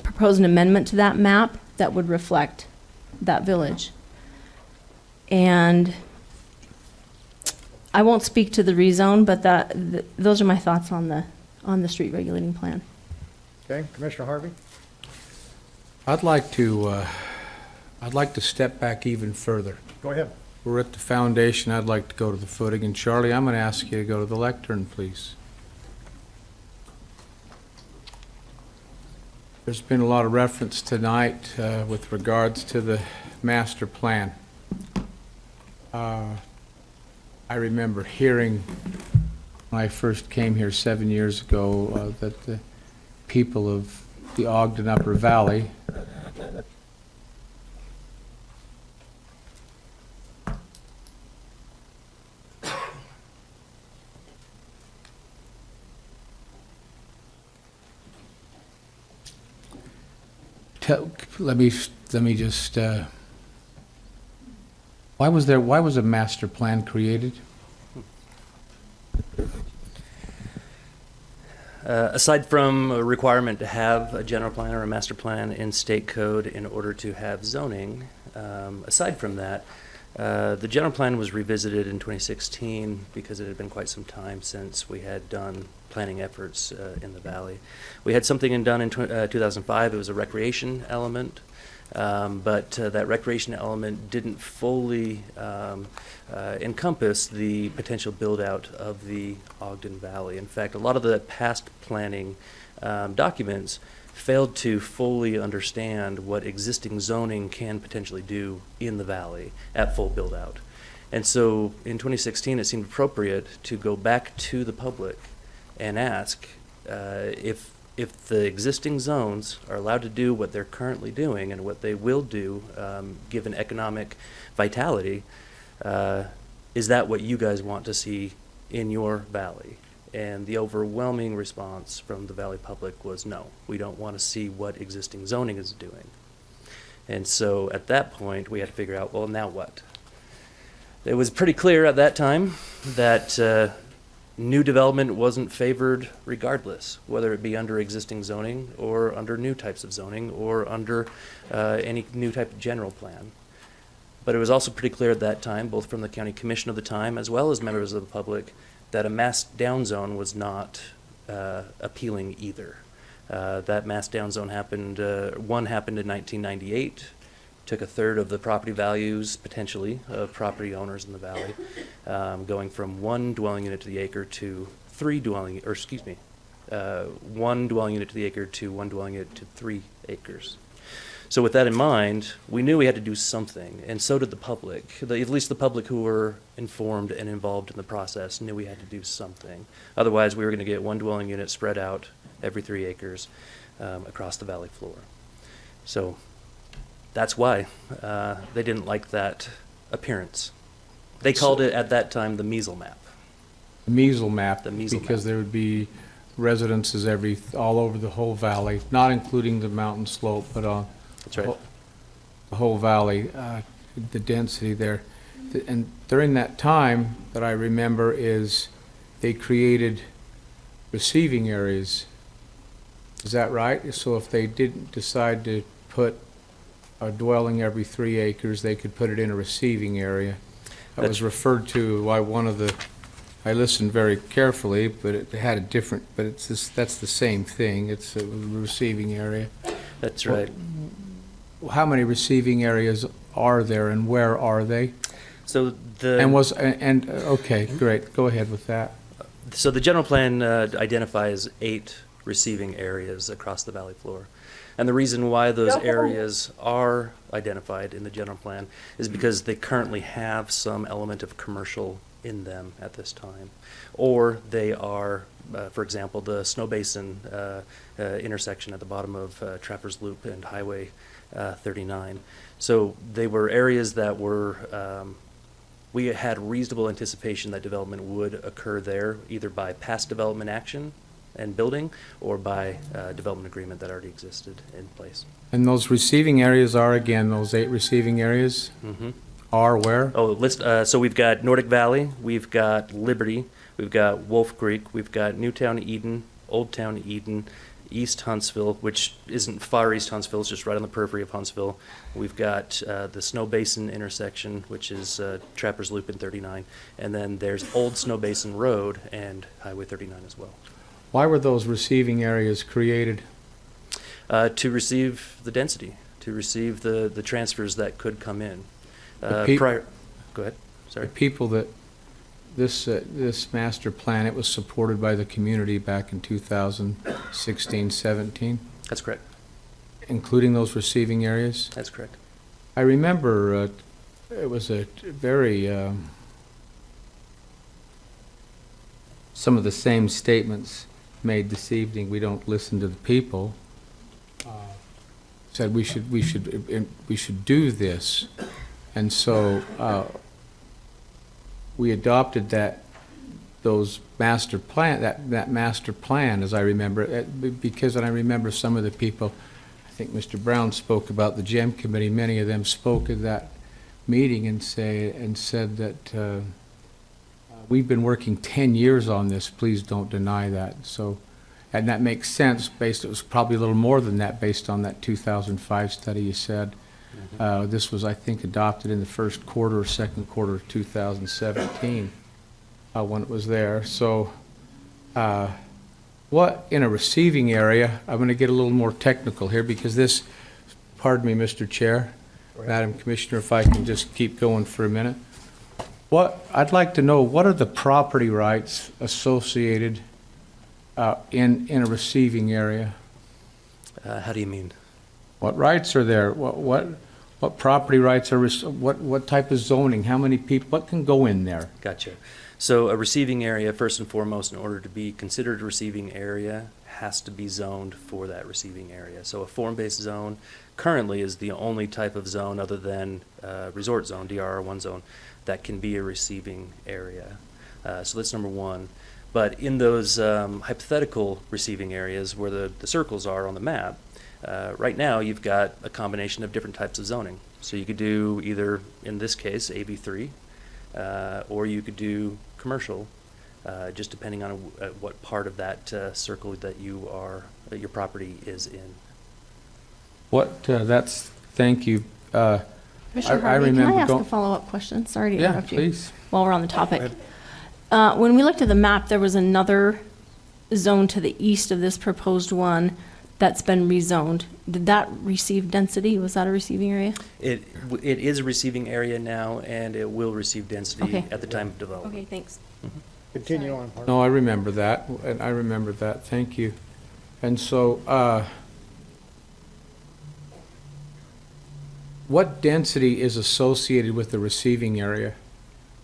S3: propose an amendment to that map that would reflect that village. And I won't speak to the rezone, but those are my thoughts on the street regulating plan.
S2: Okay, Commissioner Harvey?
S4: I'd like to step back even further.
S2: Go ahead.
S4: We're at the foundation. I'd like to go to the footing. And Charlie, I'm going to ask you to go to the lectern, please. There's been a lot of reference tonight with regards to the master plan. I remember hearing when I first came here 7 years ago that the people of the Ogden Upper Valley let me just why was a master plan created?
S17: Aside from a requirement to have a general plan or a master plan in state code in order to have zoning, aside from that, the general plan was revisited in 2016 because it had been quite some time since we had done planning efforts in the valley. We had something done in 2005. It was a recreation element, but that recreation element didn't fully encompass the potential build-out of the Ogden Valley. In fact, a lot of the past planning documents failed to fully understand what existing zoning can potentially do in the valley at full build-out. And so in 2016, it seemed appropriate to go back to the public and ask if the existing zones are allowed to do what they're currently doing and what they will do given economic vitality, is that what you guys want to see in your valley? And the overwhelming response from the valley public was no, we don't want to see what existing zoning is doing. And so at that point, we had to figure out, well, now what? It was pretty clear at that time that new development wasn't favored regardless, whether it be under existing zoning or under new types of zoning or under any new type of general plan. But it was also pretty clear at that time, both from the county commission of the time as well as members of the public, that a mass down zone was not appealing either. That mass down zone happened, one happened in 1998, took a third of the property values, potentially, of property owners in the valley, going from one dwelling unit to the acre to one dwelling unit to the acre to one dwelling unit to 3 acres. So with that in mind, we knew we had to do something, and so did the public. At least the public who were informed and involved in the process knew we had to do something. Otherwise, we were going to get one dwelling unit spread out every 3 acres across the valley floor. So that's why they didn't like that appearance. They called it at that time the measle map.
S4: The measle map,
S17: measle
S4: because
S17: map.
S4: there would be residences all over the whole valley, not including the mountain slope, but on
S17: That's right.
S4: the whole valley, the density there. And during that time that I remember is they created receiving areas. Is that right? So if they didn't decide to put a dwelling every 3 acres, they could put it in a receiving area. That was referred to by one of the, I listened very carefully, but it had a different, but it's this, that's the same thing. It's a receiving area.
S17: That's right.
S4: How many receiving areas are there and where are they?
S17: So the
S4: Okay, great. Go ahead with that.
S17: So the general plan identifies 8 receiving areas across the valley floor. And the reason why those areas are identified in the general plan is because they currently have some element of commercial in them at this time. Or they are, for example, the Snow Basin intersection at the bottom of Trappers Loop and Highway 39. So they were areas that were, we had reasonable anticipation that development would occur there, either by past development action and building, or by development agreement that already existed in place.
S4: And those receiving areas are, again, those 8 receiving areas?
S17: Mm-hmm.
S4: Are where?
S17: Oh, so we've got Nordic Valley, we've got Liberty, we've got Wolf Creek, we've got Newtown Eden, Old Town Eden, East Huntsville, which isn't far East Huntsville, it's just right on the periphery of Huntsville. We've got the Snow Basin intersection, which is Trappers Loop and 39. And then there's Old Snow Basin Road and Highway 39 as well.
S4: Why were those receiving areas created?
S17: To receive the density, to receive the transfers that could come in. Go ahead, sorry.
S4: The people that, this master plan, it was supported by the community back in 2016, 17?
S17: That's correct.
S4: Including those receiving areas?
S17: That's correct.
S4: I remember it was a very, some of the same statements made this evening. We don't listen to the people. Said we should do this, and so we adopted those master plan, that master plan, as I remember it, because I remember some of the people. I think Mr. Brown spoke about the GEM committee. Many of them spoke at that meeting and said that we've been working 10 years on this. Please don't deny that. So, and that makes sense based, it was probably a little more than that based on that 2005 study you said. Mm-hmm. This was, I think, adopted in the first quarter or second quarter of 2017 when it was there. So what in a receiving area, I'm going to get a little more technical here because this, pardon me, Mr. Chair, Madam Commissioner, if I can just keep going for a minute. I'd like to know, what are the property rights associated in a receiving area?
S17: How do you mean?
S4: What rights are there? What property rights are, what type of zoning? How many people, what can go in there?
S17: Gotcha. So a receiving area, first and foremost, in order to be considered a receiving area, has to be zoned for that receiving area. So a form-based zone currently is the only type of zone other than resort zone, DRR1 zone, that can be a receiving area. So that's number one. But in those hypothetical receiving areas where the circles are on the map, right now you've got a combination of different types of zoning. So you could do either, in this case, AB3, or you could do commercial, just depending on what part of that circle that that your property is in.
S4: Thank you.
S3: Commissioner Harvey, can I ask a follow-up question? Sorry to interrupt you.
S4: Yeah, please.
S3: While we're on the topic. When we looked at the map, there was another zone to the east of this proposed one that's been rezoned. Did that receive density? Was that a receiving area?
S17: It is a receiving area now, and it will receive density at the time of development.
S3: Okay, thanks.
S17: Mm-hmm.
S2: Continue on.
S4: No, I remember that, and I remember that. Thank you. And so, what density is associated with the receiving area?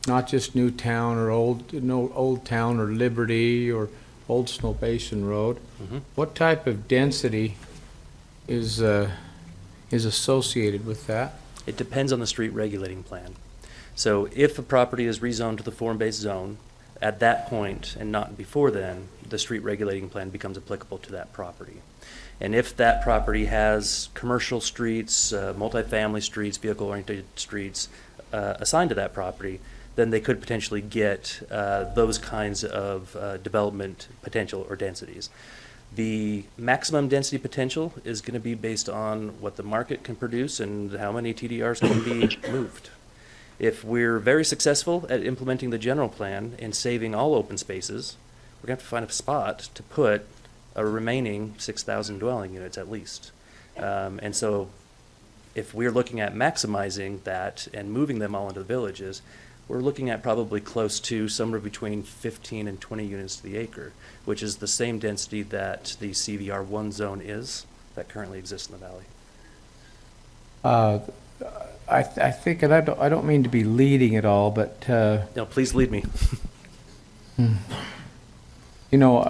S4: Not just Newtown or Old Town or Liberty or Old Snow Basin Road.
S17: Mm-hmm.
S4: What type of density is associated with that?
S17: It depends on the street regulating plan. So if a property is rezoned to the form-based zone, at that point, and not before then, the street regulating plan becomes applicable to that property. And if that property has commercial streets, multifamily streets, vehicle-oriented streets assigned to that property, then they could potentially get those kinds of development potential or densities. The maximum density potential is going to be based on what the market can produce and how many TDRs can be moved.
S8: If we're very successful at implementing the general plan and saving all open spaces, we're going to have to find a spot to put a remaining 6,000 dwelling units at least. And so if we're looking at maximizing that and moving them all into the villages, we're looking at probably close to somewhere between 15 and 20 units to the acre, which is the same density that the CVR1 zone is that currently exists in the valley.
S4: I think, and I don't mean to be leading at all, but
S8: No, please lead me.
S4: you know,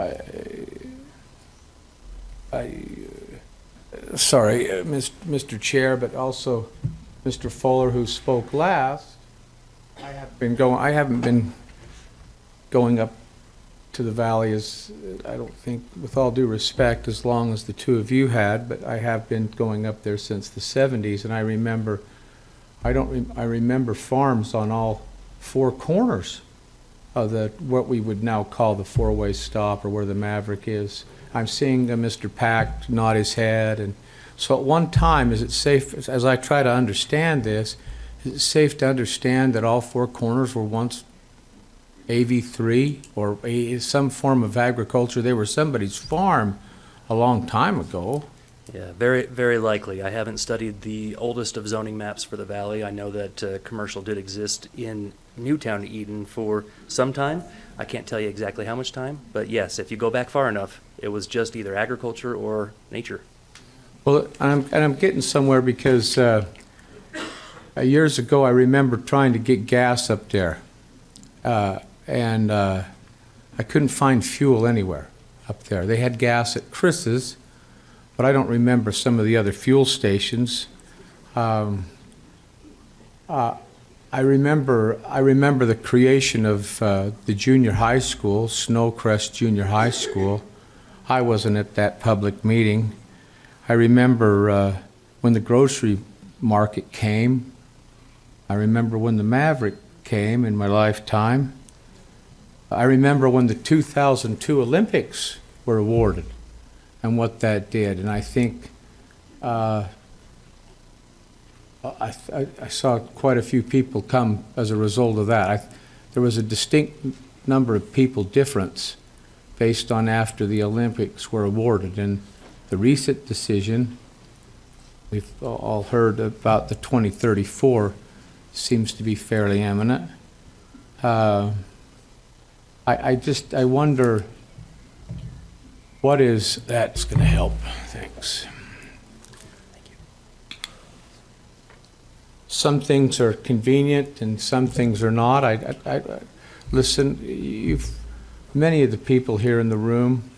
S4: sorry, Mr. Chair, but also Mr. Fuller, who spoke last. I haven't been going up to the valley as, I don't think, with all due respect, as long as the two of you had, but I have been going up there since the 70s, and I remember, I remember farms on all four corners of what we would now call the four-way stop, or where the Maverick is. I'm seeing Mr. Pack nod his head, and so at one time, is it safe, as I try to understand this, is it safe to understand that all four corners were once AV3 or some form of agriculture? They were somebody's farm a long time ago.
S8: Yeah, very, very likely. I haven't studied the oldest of zoning maps for the valley. I know that commercial did exist in Newtown to Eden for some time. I can't tell you exactly how much time, but yes, if you go back far enough, it was just either agriculture or nature.
S4: Well, I'm getting somewhere because years ago I remember trying to get gas up there, and I couldn't find fuel anywhere up there. They had gas at Chris's, but I don't remember some of the other fuel stations. I remember the creation of the junior high school, Snowcrest Junior High School. I wasn't at that public meeting. I remember when the grocery market came. I remember when the Maverick came in my lifetime. I remember when the 2002 Olympics were awarded and what that did. And I think I saw quite a few people come as a result of that. There was a distinct number of people difference based on after the Olympics were awarded. And the recent decision, we've all heard about the 2034, seems to be fairly imminent. I wonder what is that's going to help. Thanks. Some things are convenient and some things are not. Listen, many of the people here in the room,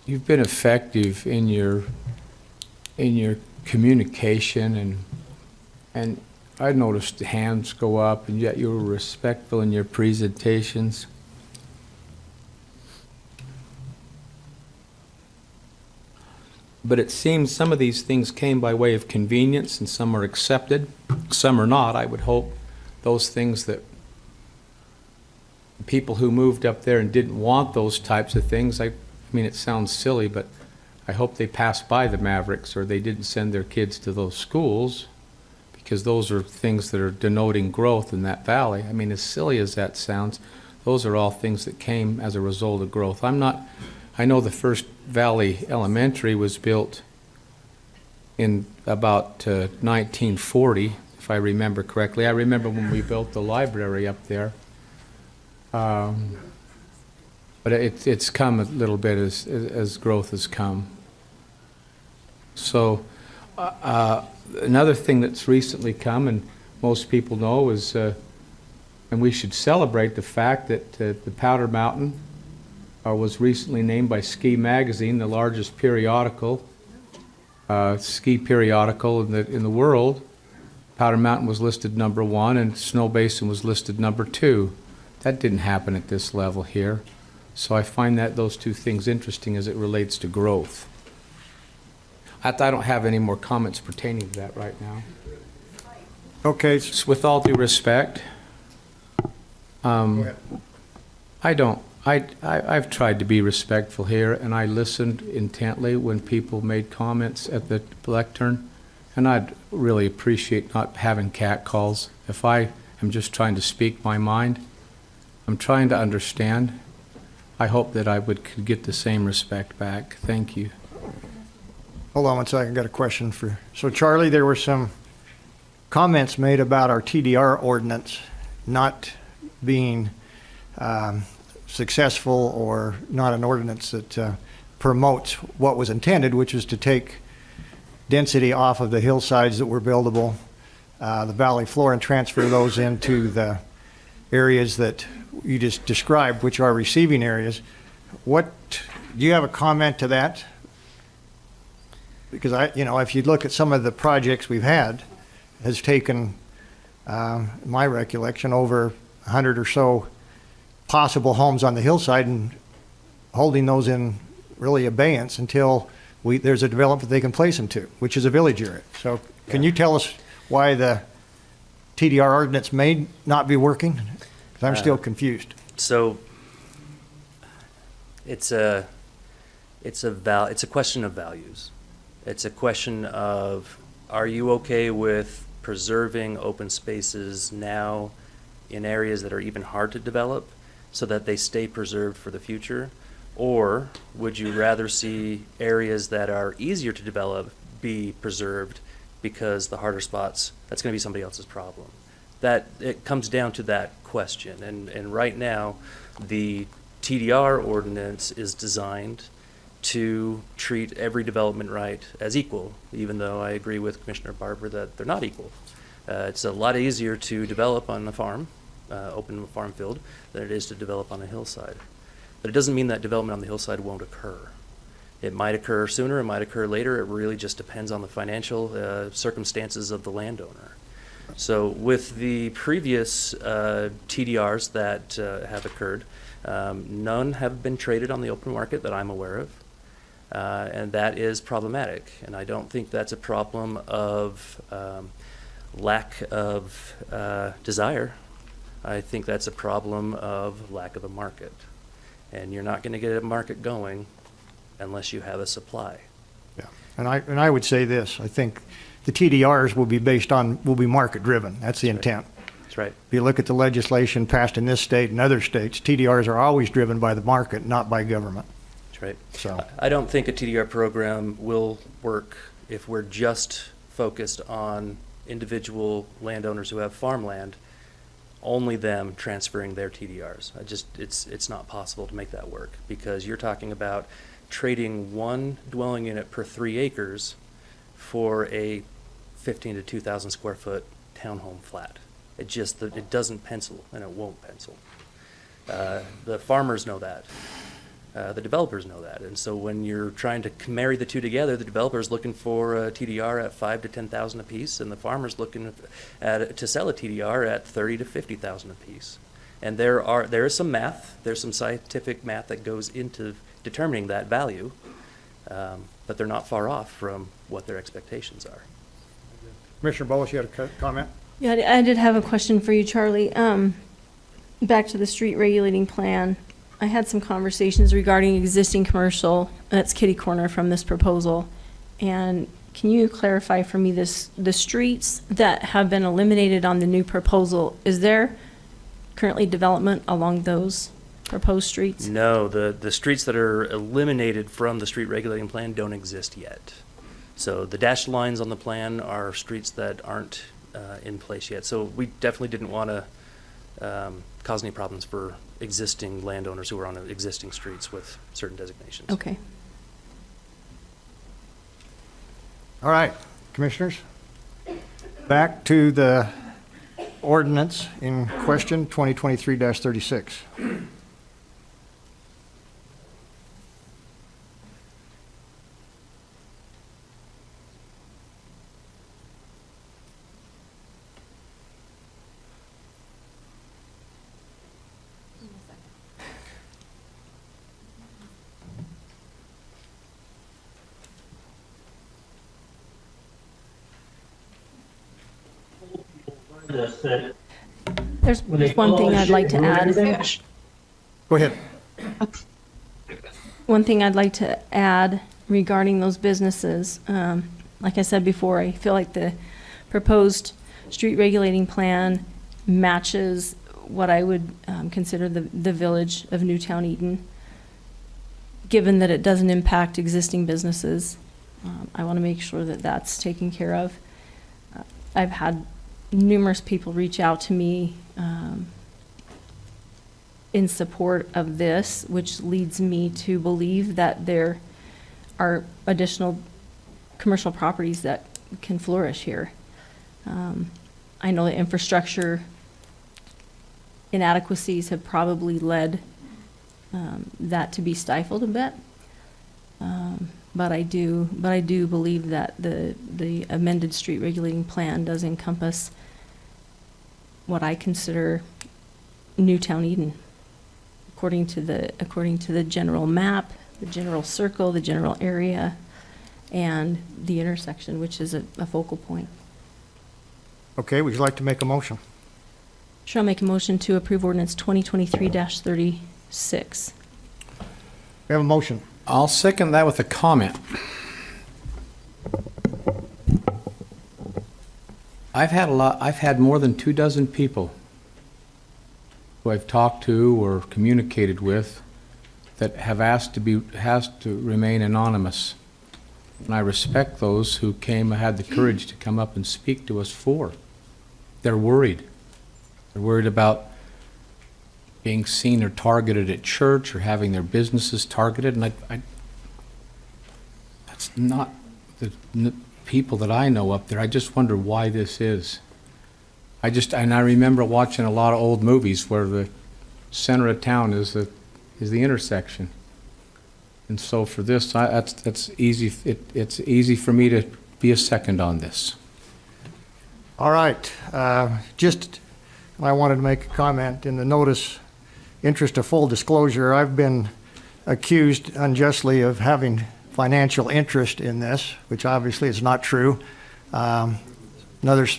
S4: you've been effective in your communication, and I noticed the hands go up, and yet you were respectful in your presentations. But it seems some of these things came by way of convenience, and some are accepted, some are not. I would hope those things that people who moved up there and didn't want those types of things, I mean, it sounds silly, but I hope they passed by the Mavericks or they didn't send their kids to those schools, because those are things that are denoting growth in that valley. I mean, as silly as that sounds, those are all things that came as a result of growth. I know the first Valley Elementary was built in about 1940, if I remember correctly. I remember when we built the library up there. But it's come a little bit as growth has come. So another thing that's recently come, and most people know, is, and we should celebrate the fact that the Powder Mountain was recently named by Ski Magazine the largest periodical, ski periodical in the world. Powder Mountain was listed #1 and Snow Basin was listed #2. That didn't happen at this level here. So I find that those two things interesting as it relates to growth. I don't have any more comments pertaining to that right now.
S2: Okay.
S4: Just with all due respect, I've tried to be respectful here, and I listened intently when people made comments at the lectern, And I'd really appreciate not having catcalls. If I am just trying to speak my mind, I'm trying to understand. I hope that could get the same respect back. Thank you.
S2: Hold on one second, I got a question for, so Charlie, there were some comments made about our TDR ordinance not being successful or not an ordinance that promotes what was intended, which is to take density off of the hillsides that were buildable, the valley floor, and transfer those into the areas that you just described, which are receiving areas. Do you have a comment to that? Because if you look at some of the projects we've had, has taken, my recollection, over 100 or so possible homes on the hillside and holding those in really abeyance until there's a development they can place them to, which is a village area. So can you tell us why the TDR ordinance may not be working? Because I'm still confused.
S8: So it's a question of values. It's a question of, are you okay with preserving open spaces now in areas that are even hard to develop so that they stay preserved for the future? Or would you rather see areas that are easier to develop be preserved because the harder spots, that's going to be somebody else's problem? That it comes down to that question. And right now, the TDR ordinance is designed to treat every development right as equal, even though I agree with Commissioner Barber that they're not equal. It's a lot easier to develop on a farm, open farm field, than it is to develop on a hillside. But it doesn't mean that development on the hillside won't occur. It might occur sooner, it might occur later. It really just depends on the financial circumstances of the landowner. So with the previous TDRs that have occurred, none have been traded on the open market that I'm aware of. And that is problematic. And I don't think that's a problem of lack of desire. I think that's a problem of lack of a market. And you're not going to get a market going unless you have a supply.
S2: Yeah, and I would say this, I think the TDRs will be market driven. That's the intent.
S8: That's right.
S2: If you look at the legislation passed in this state and other states, TDRs are always driven by the market, not by government.
S8: That's right.
S2: So
S8: I don't think a TDR program will work if we're just focused on individual landowners who have farmland, only them transferring their TDRs. It's not possible to make that work, because you're talking about trading one dwelling unit per 3 acres for a 15 to 2,000 square foot townhome flat. It doesn't pencil, and it won't pencil. The farmers know that. The developers know that. And so when you're trying to marry the two together, the developer's looking for a TDR at 5,000 to 10,000 a piece, and the farmer's looking to sell a TDR at 30,000 to 50,000 a piece. And there is some math, there's some scientific math that goes into determining that value, but they're not far off from what their expectations are.
S2: Commissioner Bullis, you had a comment?
S3: Yeah, I did have a question for you, Charlie. Back to the street regulating plan. I had some conversations regarding existing commercial, that's kitty corner from this proposal. And can you clarify for me the streets that have been eliminated on the new proposal? Is there currently development along those proposed streets?
S8: No, the streets that are eliminated from the street regulating plan don't exist yet. So the dashed lines on the plan are streets that aren't in place yet. So we definitely didn't want to cause any problems for existing landowners who are on existing streets with certain designations.
S3: Okay.
S2: All right, commissioners, back to the ordinance in question, 2023-36.
S3: There's one thing I'd like to add.
S2: Go ahead.
S3: One thing I'd like to add regarding those businesses, Like I said before, I feel like the proposed street regulating plan matches what I would consider the village of Newtown Eden, given that it doesn't impact existing businesses. I want to make sure that that's taken care of. I've had numerous people reach out to me in support of this, which leads me to believe that there are additional commercial properties that can flourish here. I know the infrastructure inadequacies have probably led that to be stifled a bit. But I do believe that the amended street regulating plan does encompass what I consider Newtown Eden, according to the general map, the general circle, the general area, and the intersection, which is a focal point.
S2: Okay, would you like to make a motion?
S3: Sure, I'll make a motion to approve ordinance 2023-36.
S2: We have a motion.
S4: I'll second that with a comment. I've had more than 24 people who I've talked to or communicated with that have asked to remain anonymous. And I respect those who had the courage to come up and speak to us for. They're worried. They're worried about being seen or targeted at church or having their businesses targeted. And that's not the people that I know up there. I just wonder why this is. And I remember watching a lot of old movies where the center of town is the intersection. And so for this, that's easy. It's easy for me to be a second on this.
S2: All right. I wanted to make a comment in the notice. Interest of full disclosure, I've been accused unjustly of having financial interest in this, which obviously is not true. Rumors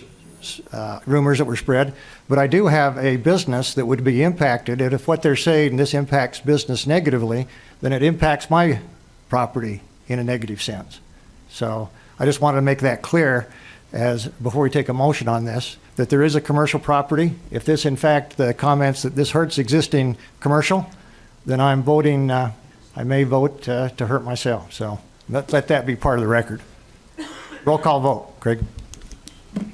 S2: that were spread. But I do have a business that would be impacted, and if what they're saying, this impacts business negatively, then it impacts my property in a negative sense. So I just wanted to make that clear before we take a motion on this, that there is a commercial property. If this, in fact, the comments that this hurts existing commercial, then I'm voting, I may vote to hurt myself. So let that be part of the record. Roll call vote. Craig?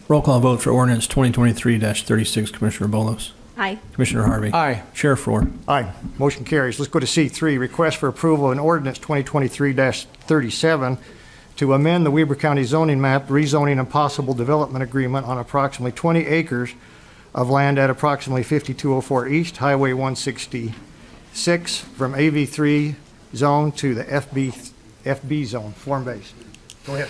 S6: Roll call vote for ordinance 2023-36. Commissioner Bolos.
S3: Aye.
S6: Commissioner Harvey.
S4: Aye.
S6: Sheriff Rohr.
S2: Aye. Motion carries. Let's go to C3, request for approval of an ordinance 2023-37 to amend the Weber County zoning map, rezoning and possible development agreement on approximately 20 acres of land at approximately 5204 East Highway 166 from AV3 zone to the FB zone, form-based. Go ahead.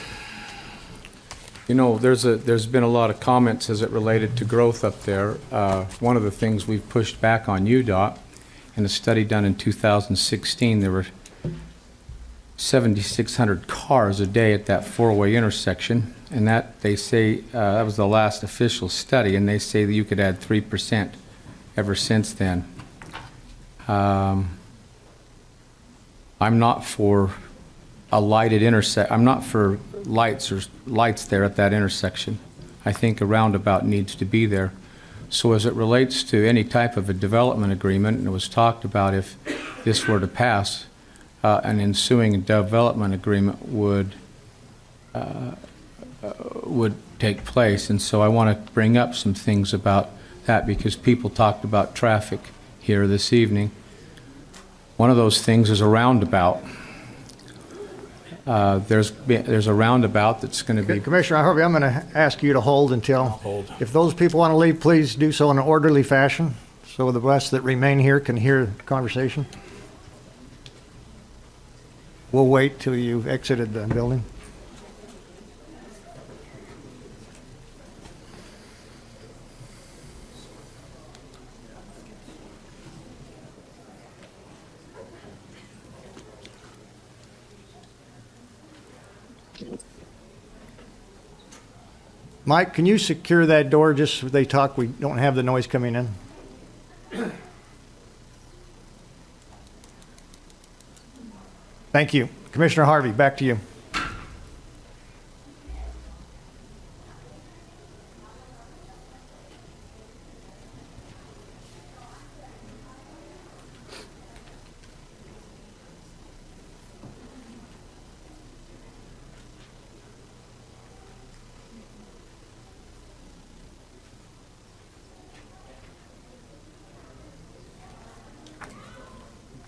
S4: You know, there's been a lot of comments as it related to growth up there. One of the things we've pushed back on UDOT, in a study done in 2016, there were 7,600 cars a day at that four-way intersection, and that, they say, that was the last official study, and they say that you could add 3% ever since then. I'm not for a lighted intersection. I'm not for lights there at that intersection. I think a roundabout needs to be there. So as it relates to any type of a development agreement, and it was talked about if this were to pass, an ensuing development agreement would take place. And so I want to bring up some things about that because people talked about traffic here this evening. One of those things is a roundabout. There's a roundabout that's going to be...
S2: Commissioner Harvey, I'm going to ask you to hold until...
S4: I'll hold.
S2: If those people want to leave, please do so in an orderly fashion so the rest that remain here can hear the conversation. We'll wait till you've exited the building. Mike, can you secure that door just so they talk, we don't have the noise coming in? Thank you. Commissioner Harvey, back to you.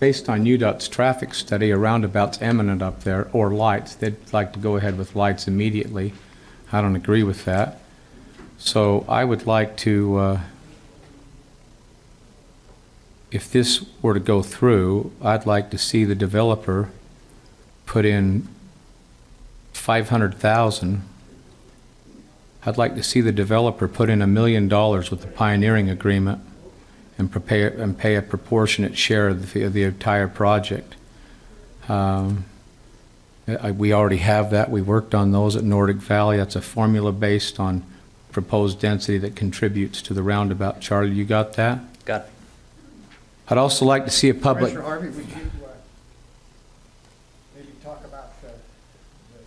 S4: based on UDOT's traffic study, a roundabout's eminent up there, or lights. They'd like to go ahead with lights immediately. I don't agree with that. So I would like to, if this were to go through, I'd like to see the developer put in $500,000. I'd like to see the developer put in $1 million with the pioneering agreement and pay a proportionate share of the entire project. We already have that. We worked on those at Nordic Valley. That's a formula based on proposed density that contributes to the roundabout. Charlie, you got that?
S8: Got it.
S4: I'd also like to see a public...
S2: Commissioner Harvey, would you maybe talk about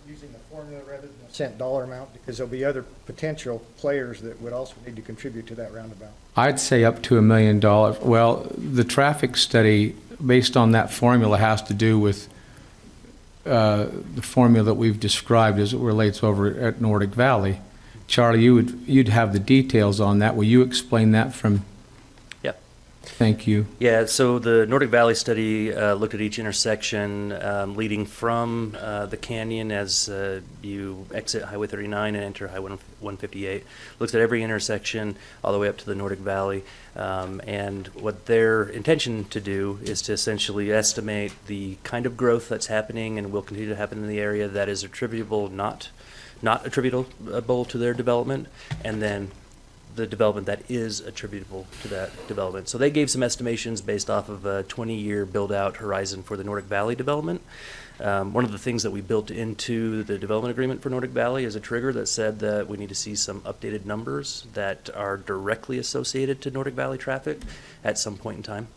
S2: using the formula rather than a cent dollar amount? Because there'll be other potential players that would also need to contribute to that roundabout.
S4: I'd say up to $1 million. Well, the traffic study, based on that formula, has to do with the formula that we've described as it relates over at Nordic Valley. Charlie, you'd have the details on that. Will you explain that from?
S8: Yep.
S4: Thank you.
S8: Yeah, so the Nordic Valley study looked at each intersection leading from the canyon as you exit Highway 39 and enter Highway 158. Looks at every intersection all the way up to the Nordic Valley. And what their intention to do is to essentially estimate the kind of growth that's happening and will continue to happen in the area that is attributable, not attributable to their development, and then the development that is attributable to that development. So they gave some estimations based off of a 20-year build-out horizon for the Nordic Valley development. One of the things that we built into the development agreement for Nordic Valley is a trigger that said that we need to see some updated numbers that are directly associated to Nordic Valley traffic at some point in time.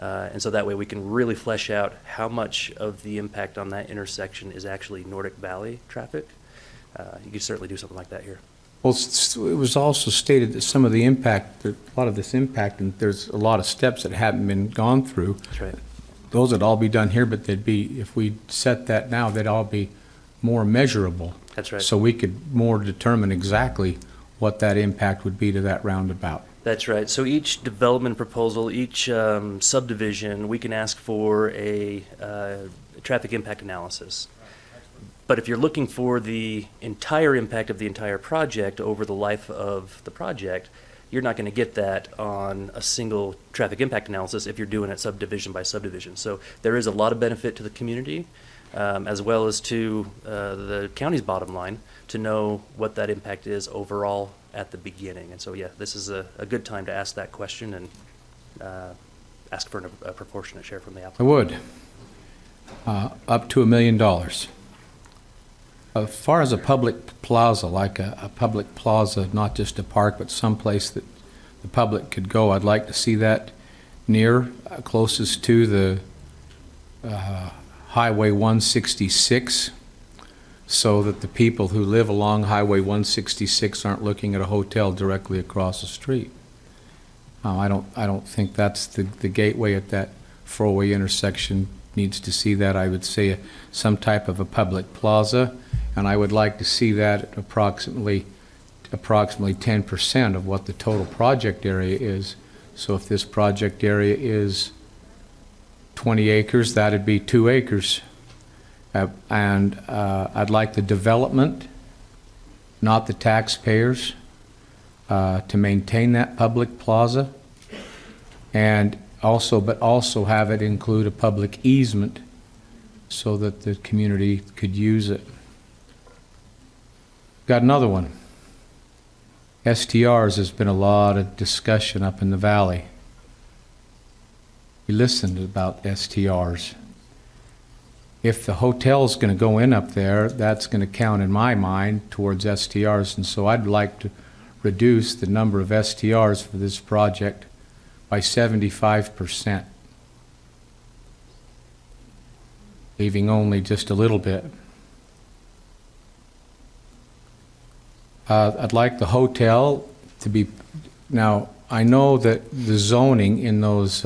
S8: And so that way we can really flesh out how much of the impact on that intersection is actually Nordic Valley traffic. You could certainly do something like that here.
S4: Well, it was also stated that some of the impact, a lot of this impact, and there's a lot of steps that haven't been gone through.
S8: That's right.
S4: Those would all be done here, but they'd be, if we set that now, they'd all be more measurable.
S8: That's right.
S4: So we could more determine exactly what that impact would be to that roundabout.
S8: That's right. So each development proposal, each subdivision, we can ask for a traffic impact analysis. But if you're looking for the entire impact of the entire project over the life of the project, you're not going to get that on a single traffic impact analysis if you're doing it subdivision by subdivision. So there is a lot of benefit to the community as well as to the county's bottom line to know what that impact is overall at the beginning. And so, yeah, this is a good time to ask that question and ask for a proportionate share from the applicant.
S4: I would. Up to $1 million. As far as a public plaza, like a public plaza, not just a park, but someplace that the public could go, I'd like to see that near, closest to the Highway 166, so that the people who live along Highway 166 aren't looking at a hotel directly across the street. I don't think that's the gateway at that four-way intersection needs to see that. I would say some type of a public plaza, and I would like to see that at approximately 10% of what the total project area is. So if this project area is 20 acres, that'd be 2 acres. And I'd like the development, not the taxpayers, to maintain that public plaza, and also have it include a public easement so that the community could use it. Got another one. STRs, there's been a lot of discussion up in the valley. We listened about STRs. If the hotel's going to go in up there, that's going to count in my mind towards STRs, and so I'd like to reduce the number of STRs for this project by 75%, leaving only just a little bit. I'd like the hotel to be, now I know that the zoning in those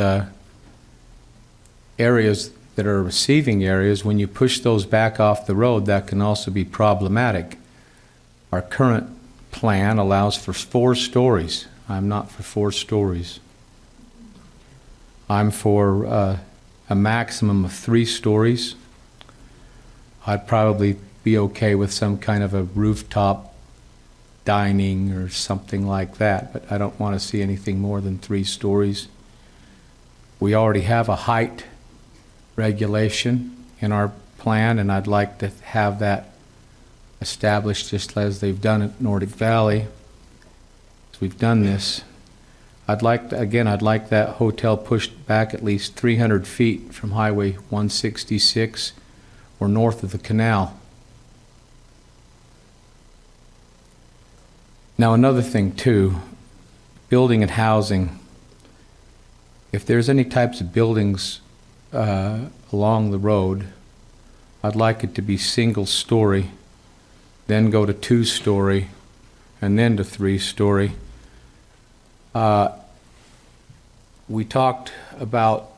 S4: areas that are receiving areas, when you push those back off the road, that can also be problematic. Our current plan allows for 4 stories. I'm not for 4 stories. I'm for a maximum of 3 stories. I'd probably be okay with some kind of a rooftop dining or something like that, but I don't want to see anything more than 3 stories. We already have a height regulation in our plan, and I'd like to have that established just as they've done at Nordic Valley. As we've done this, I'd like that hotel pushed back at least 300 feet from Highway 166 or north of the canal. Now, another thing too, building and housing. If there's any types of buildings along the road, I'd like it to be single-story, then go to 2-story, and then to 3-story. We talked about,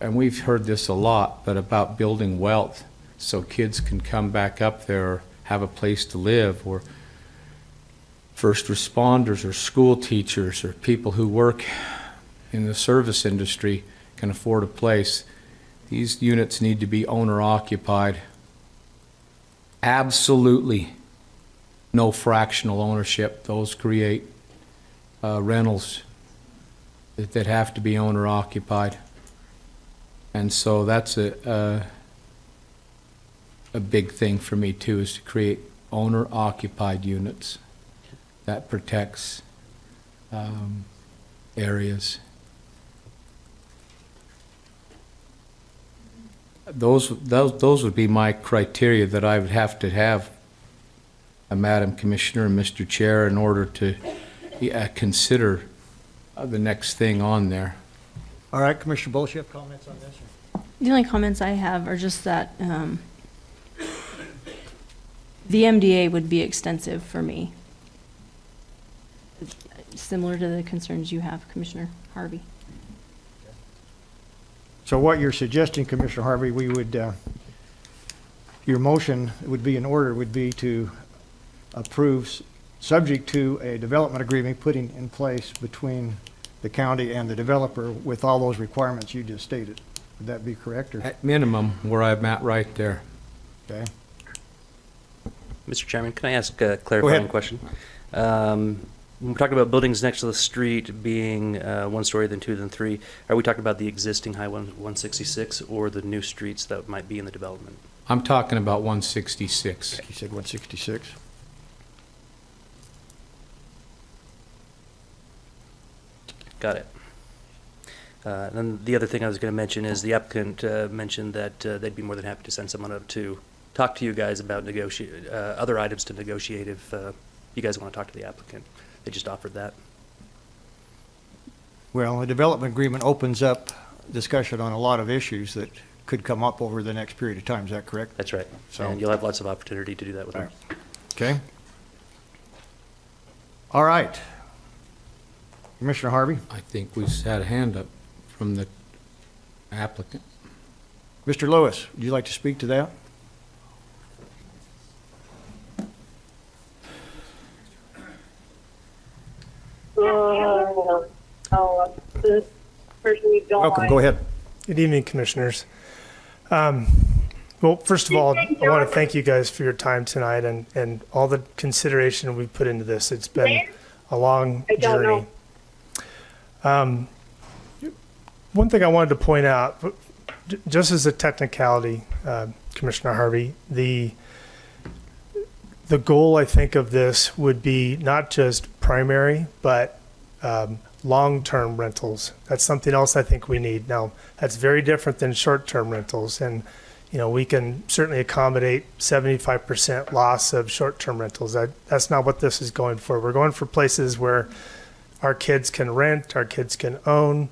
S4: and we've heard this a lot, but about building wealth so kids can come back up there or have a place to live, or first responders or school teachers or people who work in the service industry can afford a place. These units need to be owner-occupied. Absolutely no fractional ownership. Those create rentals that have to be owner-occupied. And so that's a big thing for me too, is to create owner-occupied units. That protects areas. Those would be my criteria that I would have to have, Madam Commissioner and Mr. Chair, in order to consider the next thing on there.
S2: All right, Commissioner Bullock, you have comments on this?
S3: The only comments I have are just that the MDA would be extensive for me. Similar to the concerns you have, Commissioner Harvey.
S2: So what you're suggesting, Commissioner Harvey, we would, your motion would be, in order, would be to approve, subject to a development agreement putting in place between the county and the developer with all those requirements you just stated. Would that be correct? Or?
S4: At minimum, where I'm at right there.
S2: Okay.
S8: Mr. Chairman, can I ask a clarifying question? When we're talking about buildings next to the street being 1 story, then 2, then 3, are we talking about the existing Highway 166 or the new streets that might be in the development?
S4: I'm talking about 166.
S2: You said 166.
S8: Got it. And then the other thing I was going to mention is the applicant mentioned that they'd be more than happy to send someone up to talk to you guys about other items to negotiate if you guys want to talk to the applicant. They just offered that.
S2: Well, a development agreement opens up discussion on a lot of issues that could come up over the next period of time. Is that correct?
S8: That's right.
S2: So,
S8: and you'll have lots of opportunity to do that with them.
S2: Okay. All right. Commissioner Harvey?
S4: I think we just had a hand up from the applicant.
S2: Mr. Lewis, would you like to speak to that? Welcome, go ahead.
S15: Good evening, Commissioners. Well, first of all, I want to thank you guys for your time tonight and all the consideration we put into this. It's been a long journey. One thing I wanted to point out, just as a technicality, Commissioner Harvey, the goal, I think, of this would be not just primary, but long-term rentals. That's something else I think we need. Now, that's very different than short-term rentals. And, you know, we can certainly accommodate 75% loss of short-term rentals. That's not what this is going for. We're going for places where our kids can rent, our kids can own,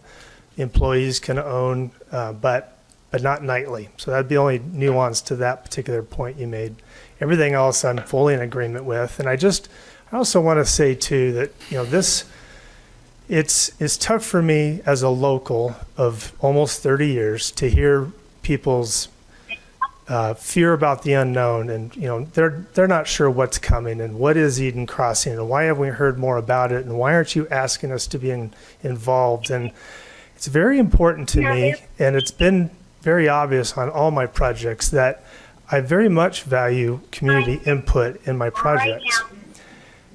S15: employees can own, but not nightly. So that'd be the only nuance to that particular point you made. Everything else I'm fully in agreement with. And I also want to say too that, you know, it's tough for me as a local of almost 30 years to hear people's fear about the unknown, and you know they're not sure what's coming and what is Eden Crossing and why haven't we heard more about it and why aren't you asking us to be involved, and
S11: It's very important to me, and it's been very obvious on all my projects, that I very much value community input in my projects.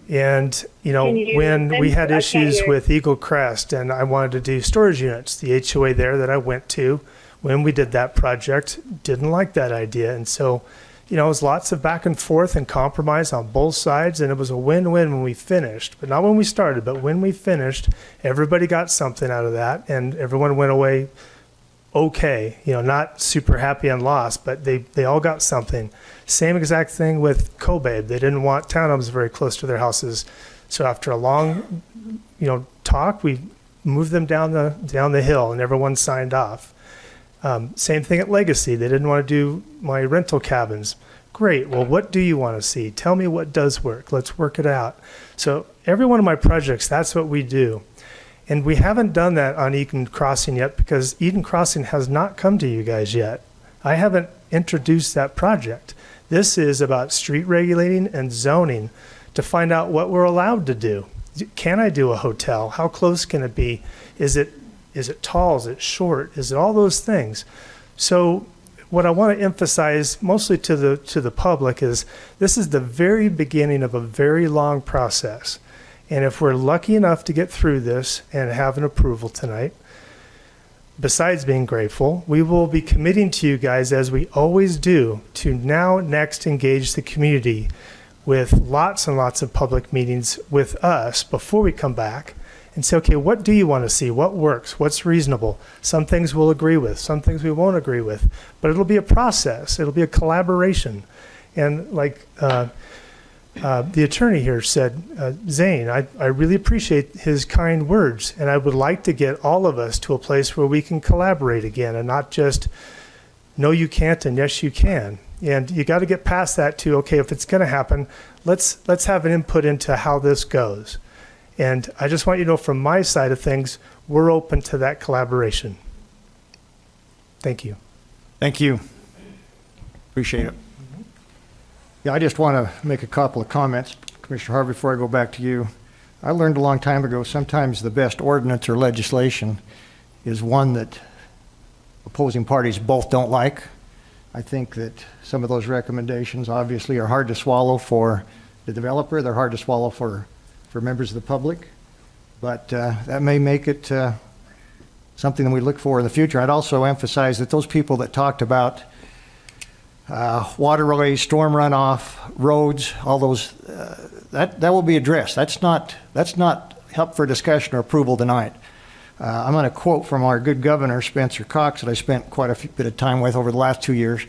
S11: And, when we had issues with Eagle Crest and I wanted to do storage units, the HOA there that I went to, when we did that project, didn't like that idea. And so, it was lots of back and forth and compromise on both sides, and it was a win-win when we finished. But not when we started, but when we finished, everybody got something out of that, and everyone went away okay. Not super happy and lost, but they all got something. Same exact thing with Cobabe. They didn't want townhomes very close to their houses. So after a long, talk, we moved them down the hill, and everyone signed off. Same thing at Legacy. They didn't want to do my rental cabins. Great. Well, what do you want to see? Tell me what does work. Let's work it out. So every one of my projects, that's what we do. And we haven't done that on Eden Crossing yet because Eden Crossing has not come to you guys yet. I haven't introduced that project. This is about street regulating and zoning to find out what we're allowed to do. Can I do a hotel? How close can it be? Is it tall? Is it short? Is it all those things? So what I want to emphasize mostly to the public is this is the very beginning of a very long process. And if we're lucky enough to get through this and have an approval tonight, besides being grateful, we will be committing to you guys, as we always do, to now next engage the community with lots and lots of public meetings with us before we come back and say, okay, what do you want to see? What works? What's reasonable? Some things we'll agree with, some things we won't agree with, but it'll be a process. It'll be a collaboration. And like the attorney here said, Zane, I really appreciate his kind words, and I would like to get all of us to a place where we can collaborate again and not just, no, you can't, and yes, you can. And you got to get past that too. Okay, if it's going to happen, let's have an input into how this goes. And I just want you to know from my side of things, we're open to that collaboration. Thank you.
S2: Thank you. Appreciate it. Yeah, I just want to make a couple of comments, Commissioner Harvey, before I go back to you. I learned a long time ago, sometimes the best ordinance or legislation is one that opposing parties both don't like. I think that some of those recommendations obviously are hard to swallow for the developer. They're hard to swallow for members of the public, but that may make it something that we look for in the future. I'd also emphasize that those people that talked about waterways, storm runoff, roads, all those, that will be addressed. That's not up for discussion or approval tonight. I'm going to quote from our good governor, Spencer Cox, that I spent quite a bit of time with over the last 2 years.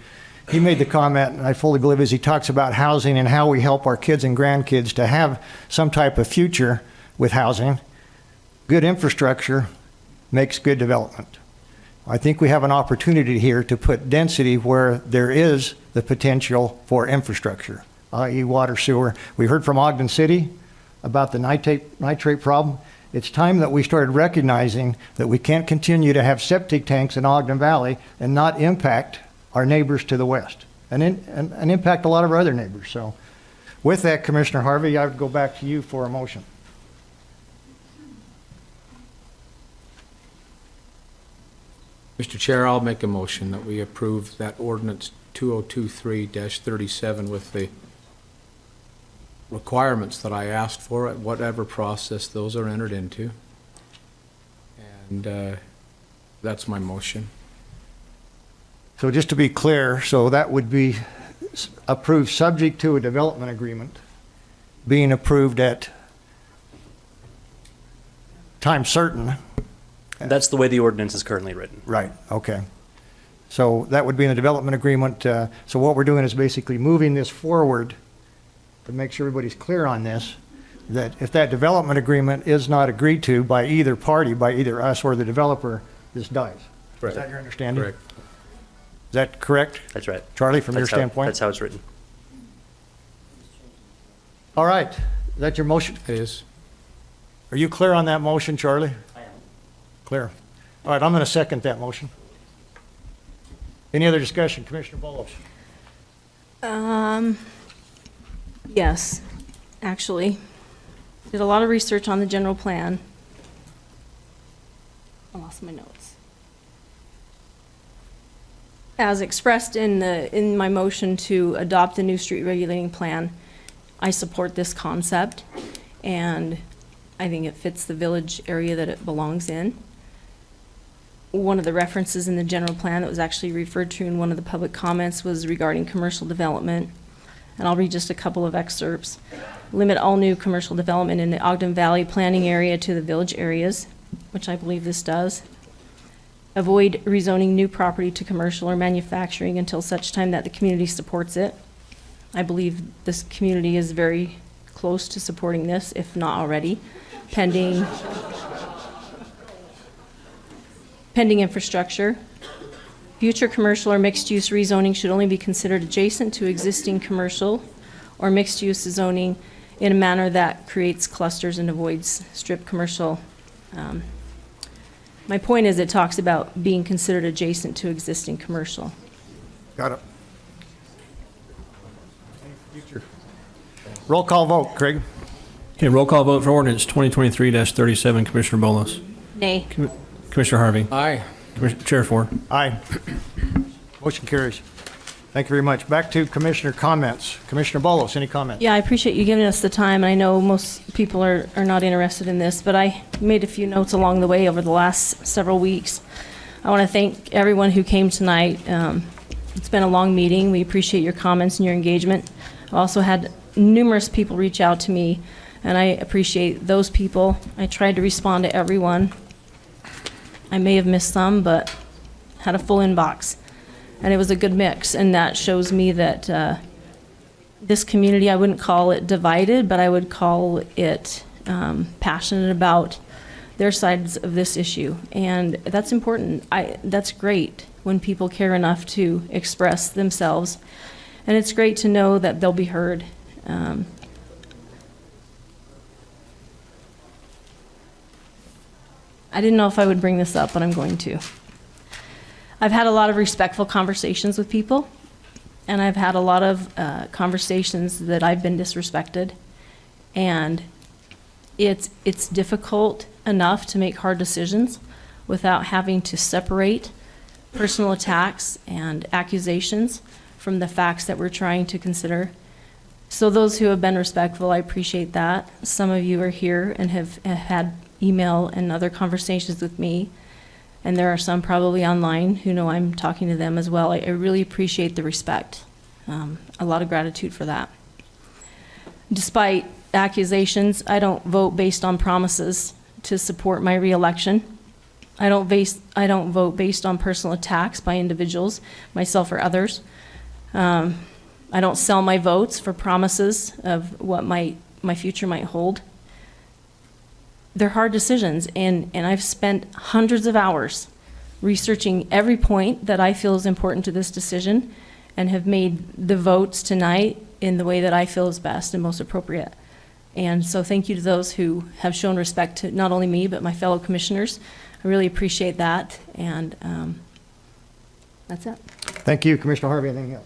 S2: He made the comment, and I fully believe, as he talks about housing and how we help our kids and grandkids to have some type of future with housing. Good infrastructure makes good development. I think we have an opportunity here to put density where there is the potential for infrastructure, i.e. water, sewer. We heard from Ogden City about the nitrate problem. It's time that we started recognizing that we can't continue to have septic tanks in Ogden Valley and not impact our neighbors to the west and impact a lot of our other neighbors. So with that, Commissioner Harvey, I would go back to you for a motion.
S4: Mr. Chair, I'll make a motion that we approve that ordinance 2023-37 with the requirements that I asked for at whatever process those are entered into. And that's my motion.
S2: So just to be clear, so that would be approved subject to a development agreement being approved at time certain.
S8: That's the way the ordinance is currently written.
S2: Right, okay. So that would be in a development agreement. So what we're doing is basically moving this forward to make sure everybody's clear on this, that if that development agreement is not agreed to by either party, by either us or the developer, this dies.
S8: Correct.
S2: Is that your understanding?
S8: Correct.
S2: Is that correct?
S8: That's right.
S2: Charlie, from your standpoint?
S8: That's how it's written.
S2: All right. Is that your motion?
S4: It is.
S2: Are you clear on that motion, Charlie? I am. Clear. All right, I'm going to second that motion. Any other discussion? Commissioner Bolos?
S3: Yes, actually. Did a lot of research on the general plan. I lost my notes. As expressed in my motion to adopt the new street regulating plan, I support this concept, and I think it fits the village area that it belongs in. One of the references in the general plan that was actually referred to in one of the public comments was regarding commercial development. And I'll read just a couple of excerpts. Limit all new commercial development in the Ogden Valley planning area to the village areas, which I believe this does. Avoid rezoning new property to commercial or manufacturing until such time that the community supports it. I believe this community is very close to supporting this, if not already, pending infrastructure. Future commercial or mixed-use rezoning should only be considered adjacent to existing commercial or mixed-use zoning in a manner that creates clusters and avoids strip commercial. My point is, it talks about being considered adjacent to existing commercial.
S2: Got it. Roll call vote, Craig.
S6: Okay, roll call vote for ordinance 2023-37, Commissioner Bolos.
S3: Nay.
S6: Commissioner Harvey.
S4: Aye.
S6: Chair Ford.
S2: Aye. Motion carries. Thank you very much. Back to commissioner comments. Commissioner Bolos, any comments?
S3: Yeah, I appreciate you giving us the time. I know most people are not interested in this, but I made a few notes along the way over the last several weeks. I want to thank everyone who came tonight. It's been a long meeting. We appreciate your comments and your engagement. I've also had numerous people reach out to me, and I appreciate those people. I tried to respond to everyone. I may have missed some, but had a full inbox. And it was a good mix, and that shows me that this community, I wouldn't call it divided, but I would call it passionate about their sides of this issue. And that's important. That's great when people care enough to express themselves. And it's great to know that they'll be heard. I didn't know if I would bring this up, but I'm going to. I've had a lot of respectful conversations with people, and I've had a lot of conversations that I've been disrespected, and it's difficult enough to make hard decisions without having to separate personal attacks and accusations from the facts that we're trying to consider. So those who have been respectful, I appreciate that. Some of you are here and have had email and other conversations with me. And there are some probably online who know I'm talking to them as well. I really appreciate the respect. A lot of gratitude for that. Despite accusations, I don't vote based on promises to support my reelection. I don't vote based on personal attacks by individuals, myself or others. I don't sell my votes for promises of what my future might hold. They're hard decisions, and I've spent hundreds of hours researching every point that I feel is important to this decision, and have made the votes tonight in the way that I feel is best and most appropriate. And so thank you to those who have shown respect to not only me, but my fellow commissioners. I really appreciate that, and that's it.
S2: Thank you, Commissioner Harvey. Anything else?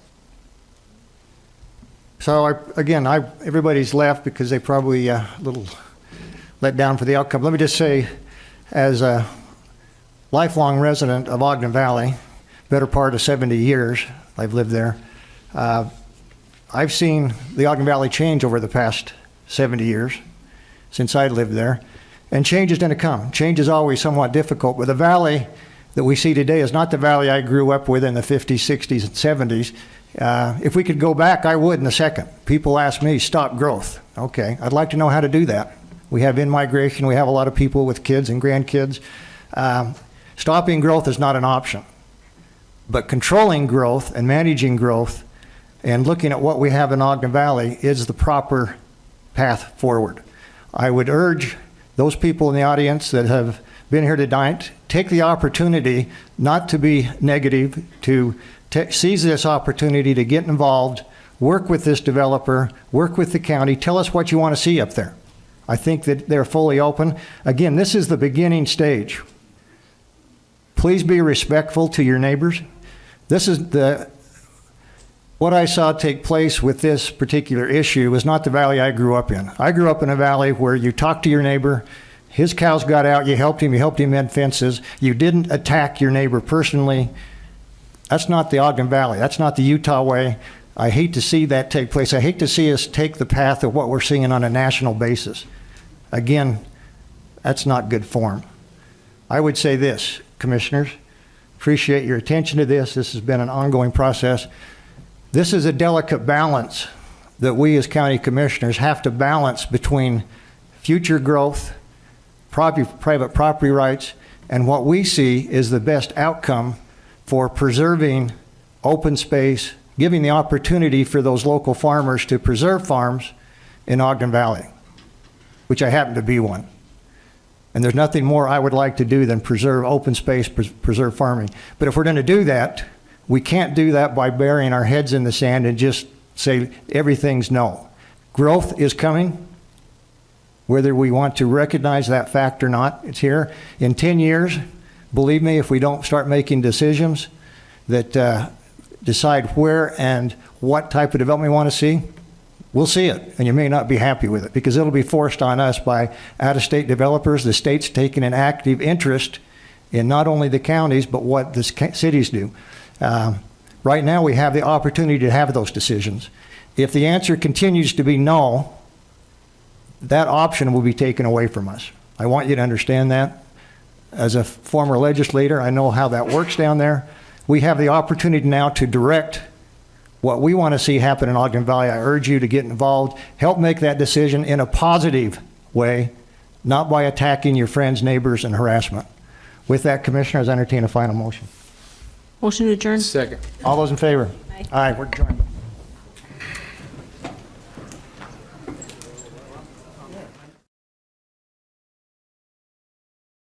S2: So everybody's left because they probably a little let down for the outcome. Let me just say, as a lifelong resident of Ogden Valley, better part of 70 years I've lived there, I've seen the Ogden Valley change over the past 70 years since I lived there, and change is going to come. Change is always somewhat difficult, but the valley that we see today is not the valley I grew up with in the 50s, 60s, and 70s. If we could go back, I would in a second. People ask me, stop growth. Okay, I'd like to know how to do that. We have in-migration, we have a lot of people with kids and grandkids. Stopping growth is not an option. But controlling growth and managing growth and looking at what we have in Ogden Valley is the proper path forward. I would urge those people in the audience that have been here tonight, take the opportunity not to be negative, to seize this opportunity to get involved, work with this developer, work with the county, tell us what you want to see up there. I think that they're fully open. Again, this is the beginning stage. Please be respectful to your neighbors. This is what I saw take place with this particular issue was not the valley I grew up in. I grew up in a valley where you talk to your neighbor, His cows got out, you helped him mend fences. You didn't attack your neighbor personally. That's not the Ogden Valley. That's not the Utah way. I hate to see that take place. I hate to see us take the path of what we're seeing on a national basis. Again, that's not good form. I would say this, commissioners, appreciate your attention to this. This has been an ongoing process. This is a delicate balance that we as county commissioners have to balance between future growth, private property rights, and what we see is the best outcome for preserving open space, giving the opportunity for those local farmers to preserve farms in Ogden Valley, which I happen to be one. And there's nothing more I would like to do than preserve open space, preserve farming. But if we're going to do that, we can't do that by burying our heads in the sand and just say everything's no. Growth is coming. Whether we want to recognize that fact or not, it's here. In 10 years, believe me, if we don't start making decisions that decide where and what type of development we want to see, we'll see it, and you may not be happy with it because it'll be forced on us by out-of-state developers. The state's taking an active interest in not only the counties, but what the cities do. Right now, we have the opportunity to have those decisions. If the answer continues to be no, that option will be taken away from us. I want you to understand that. As a former legislator, I know how that works down there. We have the opportunity now to direct what we want to see happen in Ogden Valley. I urge you to get involved, help make that decision in a positive way, not by attacking your friends, neighbors, and harassment. With that, Commissioners, I entertain a final motion.
S3: Motion to adjourn.
S4: Second.
S2: All those in favor?
S3: Aye.
S2: Aye, we're adjourned.